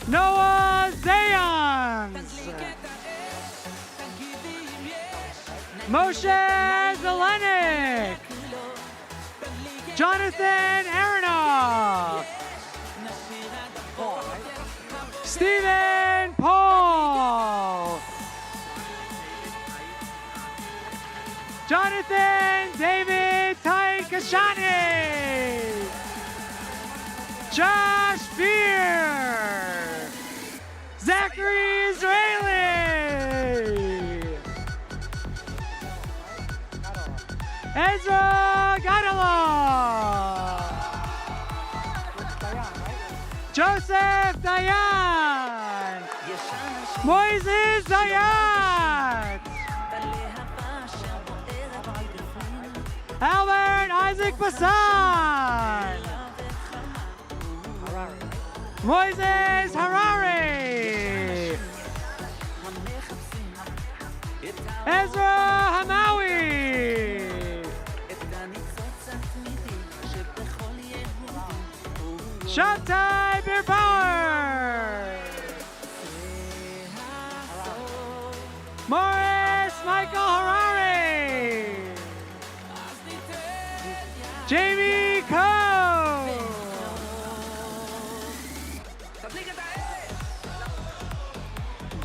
Noah Zayans, Moshe Zelenik, Jonathan Aronoff, Stephen Paul, Jonathan David Taikashani, Josh Beer, Zachary Israeli, Ezra Gadala, Joseph Dayan, Moises Zayat, Albert Isaac Bassan, Moises Harari, Ezra Hamawi. Shabtai Beerbauer. Morris Michael Honorary. Jamie Coe.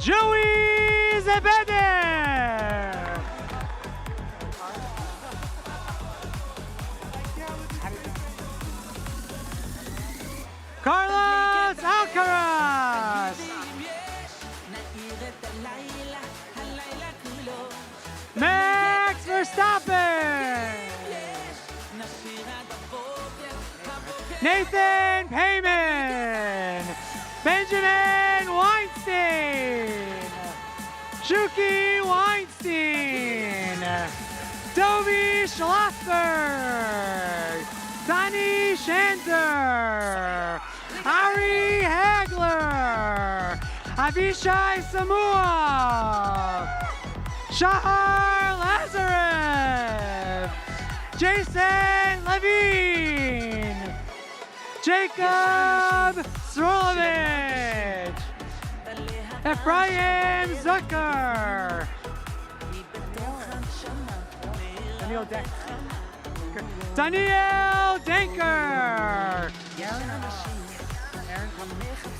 Joey Zebeder. Carlos Alcaraz. Max Verstappen. Nathan Payman. Benjamin Weinstein. Shuki Weinstein. Toby Schlossberg. Sonny Shanter. Ari Hagler. Avishai Samua. Shahar Lazarev. Jason Levine. Jacob Srolovich. Ephraim Zucker. Daniel Denker.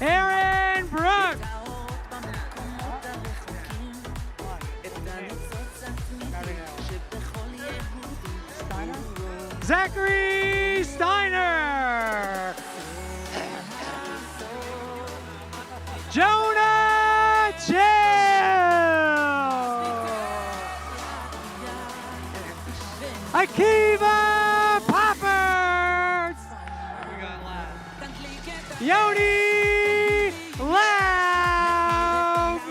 Aaron Brooks. Zachary Steiner. Jonah Chill. Akiva Poppers. Yoni Laub.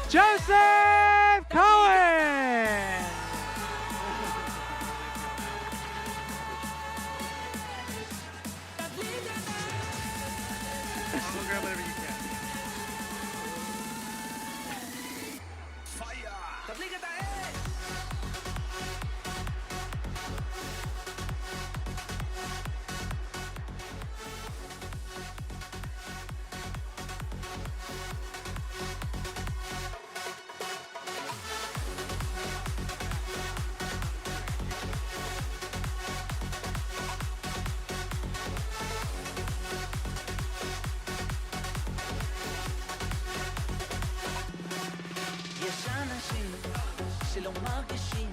Joseph Cohen. שלא מרגישים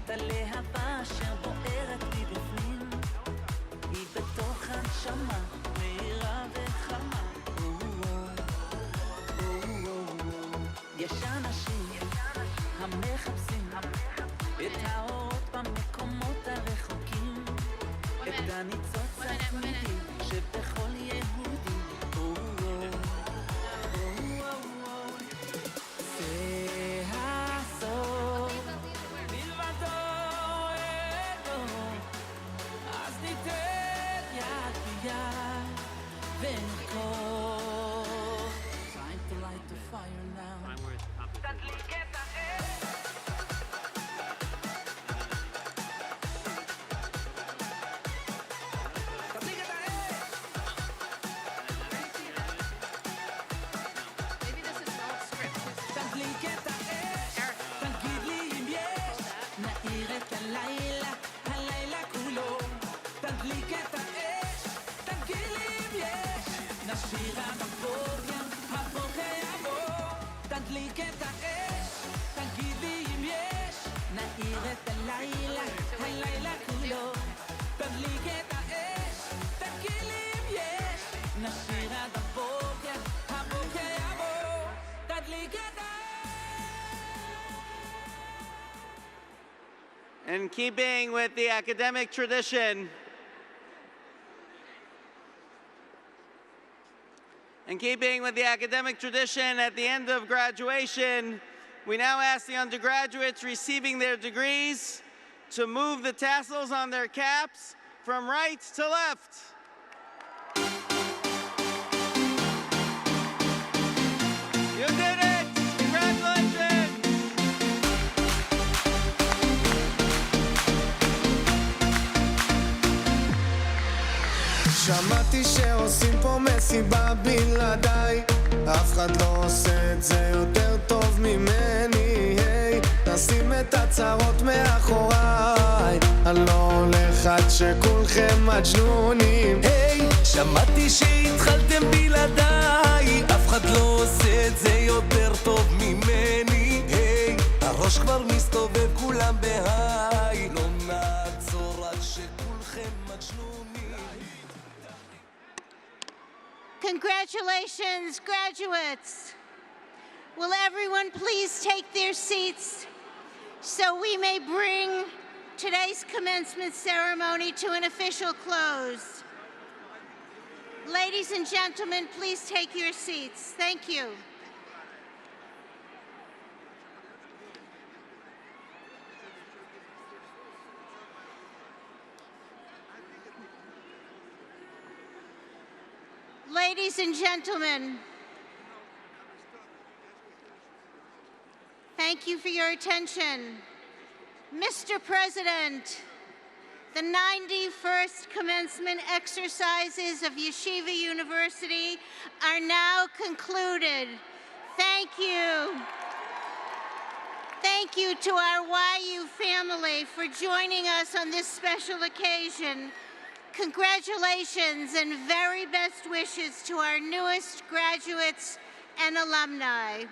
את הלהבה שבוערת מבפנים, היא בתוך הנשמה מהירה וחמה. יש אנשים המחפשים את האורות במקומות הרחוקים, את הניצוץ התמידי שבכל יהודי. In keeping with the academic tradition, at the end of graduation, we now ask the undergraduates receiving their degrees to move the tassels on their caps from right to left. שמעתי שעושים פה מסיבה בלעדיי, אף אחד לא עושה את זה יותר טוב ממני. היי, נשים את הצרות מאחוריי, אני לא הולך עד שכולכם מג'נונים. היי, שמעתי שהתחלתם בלעדיי, אף אחד לא עושה את זה יותר טוב ממני. היי, הראש כבר מסתובב כולם בהיי, לא נעצור עד שכולכם מג'נונים. Congratulations, graduates. Will everyone please take their seats so we may bring today's commencement ceremony to an official close. Ladies and gentlemen, please take your seats. Thank you. Ladies and gentlemen, thank you for your attention. Mr. President, the 91st commencement exercises of Yeshiva University are now concluded. Thank you. Thank you to our YU family for joining us on this special occasion. Congratulations and very best wishes to our newest graduates and alumni.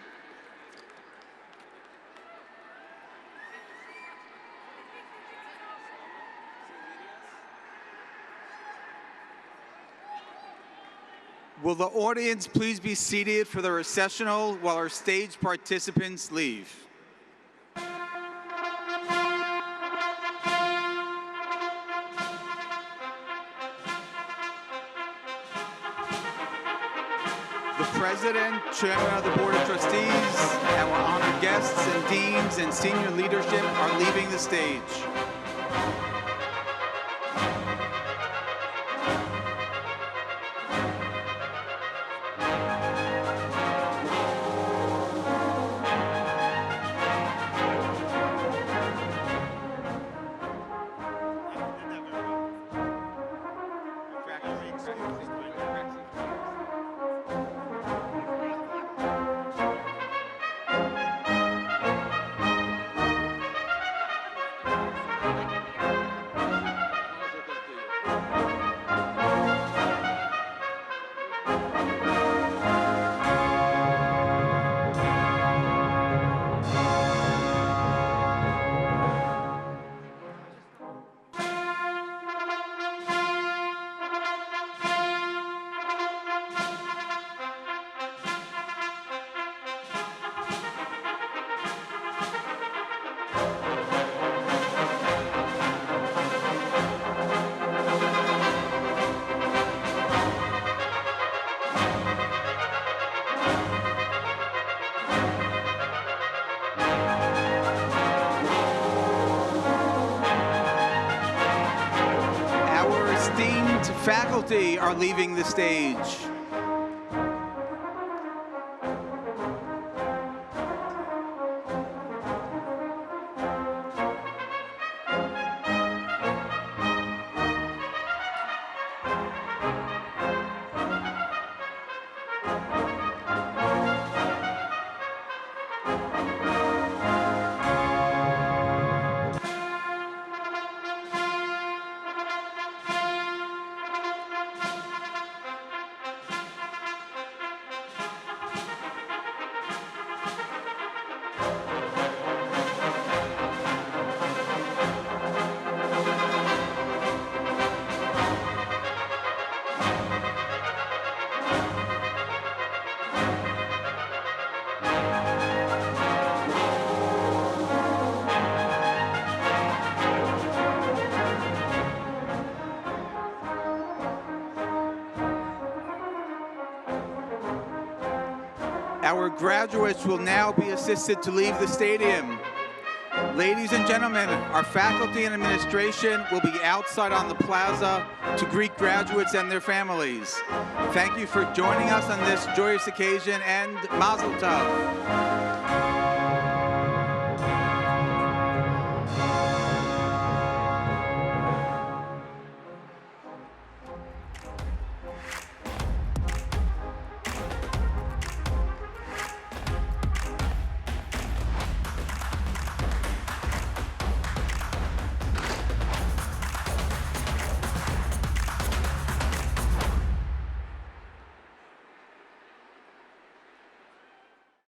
Will the audience please be seated for the recessional while our stage participants leave? The President, Chairman of the Board of Trustees, our honored guests and deans and senior leadership are leaving the stage. Faculty are leaving the stage. Our graduates will now be assisted to leave the stadium. Ladies and gentlemen, our faculty and administration will be outside on the plaza to greet graduates and their families. Thank you for joining us on this joyous occasion, and Mazel Tov.